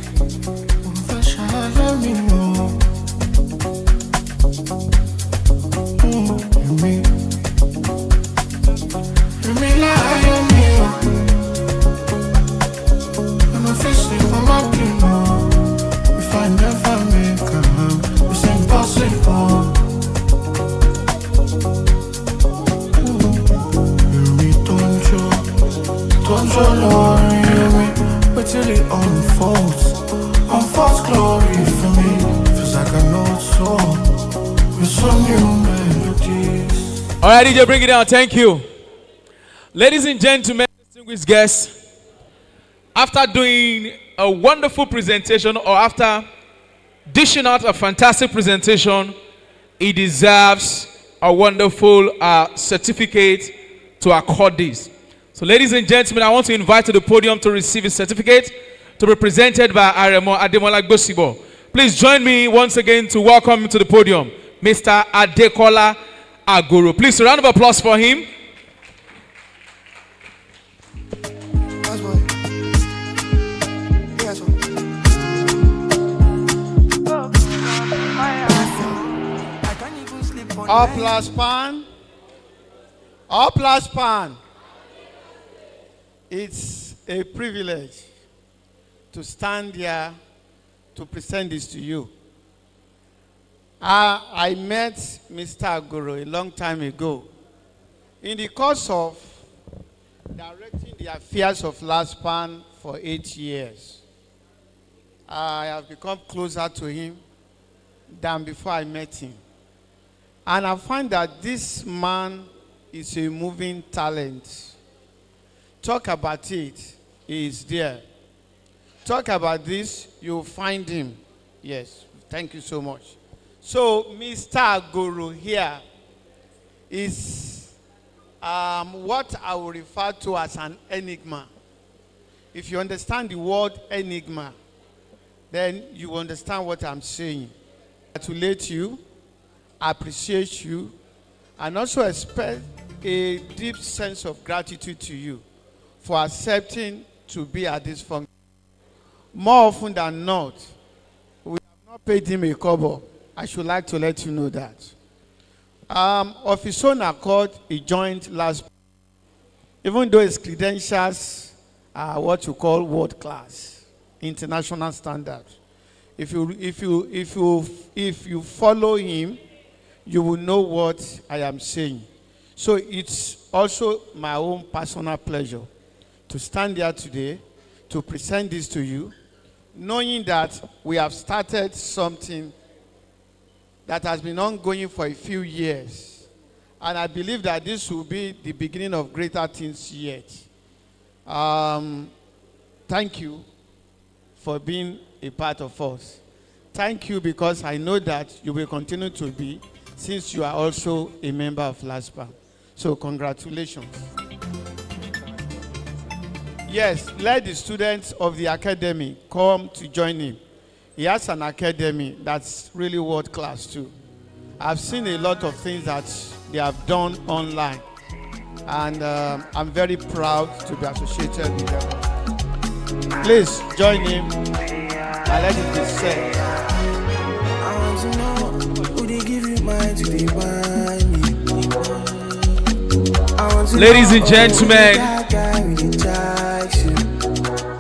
All right, DJ, bring it down. Thank you. Ladies and gentlemen, distinguished guests, after doing a wonderful presentation or after dishing out a fantastic presentation, he deserves a wonderful certificate to accord this. So, ladies and gentlemen, I want to invite to the podium to receive his certificate to be presented by Aremo Ademola Gosibo. Please join me once again to welcome him to the podium, Mr. Adekola Agoro. Please, a round of applause for him. Up Lasppan. Up Lasppan. It's a privilege to stand here to present this to you. I met Mr. Agoro a long time ago. In the course of directing the affairs of Lasppan for 8 years, I have become closer to him than before I met him. And I find that this man is a moving talent. Talk about it, he is there. Talk about this, you'll find him. Yes, thank you so much. So, Mr. Agoro here is what I will refer to as an enigma. If you understand the word enigma, then you understand what I'm saying. I congratulate you, appreciate you, and also express a deep sense of gratitude to you for accepting to be at this function. More often than not, we have not paid him a kobo. I should like to let you know that. Of his own accord, he joined Lasppan, even though his credentials are what you call world class, international standard. If you follow him, you will know what I am saying. So it's also my own personal pleasure to stand here today to present this to you, knowing that we have started something that has been ongoing for a few years. And I believe that this will be the beginning of greater things yet. Thank you for being a part of us. Thank you because I know that you will continue to be, since you are also a member of Lasppan. So congratulations. Yes, let the students of the academy come to join him. He has an academy that's really world class too. I've seen a lot of things that they have done online, and I'm very proud to be associated with them. Please join him and let it be said. I want to know who they give you mind to define me. Ladies and gentlemen,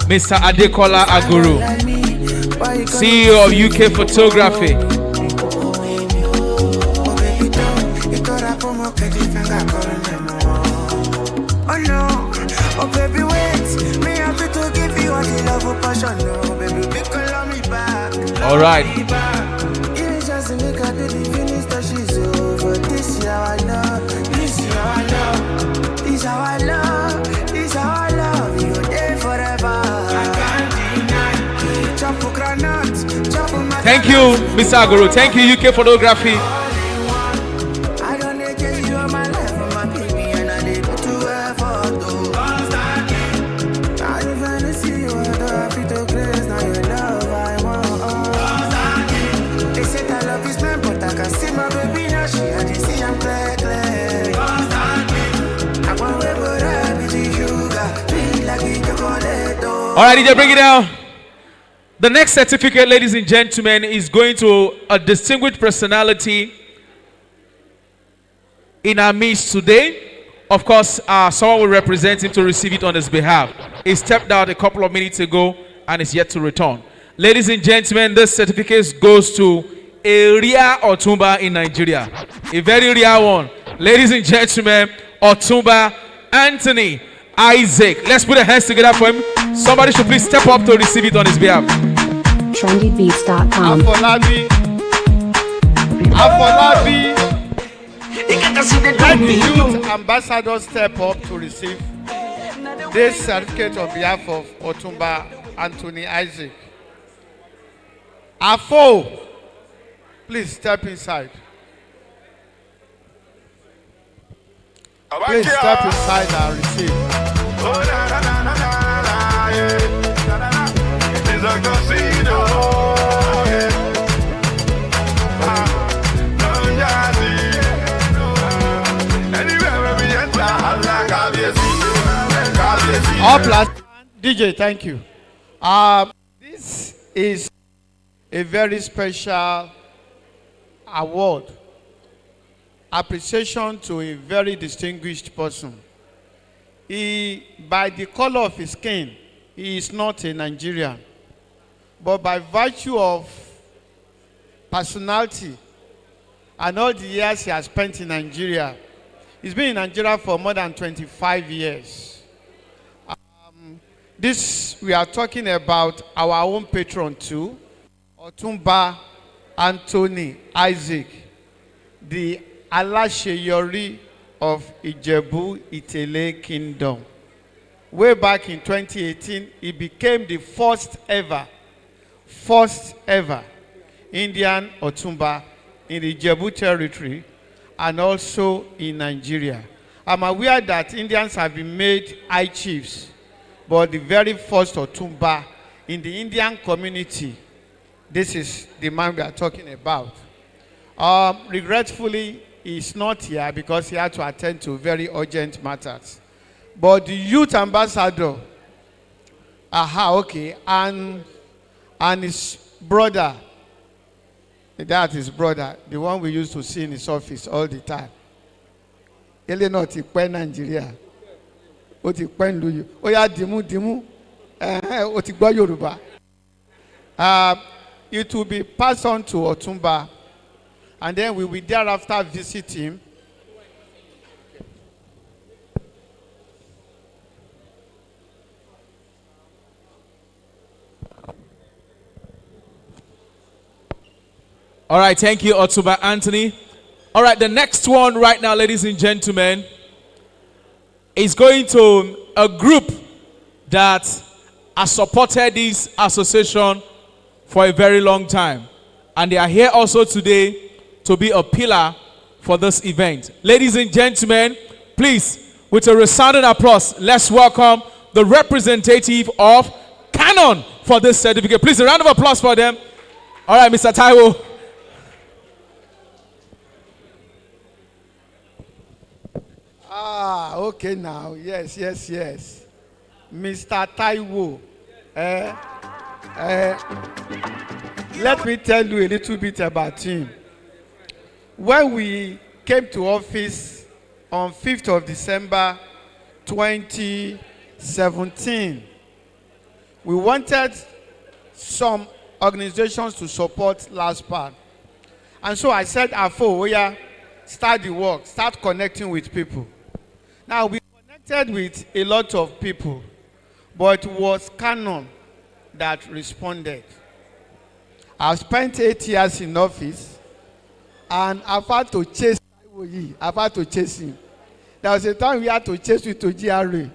Mr. Adekola Agoro, CEO of UK Photography. Oh no, oh baby wait, me happy to give you all the love of passion. No baby, be call me back. All right. It's just a make her do the finish that she's over. This is how I love, this is how I love, this is how I love, this is how I love. You're there forever. I can't deny. Chop for granite, chop for my. Thank you, Mr. Agoro. Thank you, UK Photography. I don't need you on my life, my baby, and I did put you effort. I even see you and I feel to grace. Now your love I want. They say that love is meant, but I can see my baby now. She had to see I'm clear, clear. I want to go there with the sugar, feel like a chocolate. All right, DJ, bring it down. The next certificate, ladies and gentlemen, is going to a distinguished personality in our midst today. Of course, someone will represent him to receive it on his behalf. He stepped out a couple of minutes ago and is yet to return. Ladies and gentlemen, this certificate goes to a rare Otumba in Nigeria. A very rare one. Ladies and gentlemen, Otumba Anthony Isaac. Let's put our hands together for him. Somebody should please step up to receive it on his behalf. trendybeats.com. Afolabi. Let the youth ambassador step up to receive this certificate on behalf of Otumba Anthony Isaac. Afo, please step inside. Please step inside and receive. All plus DJ, thank you. This is a very special award. Appreciation to a very distinguished person. He, by the color of his skin, he is not a Nigerian. But by virtue of personality and all the years he has spent in Nigeria. He's been in Nigeria for more than 25 years. This, we are talking about our own patron too, Otumba Anthony Isaac, the Alasheyori of Ijebu Itele Kingdom. Way back in 2018, he became the first ever Indian Otumba in the Ijebu territory and also in Nigeria. I'm aware that Indians have been made high chiefs, but the very first Otumba in the Indian community, this is the man we are talking about. Regretfully, he's not here because he had to attend to very urgent matters. But the youth ambassador, and his brother, his brother, the one we used to see in his office all the time. Ele not ti pẹ́ Nigeria. Ó ti pẹ́ nlu yìí. Ó yá dìmú. Ó ti gbọ́ Yorùbá. It will be passed on to Otumba, and then we will thereafter visit him. All right, thank you, Otumba Anthony. All right, the next one right now, ladies and gentlemen, is going to a group that has supported this association for a very long time. And they are here also today to be a pillar for this event. Ladies and gentlemen, please, with a resounding applause, let's welcome the representative of Canon for this certificate. Please, a round of applause for them. All right, Mr. Taiwo. Okay now. Yes. Mr. Taiwo. Let me tell you a little bit about him. When we came to office on 5th of December 2017, we wanted some organizations to support Lasppan. And so I said, start the work, start connecting with people. Now, we connected with a lot of people, but it was Canon that responded. I've spent 8 years in office, and I've had to chase him. There was a time we had to chase you to GRA. There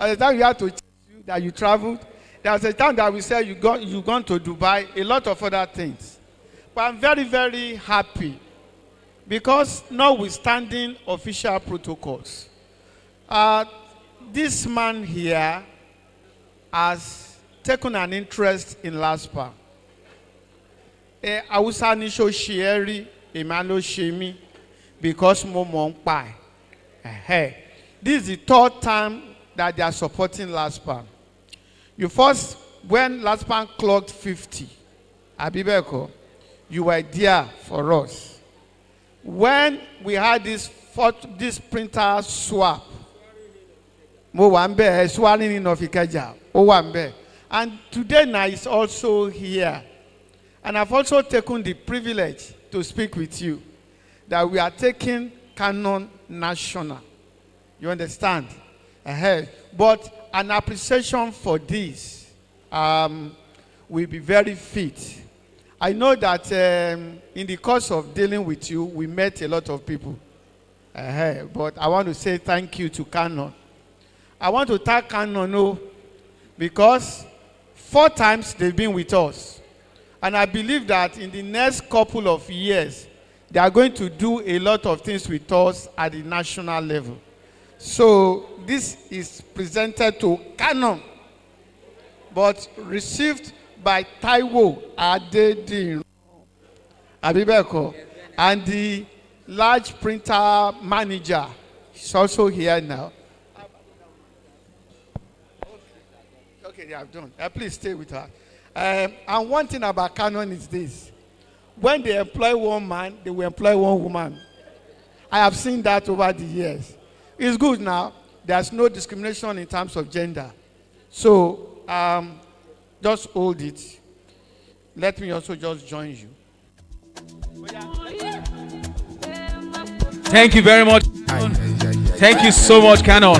was a time we had to chase you that you traveled. There was a time that we said you've gone to Dubai, a lot of other things. But I'm very, very happy because notwithstanding official protocols, this man here has taken an interest in Lasppan. Awusa ni so sheri, Emmanuel Shemi, because mo mọ̀ pa. This is the third time that they are supporting Lasppan. You first, when Lasppan clocked 50, Abibeko, you were there for us. When we had this printer swap, mo wambe swaring in of Ikeja, o wambe, and today now is also here. And I've also taken the privilege to speak with you that we are taking Canon National. You understand? But an appreciation for this will be very fit. I know that in the course of dealing with you, we met a lot of people. But I want to say thank you to Canon. I want to thank Canon because 4 times they've been with us. And I believe that in the next couple of years, they are going to do a lot of things with us at the national level. So this is presented to Canon, but received by Taiwo Adedin Abibeko, and the large printer manager is also here now. Okay, they have done. Please stay with her. And one thing about Canon is this. When they employ one man, they will employ one woman. I have seen that over the years. It's good now. There's no discrimination in terms of gender. So just hold it. Let me also just join you. Thank you very much. Thank you so much, Canon.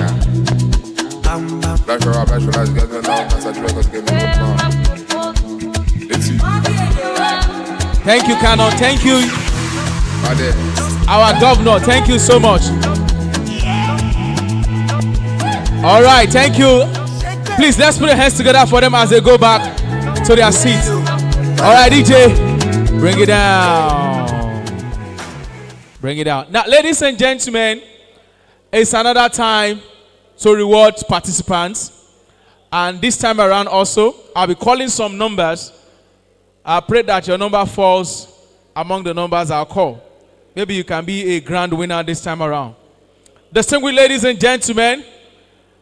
Thank you, Canon. Thank you, our governor. Thank you so much. All right, thank you. Please, let's put our hands together for them as they go back to their seats. All right, DJ, bring it down. Bring it down. Now, ladies and gentlemen, it's another time to reward participants. And this time around also, I'll be calling some numbers. I pray that your number falls among the numbers I'll call. Maybe you can be a grand winner this time around. Distinguished ladies and gentlemen,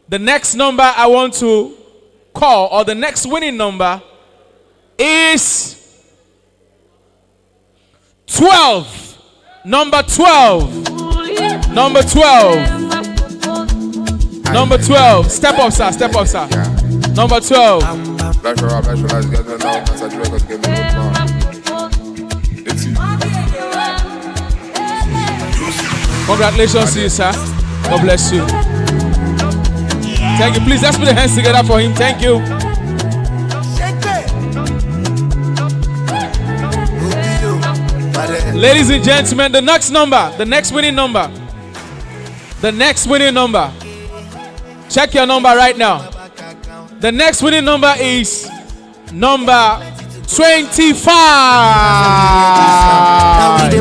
the next number I want to call, or the next winning number, is 12. Number 12. Number 12. Number 12. Step up, sir. Step up, sir. Number 12. Congratulations to you, sir. God bless you. Thank you. Please, let's put the hands together for him. Thank you. Ladies and gentlemen, the next number, the next winning number. The next winning number. Check your number right now. The next winning number is number 25.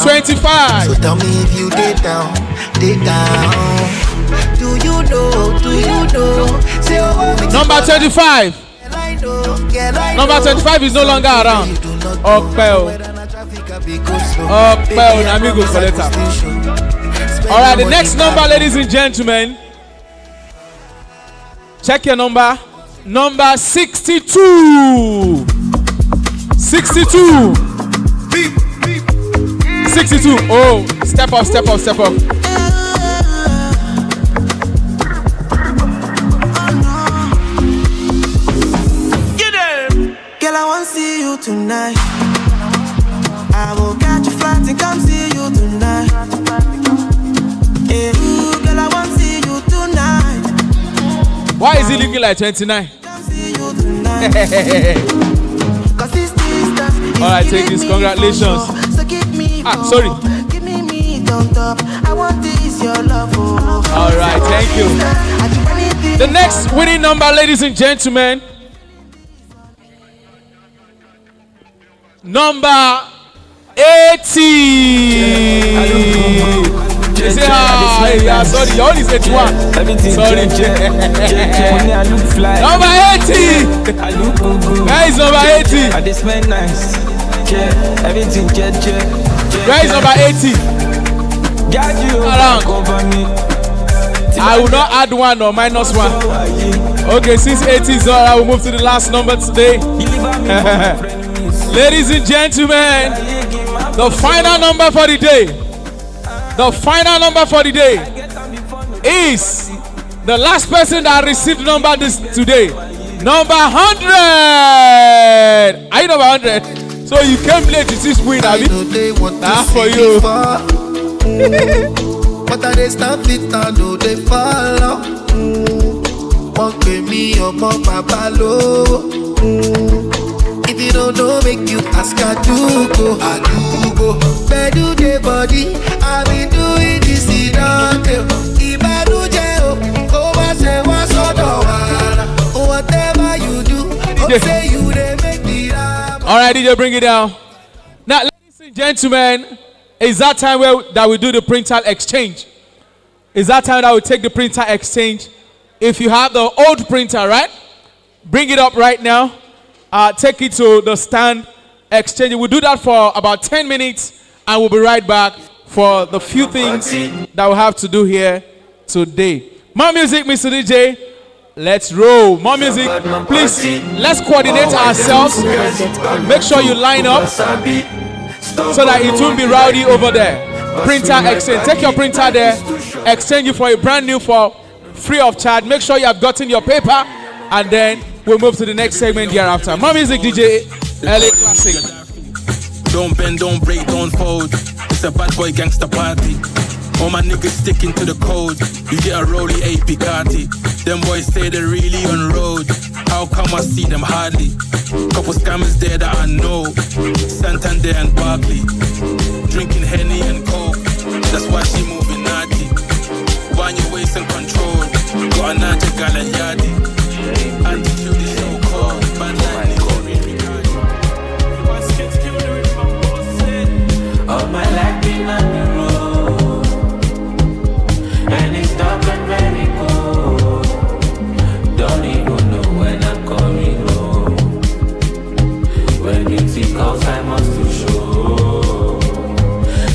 25. So tell me if you did down. Do you know? Say, number 25. Number 25 is no longer around. All right, the next number, ladies and gentlemen. Check your number. Number 62. 62. 62. Oh, step up. Girl, I want to see you tonight. I will catch a flight and come see you tonight. Hey, girl, I want to see you tonight. Why is he looking like 29? Come see you tonight. Cause this distance. All right, take this. Congratulations. So give me sorry. Give me meat on top. I want this your love. All right, thank you. The next winning number, ladies and gentlemen. Number 80. You say, sorry, your own is 81. Sorry. Number 80. Where is number 80? Where is number 80? Around. I will not add one or minus one. Okay, since 80 is all, I will move to the last number today. Ladies and gentlemen, the final number for the day. The final number for the day is the last person that received number today. Number 100. Are you number 100? So you came late to this win, Abby. That's for you. But I they stand it and know they follow. Won't pay me or more papa low. If you don't know, make you ask I do go. Bedu the body, I been doing this in Ibadu jail, over say what's whatever you do, say you they make me laugh. All right, DJ, bring it down. Now, ladies and gentlemen, it's that time that we do the printer exchange. It's that time that we take the printer exchange. If you have the old printer, right, bring it up right now. Take it to the stand, exchange it. We'll do that for about 10 minutes and we'll be right back for the few things that we have to do here today. More music, Mr. DJ. Let's roll. More music. Please, let's coordinate ourselves. Make sure you line up so that it won't be rowdy over there. Printer exchange. Take your printer there. Exchange it for a brand new for free of charge. Make sure you have gotten your paper and then we'll move to the next segment hereafter. More music, DJ LA Classic. Don't bend, don't break, don't fold. It's a bad boy gangster party. All my niggas sticking to the code. You get a rolly AP Carti. Them boys say they're really on road. How come I see them hardly? Couple scammers there that I know. Santander and Barkley. Drinking Henny and Coke. That's why she moving naughty. Wind your waist and control. Got a Naja gal and Yardie. Attitude is so cold. Bad like nigga really hard. All my life been on the road, and it's dark and very cold. Don't even know when I'm coming home. When beauty calls, I must to show.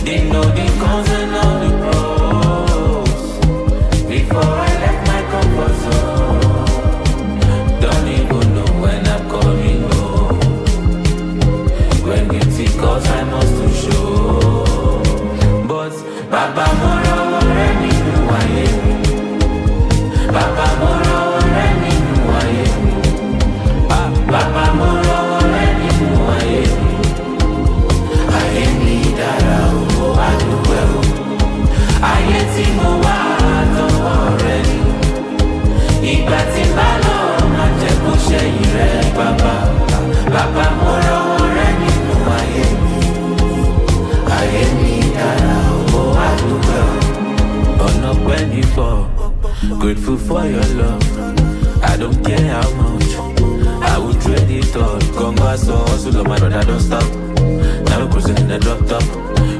They know the cons and all the pros. Before I left my comfort zone. Don't even know when I'm coming home. When beauty calls, I must to show. But Baba Moro already knew I am. Baba Moro already knew I am. Baba Moro already knew I am. I am Lidara, oh, I do well. I get him already. Ìgbà tí bá lọ máa jẹ́ kó ṣe ìrẹ́ bàbá. Baba Moro already knew I am. I am Lidara, oh, I do well. On up when you fall, grateful for your love. I don't care how much, I will trade it all. Congrats, so hustle, my brother, don't stop. Now we're cruising in the drop top.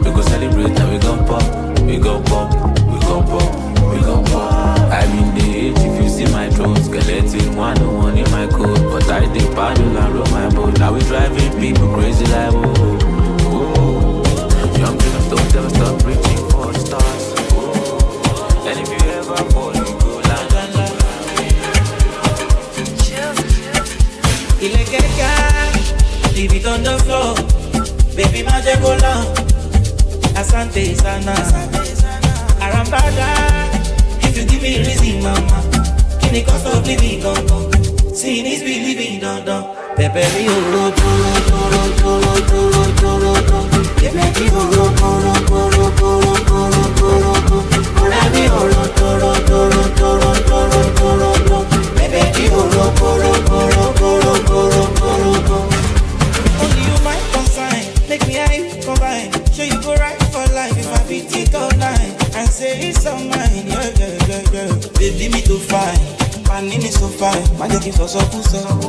We go celebrate, now we gon' pop. We gon' pop, we gon' pop, we gon' pop. I'm in the age, if you see my drone, skeleton 101 in my code. But I did paddle and roll my boat. Now we driving people crazy like whoa. Young dreamers don't ever stop reaching for the stars. And if you ever fall, you go land and land. Ilekeka, leave it on the floor. Baby, magic go long. Asante sana. Arambada, if you give me reason, mama. Can the cost of living gone? Seeing is believing, don't. Pepe mi oro, Pepe mi oro, Ora mi oro, Pepe mi oro, Only you might consign, make me hype, combine. Show you go right for life if I beat it all night. And say it's all mine, yeah. Baby, me to find. My name is so fine, my dick is so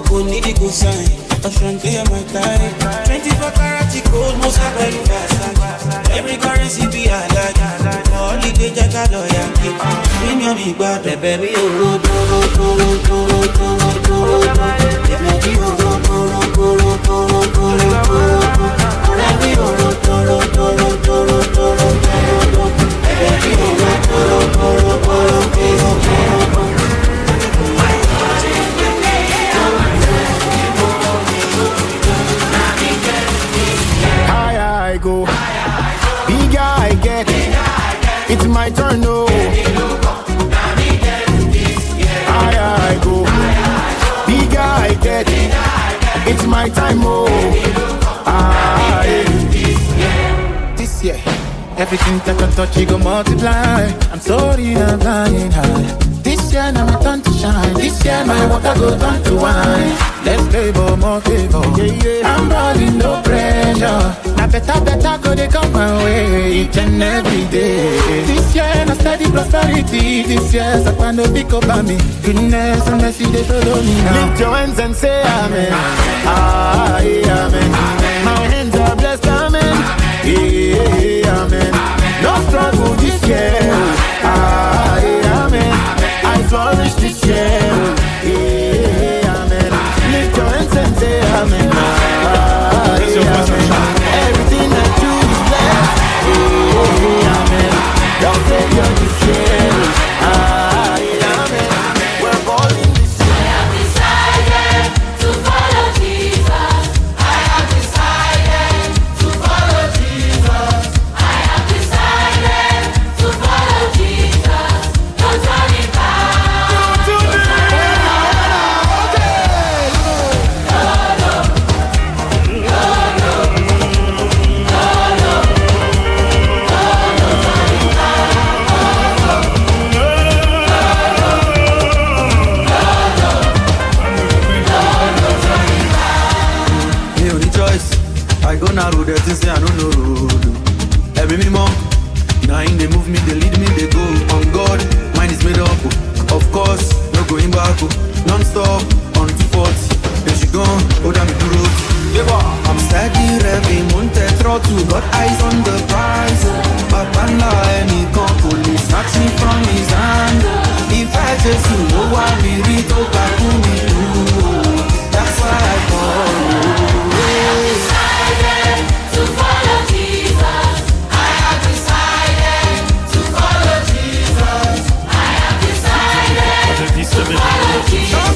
who need a good sign. Ocean clear my time. 24 karat gold, most of them every currency be a like. Holiday jacket, loyalty. Premium, big bad, baby, oh, I go, bigger I get, it's my turn, no. I go, bigger I get, it's my time, oh. This year, everything that I touch, you go multiply. I'm sorry, I'm flying high. This year, now my turn to shine. This year, my water go turn to wine. Let's play for more favor. I'm balling, no pressure. Now better go they come my way each and every day. This year, na steady prosperity. This year, Lasppan no pick up on me. Goodness and mercy, they follow me now. Lift your hands and say amen. Amen. My hands are blessed, amen. Amen. No struggle this year. Amen. I flourish this year. Amen. Lift your hands and say amen. Everything I do is blessed. Amen. Don't say you're this year. Amen. We're balling this year. I have decided to follow Jesus. I have decided on a road, they say I don't know road. Every me more. Now they move me, they lead me, they go. On God, mine is made up. Of course, no going back. Non-stop, on 240. Then she gone, hold on me to road. I'm steady, revving, Monte throttle. Got eyes on the prize. Papala, any police snatch me from his hand. If I just know why we read to back to me too. That's why I call you. I decided to follow Jesus. I have decided to follow Jesus. I have decided to follow Jesus.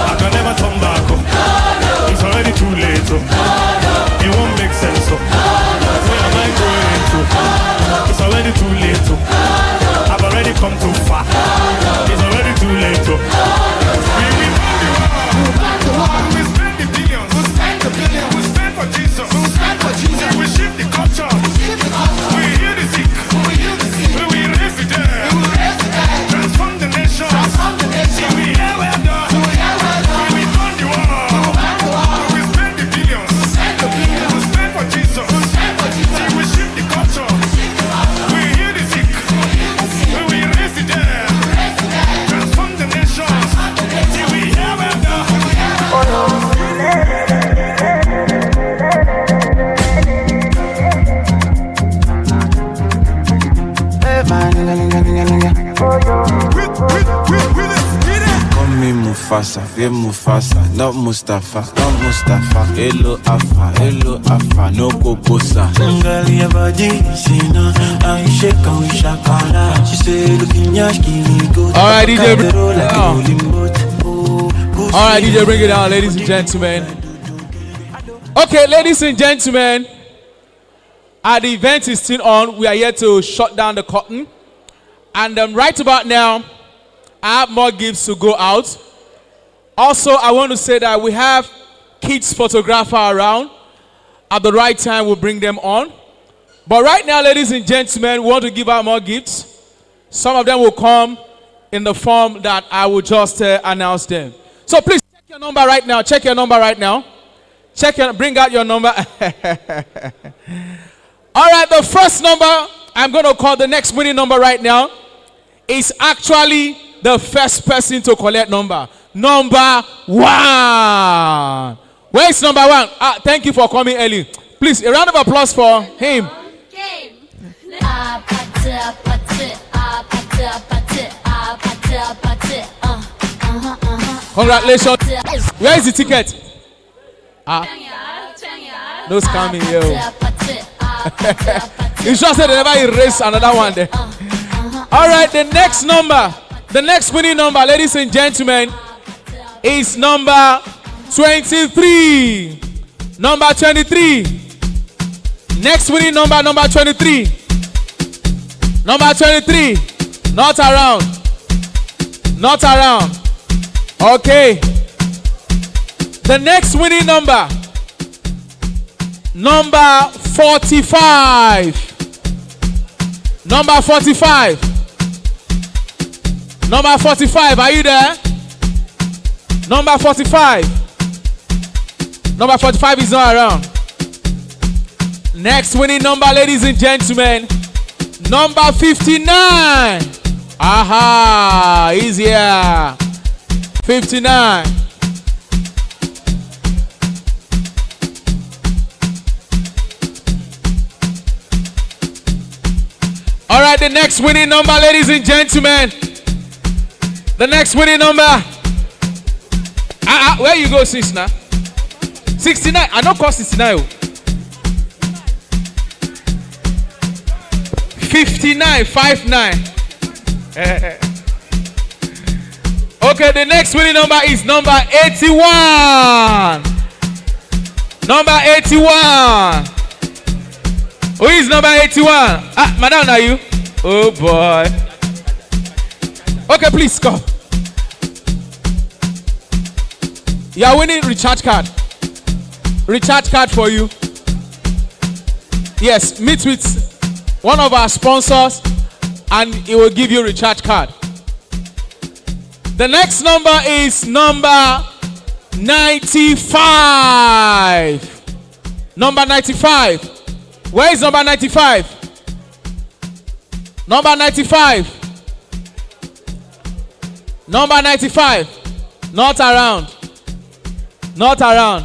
I can never turn back. It's already too late. It won't make sense. Where am I going to? It's already too late. I've already come too far. It's already too late. We spend the billions. We spend for Jesus. We shift the culture. We heal the sick. We raise the dead. Transform the nation. We hear well done. We turn the world. We spend the billions. We spend for Jesus. We shift the culture. We heal the sick. We raise the dead. Transform the nation. We hear well done. Call me Mufasa, yeah Mufasa, not Mustafa, not Mustafa. Hello Alpha, no Kokosa. Girl, your body, see now, I shake and we shakala. She say, looking yashki, go. Alright, DJ. Alright, DJ, bring it down, ladies and gentlemen. Okay, ladies and gentlemen, the event is still on. We are here to shut down the curtain. And right about now, I have more gifts to go out. Also, I want to say that we have kids photographer around. At the right time, we'll bring them on. But right now, ladies and gentlemen, we want to give out more gifts. Some of them will come in the form that I will just announce them. So please check your number right now. Check your number right now. Bring out your number. All right, the first number, I'm going to call the next winning number right now, is actually the first person to collect number. Number 1. Where is number 1? Thank you for coming early. Please, a round of applause for him. Congratulations. Where is the ticket? No scamming, yo. You sure said they never erase another one there. All right, the next number, the next winning number, ladies and gentlemen, is number 23. Number 23. Next winning number, number 23. Number 23. Not around. Not around. Okay. The next winning number, number 45. Number 45. Number 45, are you there? Number 45. Number 45 is not around. Next winning number, ladies and gentlemen, number 59. Aha, he's here. 59. All right, the next winning number, ladies and gentlemen. The next winning number. Where you go, sis now? 69. I don't call 69. 59, 59. Okay, the next winning number is number 81. Number 81. Who is number 81? Madam, are you? Oh boy. Okay, please come. You are winning recharge card. Recharge card for you. Yes, meet with one of our sponsors and he will give you a recharge card. The next number is number 95. Number 95. Where is number 95? Number 95. Number 95. Not around. Not around.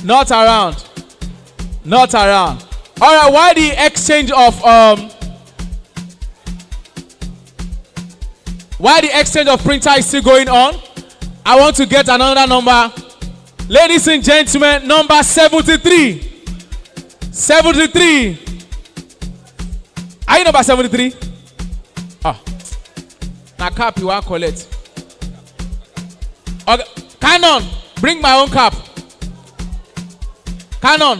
Not around. Not around. All right, why the exchange of printer is still going on? I want to get another number. Ladies and gentlemen, number 73. 73. Are you number 73? Ah. Now cap you want collect. Okay. Canon, bring my own cap. Canon.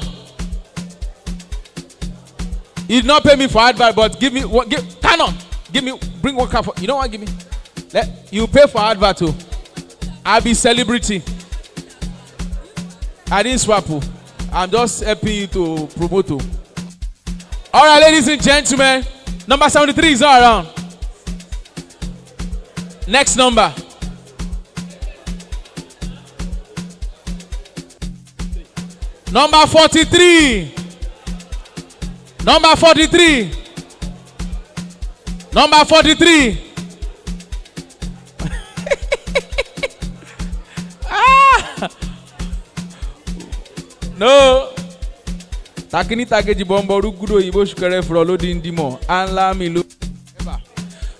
You did not pay me for advert, but give me what? Canon, give me. Bring one cap. You know what? Give me. You pay for advert too. I'll be celebrity. I didn't swap. I'm just helping you to promote. All right, ladies and gentlemen, number 73 is not around. Next number. Number 43. Number 43. Number 43. No. Takini takeji bombo rugudo ibo shukere for loading dimo. Anla milu.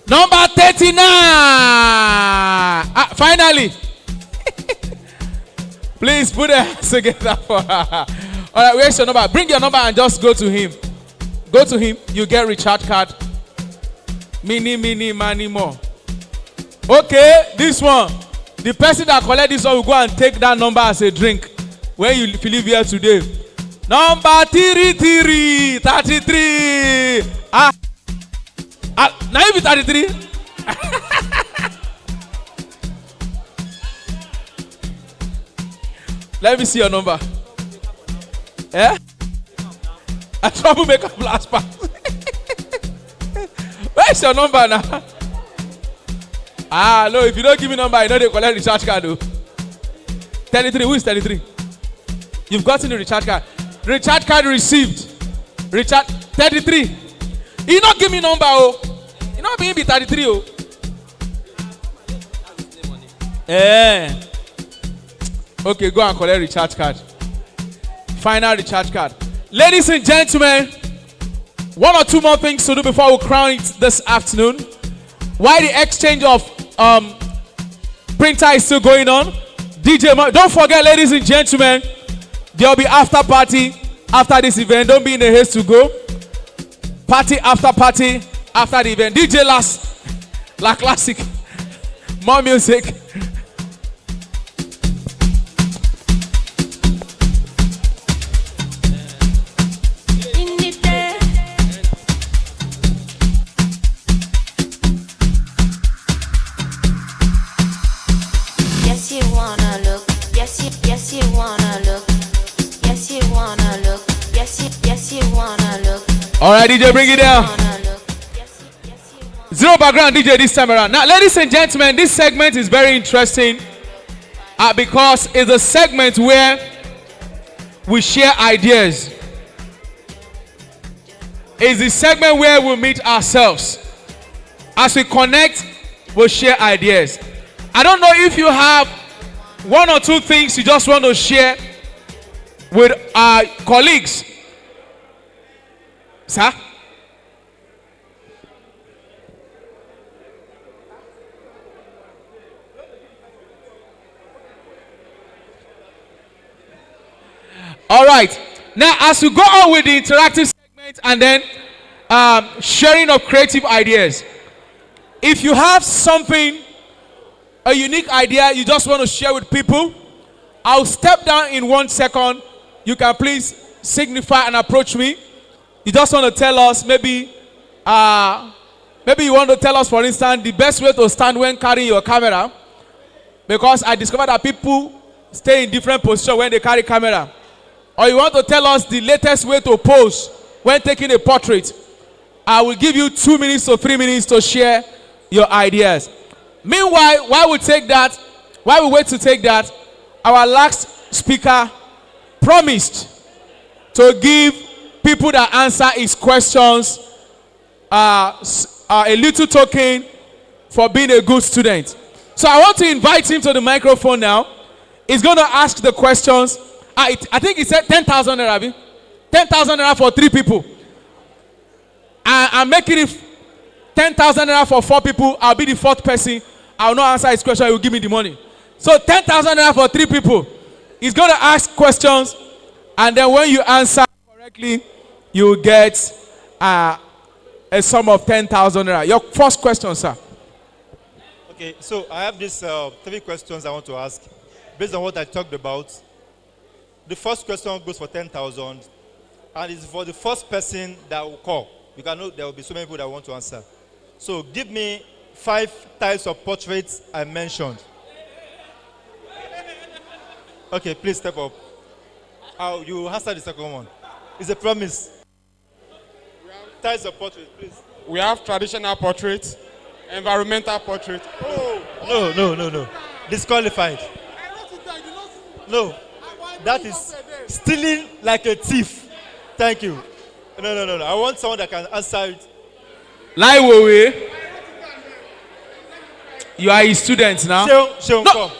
Number 39. Finally. Please put your hands together for her. All right, where's your number? Bring your number and just go to him. Go to him. You get recharge card. Mini, money more. Okay, this one. The person that collect this one will go and take that number as a drink when you leave here today. Number 33. Now you be 33. Let me see your number. Eh? A troublemaker Lasppan. Where's your number now? No, if you don't give me number, I know they collect recharge card though. 33, who is 33? You've gotten the recharge card. Recharge card received. Recharge 33. You not give me number, oh. You not be 33, oh. Eh. Okay, go and collect recharge card. Final recharge card. Ladies and gentlemen, one or two more things to do before we crown it this afternoon. While the exchange of printer is still going on, don't forget, ladies and gentlemen, there will be after party after this event. Don't be in a haste to go. Party after the event. DJ La Classic. More music. All right, DJ, bring it down. Zero background DJ this time around. Now, ladies and gentlemen, this segment is very interesting because it's a segment where we share ideas. It's the segment where we meet ourselves. As we connect, we'll share ideas. I don't know if you have one or two things you just want to share with our colleagues. Sir? All right. Now, as we go on with the interactive segment and then sharing of creative ideas, if you have something, a unique idea you just want to share with people, I'll step down in 1 second. You can please signify and approach me. You just want to tell us, maybe you want to tell us, for instance, the best way to stand when carrying your camera, because I discovered that people stay in different positions when they carry camera. Or you want to tell us the latest way to pose when taking a portrait. I will give you 2 minutes or 3 minutes to share your ideas. Meanwhile, while we wait to take that, our last speaker promised to give people that answer his questions a little token for being a good student. So I want to invite him to the microphone now. He's going to ask the questions. I think he said 10,000 naira. 10,000 naira for 3 people. I'm making it 10,000 naira for 4 people. I'll be the 4th person. I'll not answer his question. He will give me the money. So 10,000 naira for 3 people. He's going to ask questions, and then when you answer correctly, you will get a sum of 10,000 naira. Your first question, sir. Okay, so I have these 3 questions I want to ask based on what I talked about. The first question goes for 10,000, and it's for the first person that will call. You can know there will be so many people that want to answer. So give me 5 types of portraits I mentioned. Okay, please step up. You answer the second one. It's a promise. Types of portraits, please. We have traditional portraits, environmental portrait. Oh. No. Disqualified. No. That is stealing like a thief. Thank you. No. I want someone that can answer it. Lie away. You are a student now. Sheon, no, come.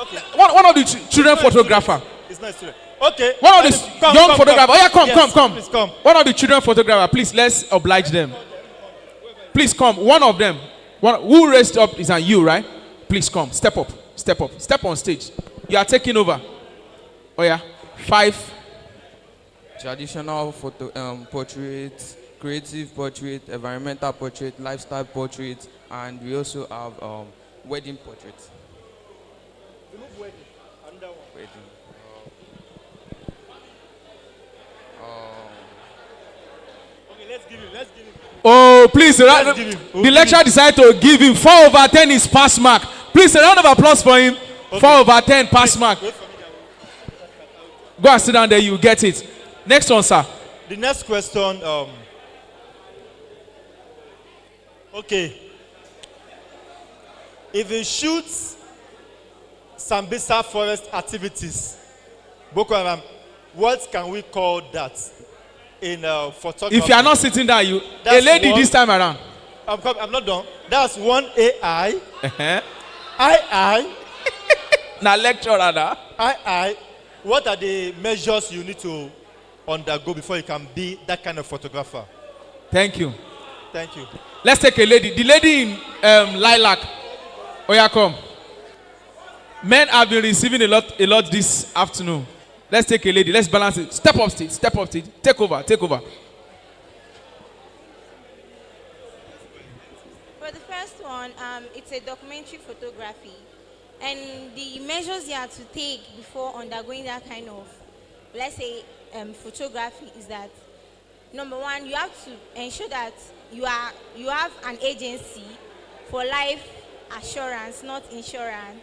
Okay. One of the children photographer. It's not a student. Okay. One of the young photographer. Oh yeah, come. Please come. One of the children photographer. Please, let's oblige them. Please come. One of them. Who raised up is on you, right? Please come. Step up. Step on stage. You are taking over. Oh yeah. 5. Traditional portrait, creative portrait, environmental portrait, lifestyle portrait, and we also have wedding portrait. Remove wedding. Under one. Wedding. Okay, let's give him. Oh, please. The lecturer decided to give him 4/10 is pass mark. Please, a round of applause for him. Okay. 4/10 pass mark. Go and sit down there. You get it. Next one, sir. The next question. Okay. If he shoots Sambisa forest activities, Boko Haram, what can we call that in photography? If you are not sitting down, a lady this time around. I'm not done. That's one AI. II. Now lecturer now. II. What are the measures you need to undergo before you can be that kind of photographer? Thank you. Thank you. Let's take a lady. The lady in lilac. Oh yeah, come. Men have been receiving a lot this afternoon. Let's take a lady. Let's balance it. Step up stage. Take over. For the first one, it's a documentary photography. And the measures you have to take before undergoing that kind of, let's say, photography is that, number one, you have to ensure that you have an agency for life assurance, not insurance.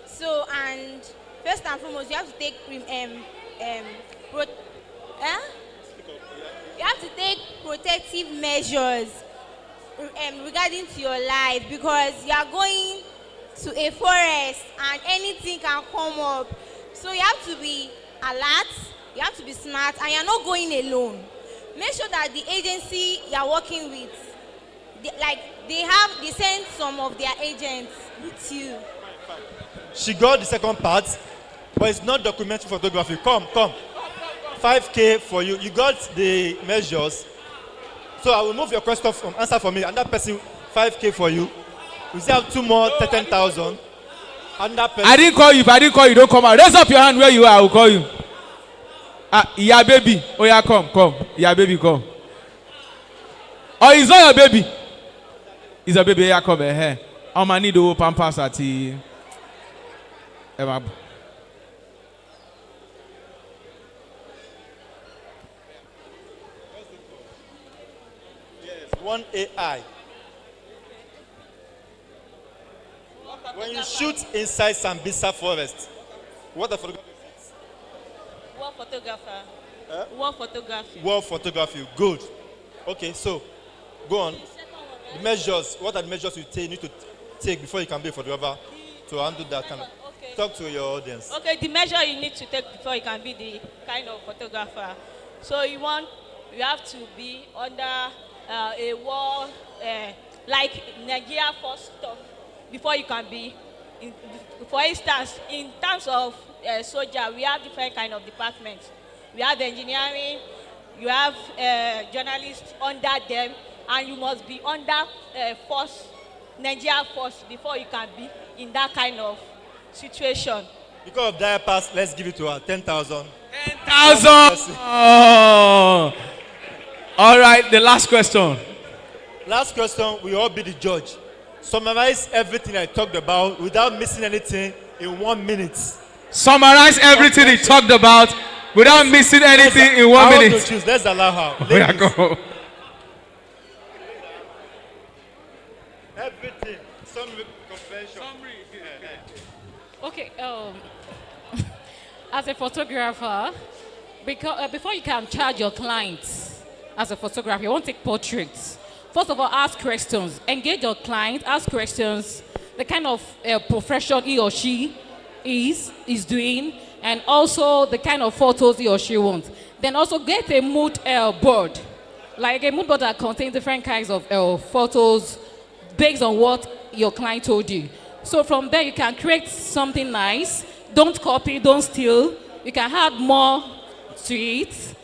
So, and first and foremost, you have to take you have to take protective measures regarding to your life, because you are going to a forest and anything can come up. So you have to be alert, you have to be smart, and you're not going alone. Make sure that the agency you're working with, they send some of their agents with you. She got the second part, but it's not documentary photography. Come. 5K for you. You got the measures. So I will move your question from answer for me. And that person, 5K for you. We still have 2 more, 10,000. And that person. I didn't call you. If I didn't call you, don't come out. Raise up your hand where you are. I will call you. Yeah, baby. Oh yeah, come. Yeah, baby, come. Oh, it's not your baby. It's a baby. Yeah, come here. I'm gonna need to pampas at the. Yes, one AI. When you shoot inside Sambisa forest, what the photography is? War photographer. Huh? War photography. War photography. Good. Okay, so go on. The measures. What are the measures you need to take before you can be a photographer to handle that kind of? Talk to your audience. Okay, the measure you need to take before you can be the kind of photographer. So you have to be under a wall, like Nigeria first stuff before you can be. For instance, in terms of soldier, we have different kind of departments. We have engineering, you have journalists under them, and you must be under force, Nigeria force, before you can be in that kind of situation. Because of that pass, let's give it to her. 10,000. 10,000. Oh. All right, the last question. Last question, we all be the judge. Summarize everything I talked about without missing anything in 1 minute. Summarize everything he talked about without missing anything in 1 minute. I want to choose. Let's allow her. Yeah, go. Everything. Summary, convention. Okay, as a photographer, because, before you can charge your clients as a photographer, you want to take portraits. First of all, ask questions. Engage your client, ask questions, the kind of profession he or she is doing, and also the kind of photos he or she wants. Then also get a mood board, like a mood board that contains different kinds of photos based on what your client told you. So from there, you can create something nice. Don't copy, don't steal. You can add more to it.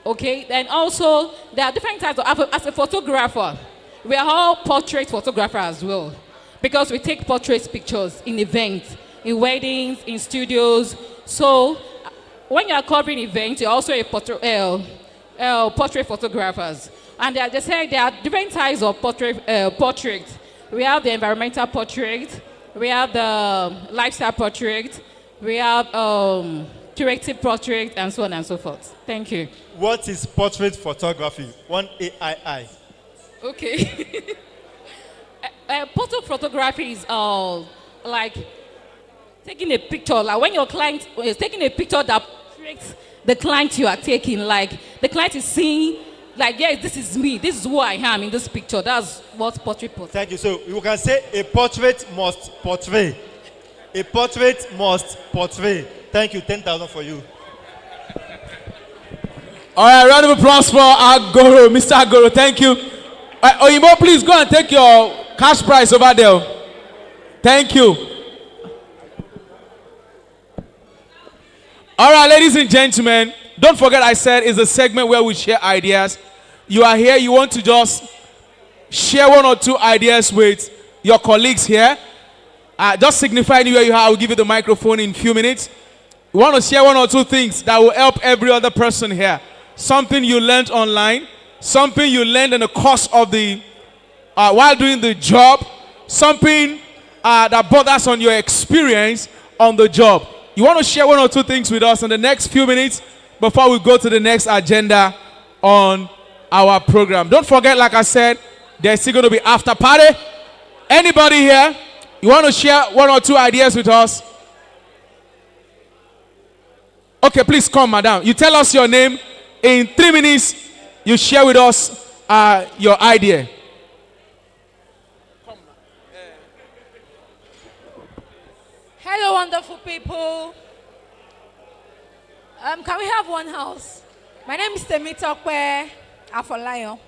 Okay, then also, there are different types of, as a photographer, we are all portrait photographers as well. Because we take portrait pictures in events, in weddings, in studios. So, when you are covering events, you're also a portrait photographers. And they say there are different types of portraits. We have the environmental portrait, we have the lifestyle portrait, we have curative portrait, and so on and so forth. Thank you. What is portrait photography? 1 AII. Okay. Portrait photography is like taking a picture, like when your client is taking a picture that portrays the client you are taking, like the client is seeing, like, yes, this is me, this is who I am in this picture. That's what portrait. Thank you. So you can say a portrait must portray. A portrait must portray. Thank you. 10,000 for you. All right, round of applause for Agoro, Mr. Agoro. Thank you. Oyinbo, please go and take your cash prize over there. Thank you. All right, ladies and gentlemen, don't forget I said it's a segment where we share ideas. You are here, you want to just share 1 or 2 ideas with your colleagues here. Just signify anywhere you are. I will give you the microphone in a few minutes. You want to share 1 or 2 things that will help every other person here. Something you learned online, something you learned in the course of the, while doing the job, something that borders on your experience on the job. You want to share 1 or 2 things with us in the next few minutes before we go to the next agenda on our program. Don't forget, like I said, there's still going to be after party. Anybody here, you want to share 1 or 2 ideas with us? Okay, please come, madam. You tell us your name. In 3 minutes, you share with us your idea. Hello, wonderful people. Can we have one house? My name is Temitokwe Afolayan.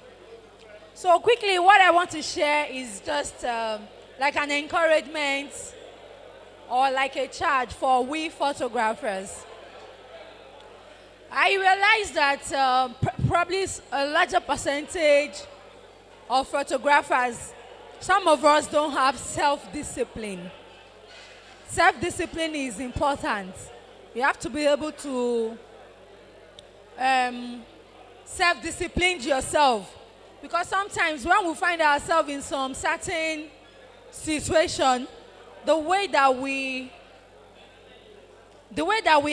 So quickly, what I want to share is just like an encouragement or like a charge for we photographers. I realize that probably a larger percentage of photographers, some of us don't have self-discipline. Self-discipline is important. You have to be able to self-discipline yourself. Because sometimes when we find ourselves in some certain situation, the way that we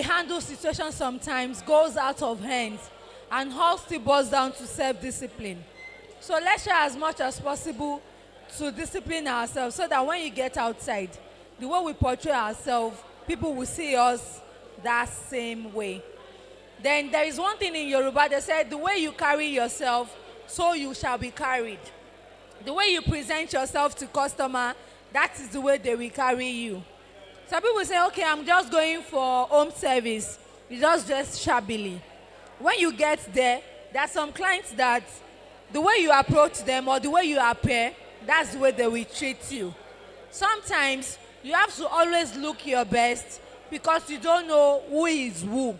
handle situations sometimes goes out of hands, and all still boils down to self-discipline. So let's try as much as possible to discipline ourselves so that when you get outside, the way we portray ourselves, people will see us that same way. Then there is one thing in Yoruba, they said, the way you carry yourself, so you shall be carried. The way you present yourself to customer, that is the way they will carry you. Some people say, okay, I'm just going for home service. You just dress shabbily. When you get there, there are some clients that the way you approach them or the way you appear, that's the way they will treat you. Sometimes you have to always look your best because you don't know who is who.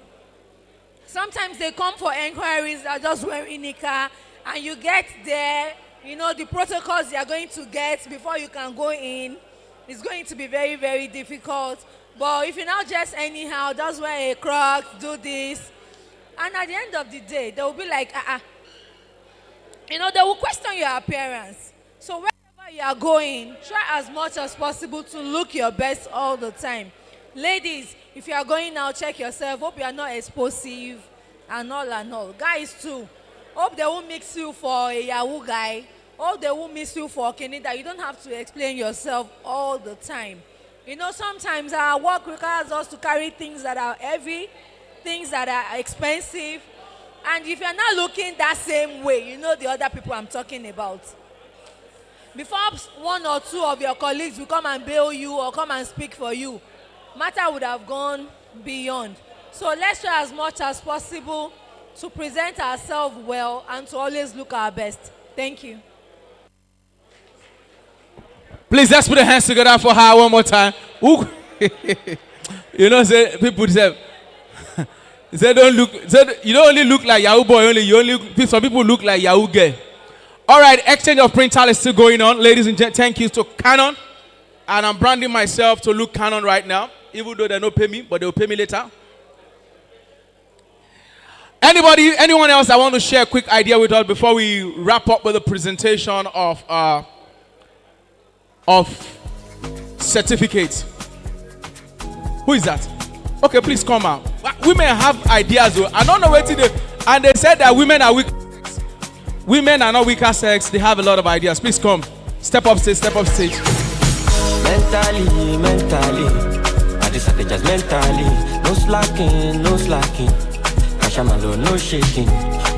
Sometimes they come for enquiries, they're just wearing nika, and you get there, you know, the protocols you are going to get before you can go in. It's going to be very, very difficult. But if you now just anyhow, just wear a Crocs, do this, and at the end of the day, they will be like, you know, they will question your appearance. So wherever you are going, try as much as possible to look your best all the time. Ladies, if you are going out, check yourself. Hope you are not explosive and all and all. Guys too, hope they won't mix you for a Yahoo guy. Hope they won't mix you for Canada. You don't have to explain yourself all the time. You know, sometimes our work requires us to carry things that are heavy, things that are expensive. And if you're not looking that same way, you know the other people I'm talking about. Before one or two of your colleagues will come and bail you or come and speak for you, matter would have gone beyond. So let's try as much as possible to present ourselves well and to always look our best. Thank you. Please, let's put the hands together for her one more time. Ooh. You know, say people say, don't look. Say, you don't only look like Yahoo boy. Some people look like Yahoo girl. All right, exchange of printer is still going on, ladies and gentlemen. Thank you to Canon, and I'm branding myself to look Canon right now, even though they don't pay me, but they'll pay me later. Anyone else that want to share a quick idea with us before we wrap up with the presentation of certificates? Who is that? Okay, please come out. Women have ideas though. I don't know what to do. And they said that women are weak. Women are not weaker sex. They have a lot of ideas. Please come. Step up stage, step up stage. Mentally. I decided just mentally. No slacking, no slacking. Kashamalo, no shaking.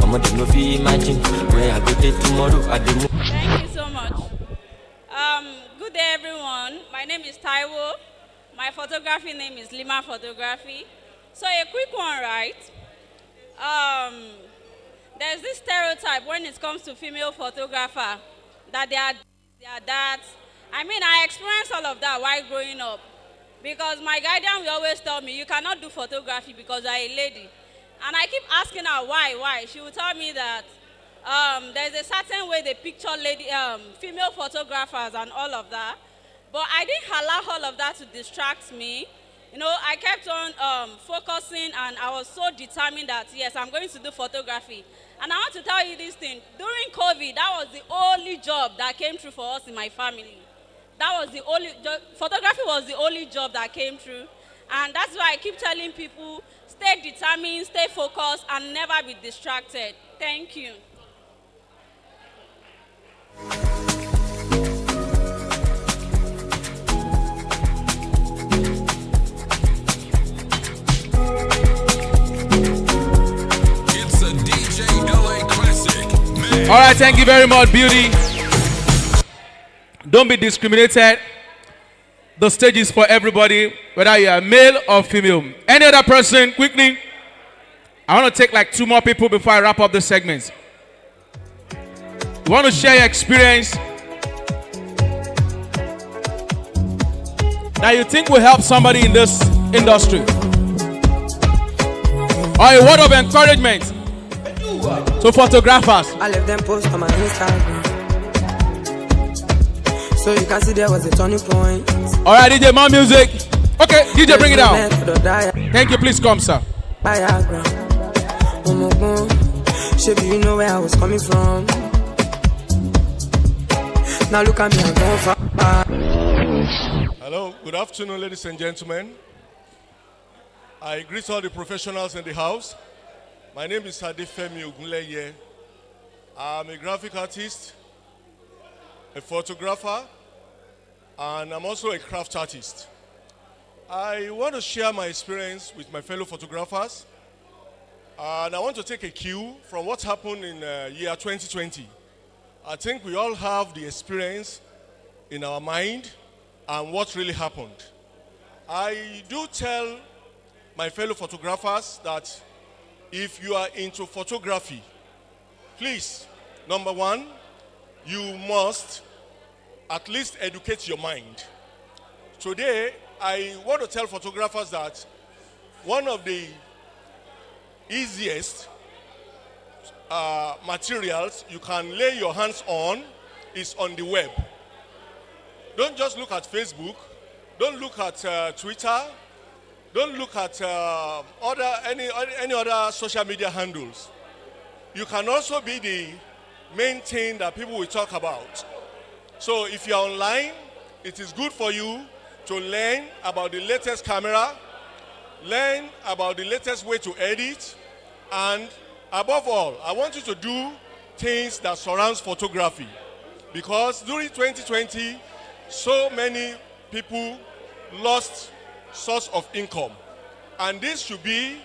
Mama did not imagine where I go there tomorrow at the moon. Thank you so much. Good day, everyone. My name is Taiwo. My photography name is Lima Photography. So a quick one, right? There's this stereotype when it comes to female photographer that they are this, they are that. I mean, I experienced all of that while growing up because my guardian will always tell me, you cannot do photography because you are a lady. And I keep asking her why. She will tell me that there's a certain way they picture female photographers and all of that. But I didn't allow all of that to distract me. You know, I kept on focusing, and I was so determined that, yes, I'm going to do photography. And I want to tell you this thing. During COVID, that was the only job that came through for us in my family. That was the only job. Photography was the only job that came through. And that's why I keep telling people, stay determined, stay focused, and never be distracted. Thank you. All right, thank you very much, beauty. Don't be discriminated. The stage is for everybody, whether you are male or female. Any other person, quickly? I want to take like 2 more people before I wrap up the segments. You want to share your experience that you think will help somebody in this industry? Or a word of encouragement to photographers? I left them post on my Instagram, so you can see there was a turning point. All right, DJ, more music. Okay, DJ, bring it down. Thank you. Please come, sir. Should you know where I was coming from? Now look at me, I'm going far. Hello, good afternoon, ladies and gentlemen. I greet all the professionals in the house. My name is Adefemi Ogunleye. I'm a graphic artist, a photographer, and I'm also a craft artist. I want to share my experience with my fellow photographers, and I want to take a cue from what happened in year 2020. I think we all have the experience in our mind and what really happened. I do tell my fellow photographers that if you are into photography, please, number one, you must at least educate your mind. Today, I want to tell photographers that one of the easiest materials you can lay your hands on is on the web. Don't just look at Facebook, don't look at Twitter, don't look at any other social media handles. You can also be the main thing that people will talk about. So if you're online, it is good for you to learn about the latest camera, learn about the latest way to edit, and above all, I want you to do things that surrounds photography. Because during 2020, so many people lost source of income. And this should be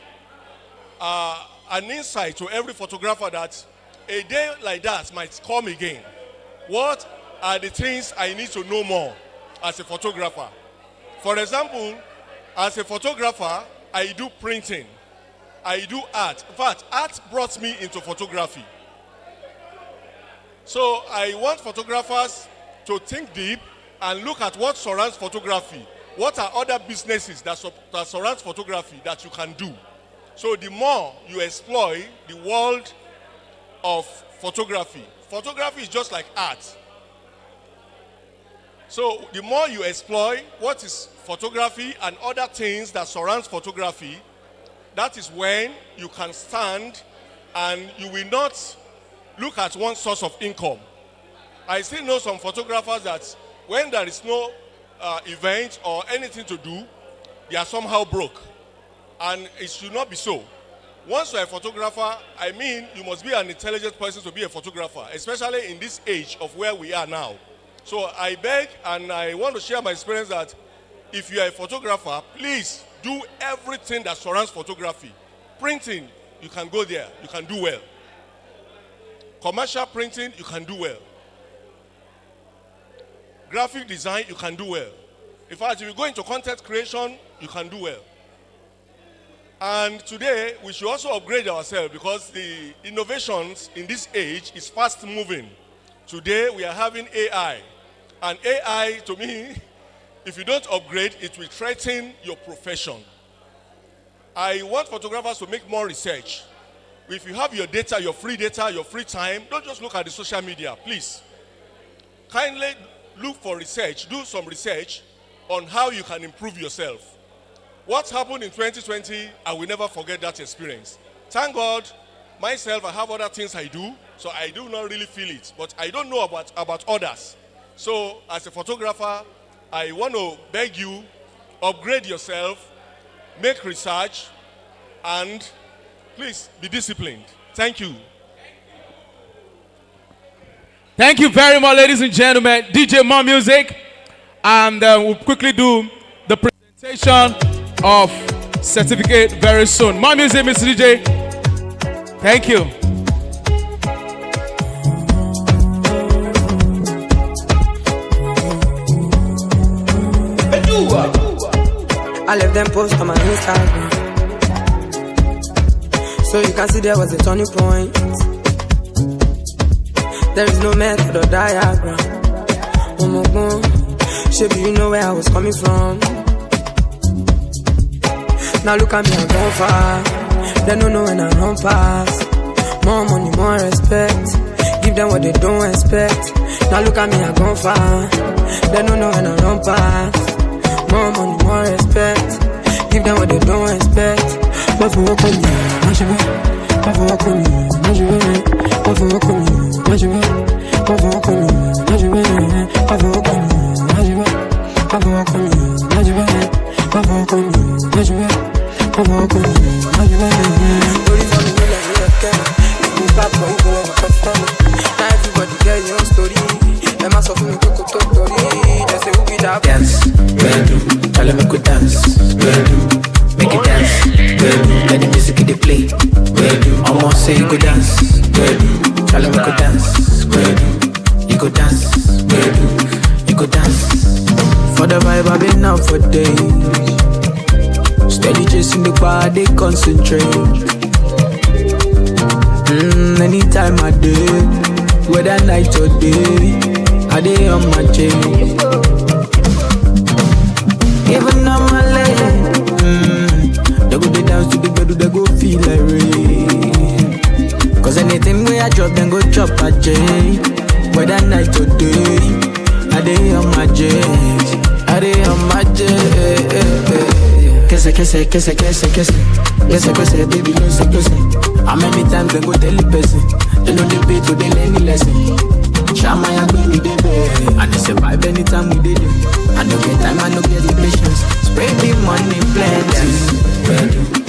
an insight to every photographer that a day like that might come again. What are the things I need to know more as a photographer? For example, as a photographer, I do printing. I do art. In fact, art brought me into photography. So I want photographers to think deep and look at what surrounds photography. What are other businesses that surround photography that you can do? So the more you exploit the world of photography, photography is just like art. So the more you exploit what is photography and other things that surrounds photography, that is when you can stand and you will not look at one source of income. I still know some photographers that when there is no event or anything to do, they are somehow broke. And it should not be so. Once you're a photographer, I mean, you must be an intelligent person to be a photographer, especially in this age of where we are now. So I beg and I want to share my experience that if you are a photographer, please do everything that surrounds photography. Printing, you can go there, you can do well. Commercial printing, you can do well. Graphic design, you can do well. In fact, if you go into content creation, you can do well. And today, we should also upgrade ourselves because the innovations in this age is fast moving. Today, we are having AI. And AI, to me, if you don't upgrade, it will threaten your profession. I want photographers to make more research. If you have your data, your free time, don't just look at the social media, please. Kindly look for research, do some research on how you can improve yourself. What happened in 2020, I will never forget that experience. Thank God, myself, I have other things I do, so I do not really feel it, but I don't know about others. So as a photographer, I want to beg you, upgrade yourself, make research, and please be disciplined. Thank you. Thank you very much, ladies and gentlemen. DJ More Music. And we'll quickly do the presentation of certificate very soon. More music, Mr. DJ. Thank you. I left them post on my Instagram, so you can see there was a turning point. There is no method or diagram. Oh my God, shape, you know where I was coming from. Now look at me, I'm gone far. They don't know when I run past. More money, more respect. Give them what they don't expect. Now look at me, I'm gone far. They don't know when I run past. More money, more respect. Give them what they don't expect. But for what come you, what you want? But for what come you, what you want? But for what come you, what you want? But for what come you, what you want? But for what come you, what you want? But for what come you, what you want? But for what come you, what you want? But for what come you, what you want? Story for me, like you have care. You back for you, go over customer. Now everybody get your own story. Them ask of me, go to story. They say who be that? Dance, do. Tell them I could dance, do. Make it dance, let the music in the play, do. I want say you go dance, do. Tell them I could dance, do. You go dance, do. You go dance. For the vibe I've been out for days. Steady chasing the bar, they concentrate. Anytime I do, whether night or day, I day on my chain. Even on my leg, they go they dance to the bed, they go feel like rain. Cause anything where I drop, then go chop a J. Whether night or day, I day on my J. I day on my J. Kese, kese, kese, kese, kese. Kese, kese, baby, kese, kese. How many times they go tell the person? They know they pay to they learn the lesson. Shama ya baby, they pay. And they survive anytime we did it. I don't get time, I don't get the patience. Spread the money, plenty.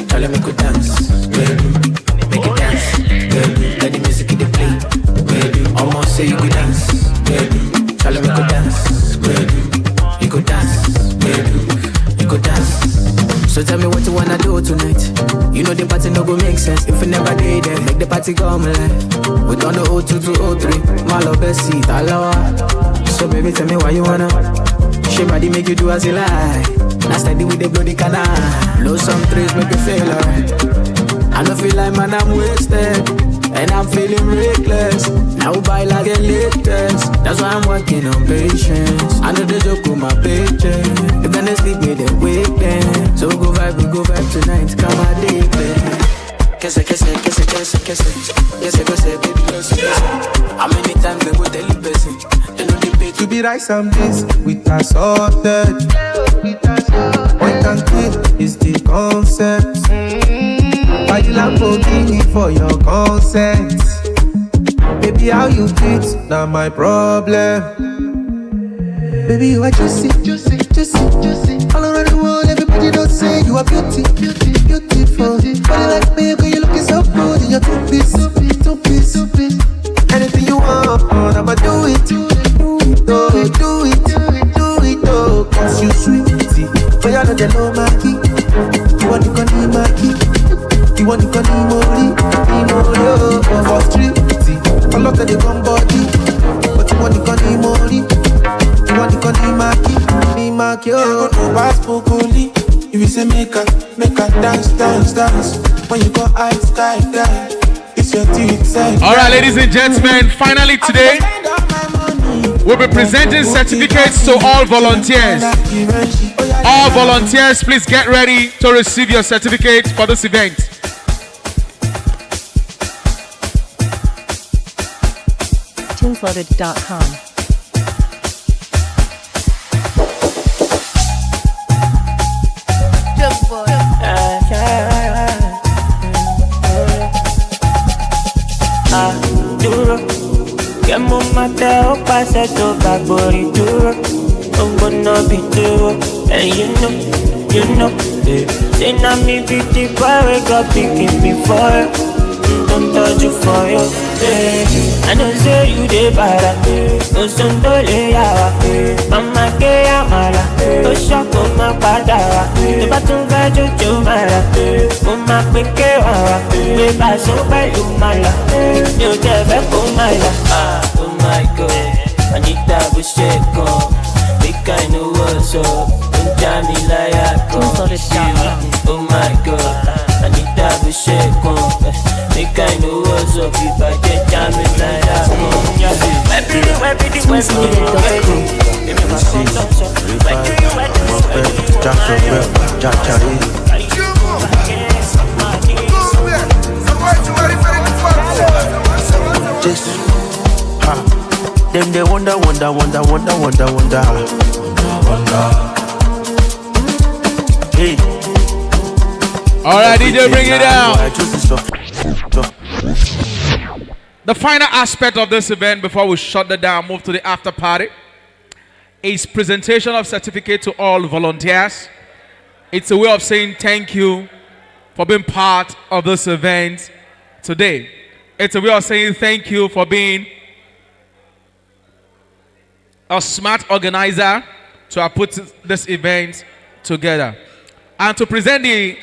Tell them make we dance. Make it dance. Let the music in the play. Almost say you could dance. Tell them make we dance. You could dance. You could dance. So tell me what you wanna do tonight. You know the party no go make sense if we never did there. Make the party come alive. We done the 02 to 03. My love best seat, alawa. So baby tell me why you wanna. She body make you do as you like. Now steady with the bloody canal. Blow some trees make you feel alright. I don't feel like man I'm wasted. And I'm feeling reckless. Now buy like a latest. That's why I'm working on patience. I know the joke with my paycheck. If then they sleep with them, wake them. So we go vibe tonight. Come on, deep Kese, kese, kese, kese, kese. Kese, kese, baby, kese, kese. How many times they go tell you person? They know they pay to be right some days with a sorted. Point and click is the concept. Buy the Lamborghini for your consent. Baby, how you treat, not my problem. Baby, you are juicy, juicy, juicy, juicy. All around the world, everybody don't say you are beautiful. Body like me, girl, you looking so good in your two-piece. Anything you want, I'ma do it. Do it, oh. Cause you sweetie, for you know the low marquee. You want to go to marquee. You want to go to Mori, oh. For street, a lot of the gun body. But you want to go to Mori. You want to go to marquee, oh. You go to Spokoli. If you say make a dance. When you go high sky, it's your teeth. Alright, ladies and gentlemen, finally today, we'll be presenting certificates to all volunteers. All volunteers, please get ready to receive your certificate for this event. Tunesloaded.com. Duro, que mo mate o pase to bagbori duro. I'm gonna be duro, and you know, say na me be the boy we got picking me for you. Don't touch you for you, I know say you the bada, no son dole yawa. Mama ke amala, o shako ma padara. The batun vejo jo mala, o ma peke wawa. We paso pelu mala, you deve kumala. Oh my God, I need that we shake on. Big I know what's up, don't jam me like I go. Oh my God, I need that we shake on. Make I know what's up if I get jamming like that. Them they wonder. Hey. Alright, DJ, bring it down. The final aspect of this event before we shut it down, move to the after party, is presentation of certificate to all volunteers. It's a way of saying thank you for being part of this event today. It's a way of saying thank you for being a smart organizer to have put this event together. And to present the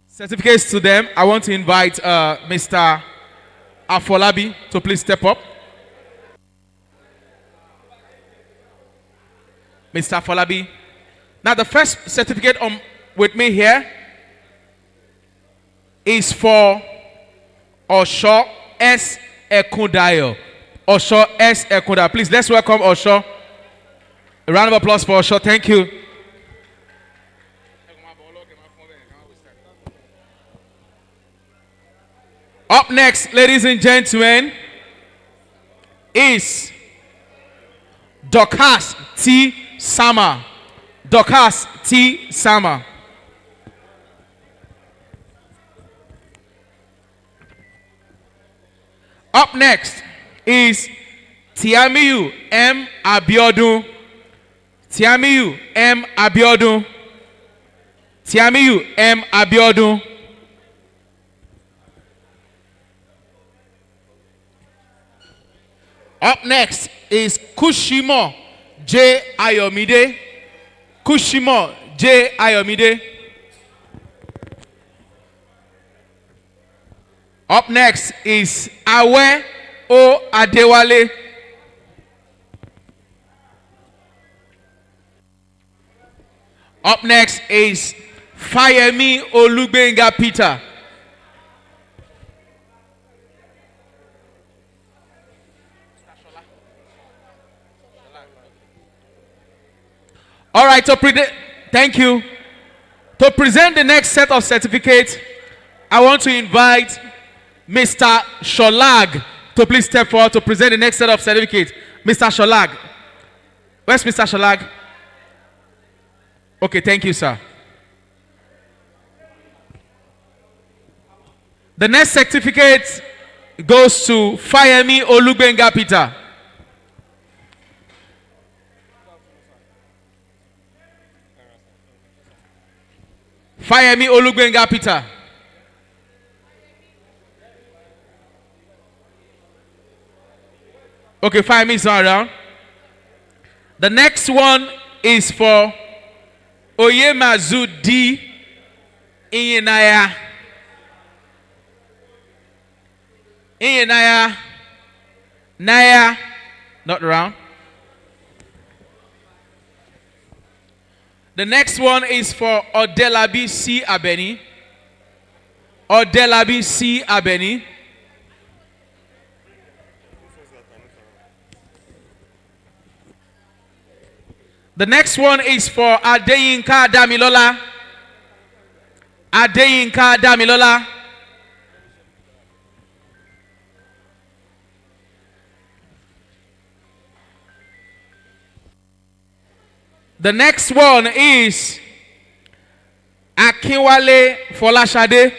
certificates to them, I want to invite Mr. Afolabi to please step up. Mr. Falabi. Now, the first certificate with me here is for Osho S. Ekundayo. Osho S. Ekundayo. Please, let's welcome Osho. A round of applause for Osho. Thank you. Up next, ladies and gentlemen, is Dorcas T. Sama. Dorcas T. Sama. Up next is Tiamiyu M. Abiodun. Tiamiyu M. Abiodun. Tiamiyu M. Abiodun. Up next is Kushimo J. Ayomide. Kushimo J. Ayomide. Up next is Awe O. Adewale. Up next is Fayemi Olugbenga Peter. All right, thank you. To present the next set of certificates, I want to invite Mr. Sholag to please step forward to present the next set of certificates. Mr. Sholag. Where's Mr. Sholag? Okay, thank you, sir. The next certificate goes to Fayemi Olugbenga Peter. Fayemi Olugbenga Peter. Okay, Fayemi is not around. The next one is for Oyemazu D. Inyenaya. Inyenaya. Naya. Not around. The next one is for Odelabi C. Abeni. Odelabi C. Abeni. The next one is for Adeyinka Damilola. Adeyinka Damilola. The next one is Akinwale Folashade.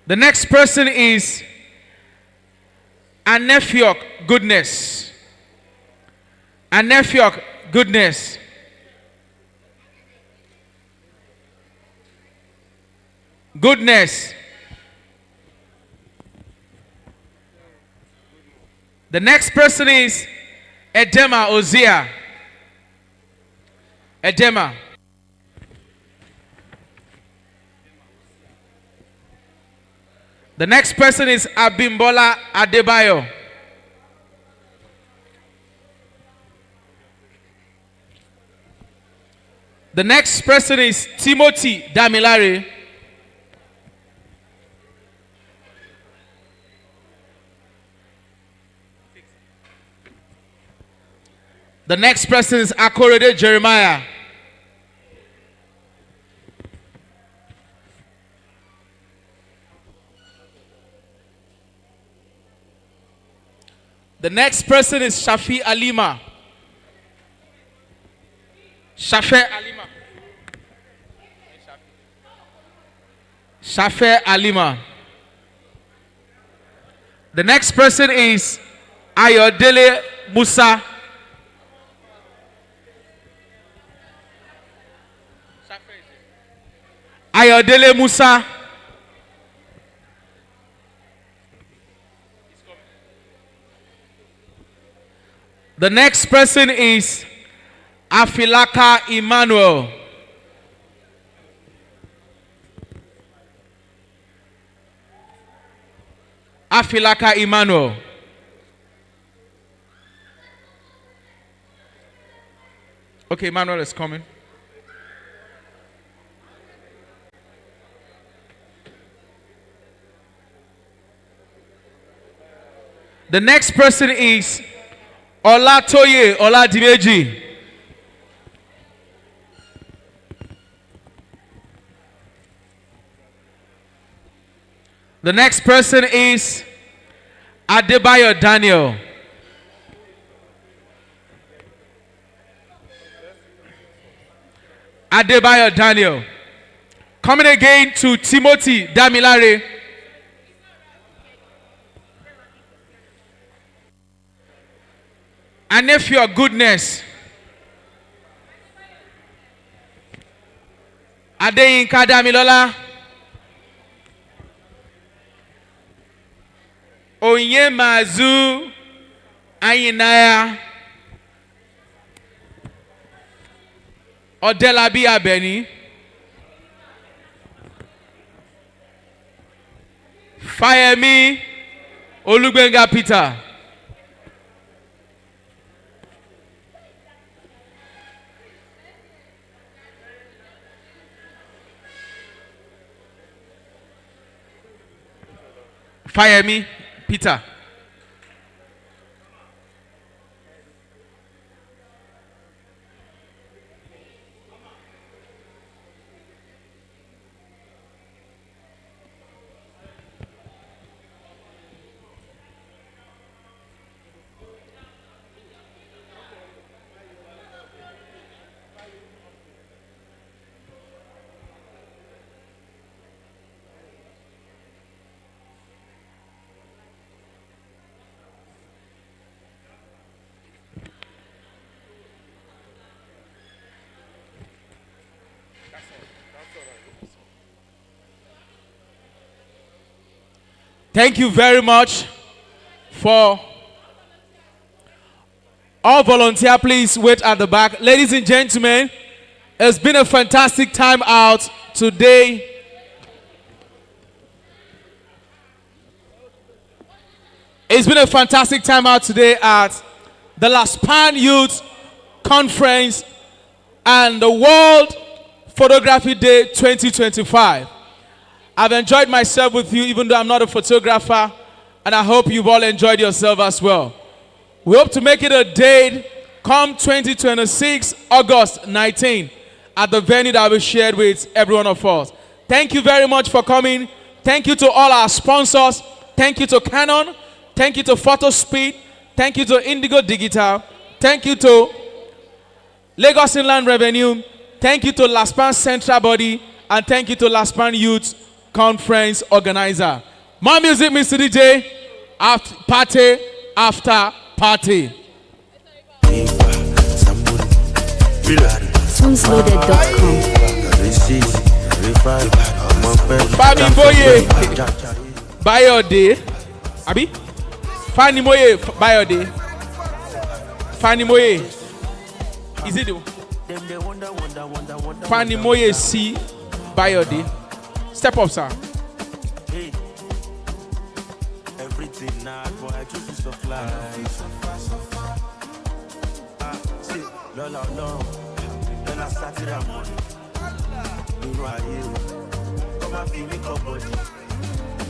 The next person is Anefiok Goodness. Anefiok Goodness. Goodness. The next person is Edema Ozia. Edema. The next person is Abimbola Adebayo. The next person is Timothy Damilare. The next person is Akorede Jeremiah. The next person is Shafi Alima. Shafi Alima. Shafi Alima. The next person is Ayodele Musa. Ayodele Musa. The next person is Afilaka Emmanuel. Afilaka Emmanuel. Okay, Emmanuel is coming. The next person is Olatoye Oladimeji. The next person is Adebayo Daniel. Adebayo Daniel. Coming again to Timothy Damilare. And if your goodness, Adeyinka Damilola, Onyemazu Ayinaya, Odelabi Abeni, Fayemi Olugbenga Peter. Fayemi Peter. Thank you very much for all volunteer. Please wait at the back. Ladies and gentlemen, it's been a fantastic time out today. It's been a fantastic time out today at the Lasppan Youth Conference and the World Photography Day 2025. I've enjoyed myself with you, even though I'm not a photographer, and I hope you've all enjoyed yourself as well. We hope to make it a date come 2026, August 19, at the venue that we shared with every one of us. Thank you very much for coming. Thank you to all our sponsors. Thank you to Canon. Thank you to PhotoSpeed. Thank you to Indigo Digital. Thank you to Lagos Inland Revenue. Thank you to Lasppan Central Body. And thank you to Lasppan Youth Conference Organizer. More music, Mr. DJ. After party after party. Soundsloaded.com. Fami Boye Bayode. Abi? Fani Moye Bayode. Fani Moye. Is it the Fani Moye C Bayode? Step up, sir. Hey, everything now, boy, I choose to supply. See, Lola, no, Lola, Saturday morning. You know I hear. Come and feel me, come body.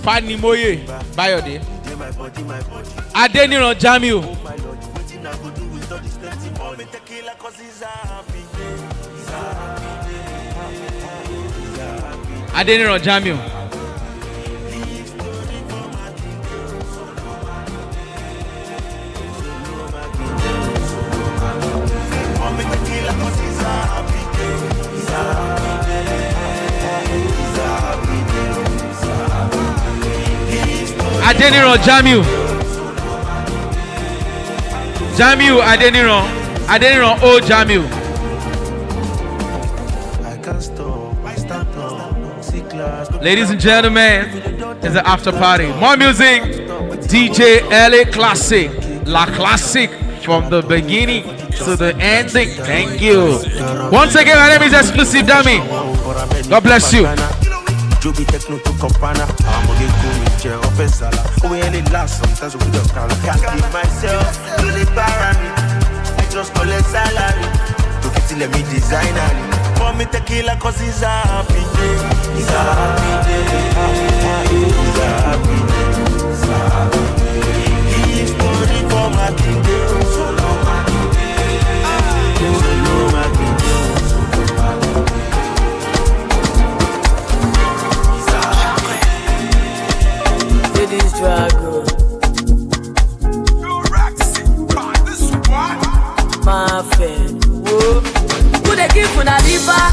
Fani Moye Bayode. My body, my body. Adeniran Jamiu. Oh my Lord, what you not go do with all this plenty money? Me tequila 'cause he's happy. He's happy. Adeniran Jamiu. Adeniran Jamiu. Jamiu Adeniran. Adeniran O Jamiu. Ladies and gentlemen, it's an after party. More music. DJ LA Classic. La Classic from the beginning to the ending. Thank you. Once again, my name is Exclusive Dummy. God bless you. Joby techno to Copana. I'm gonna go with Joe Pesala. We only last sometimes we don't count. Can't give myself to the pyramid. I just collect salary. To get till me designer. For me tequila cause it's a happy day. It's a happy day. It's a happy day. It's a happy day. He's money for my king. Solo my king. Solo my king. This struggle. My friend, who they give una liver?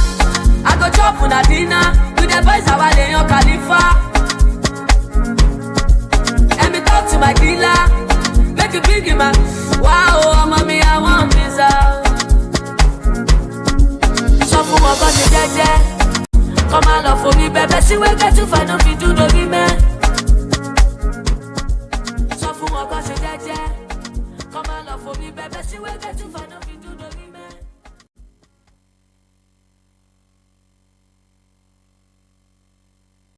I go chop una dinner. With the boys I want in your Khalifa. Let me talk to my dealer. Make it big in my wow, mommy, I want pizza. So for my body, jeje. Come on, love for me, baby. See where get to find out if you do no give me. Come on, love for me, baby. See where get to find out.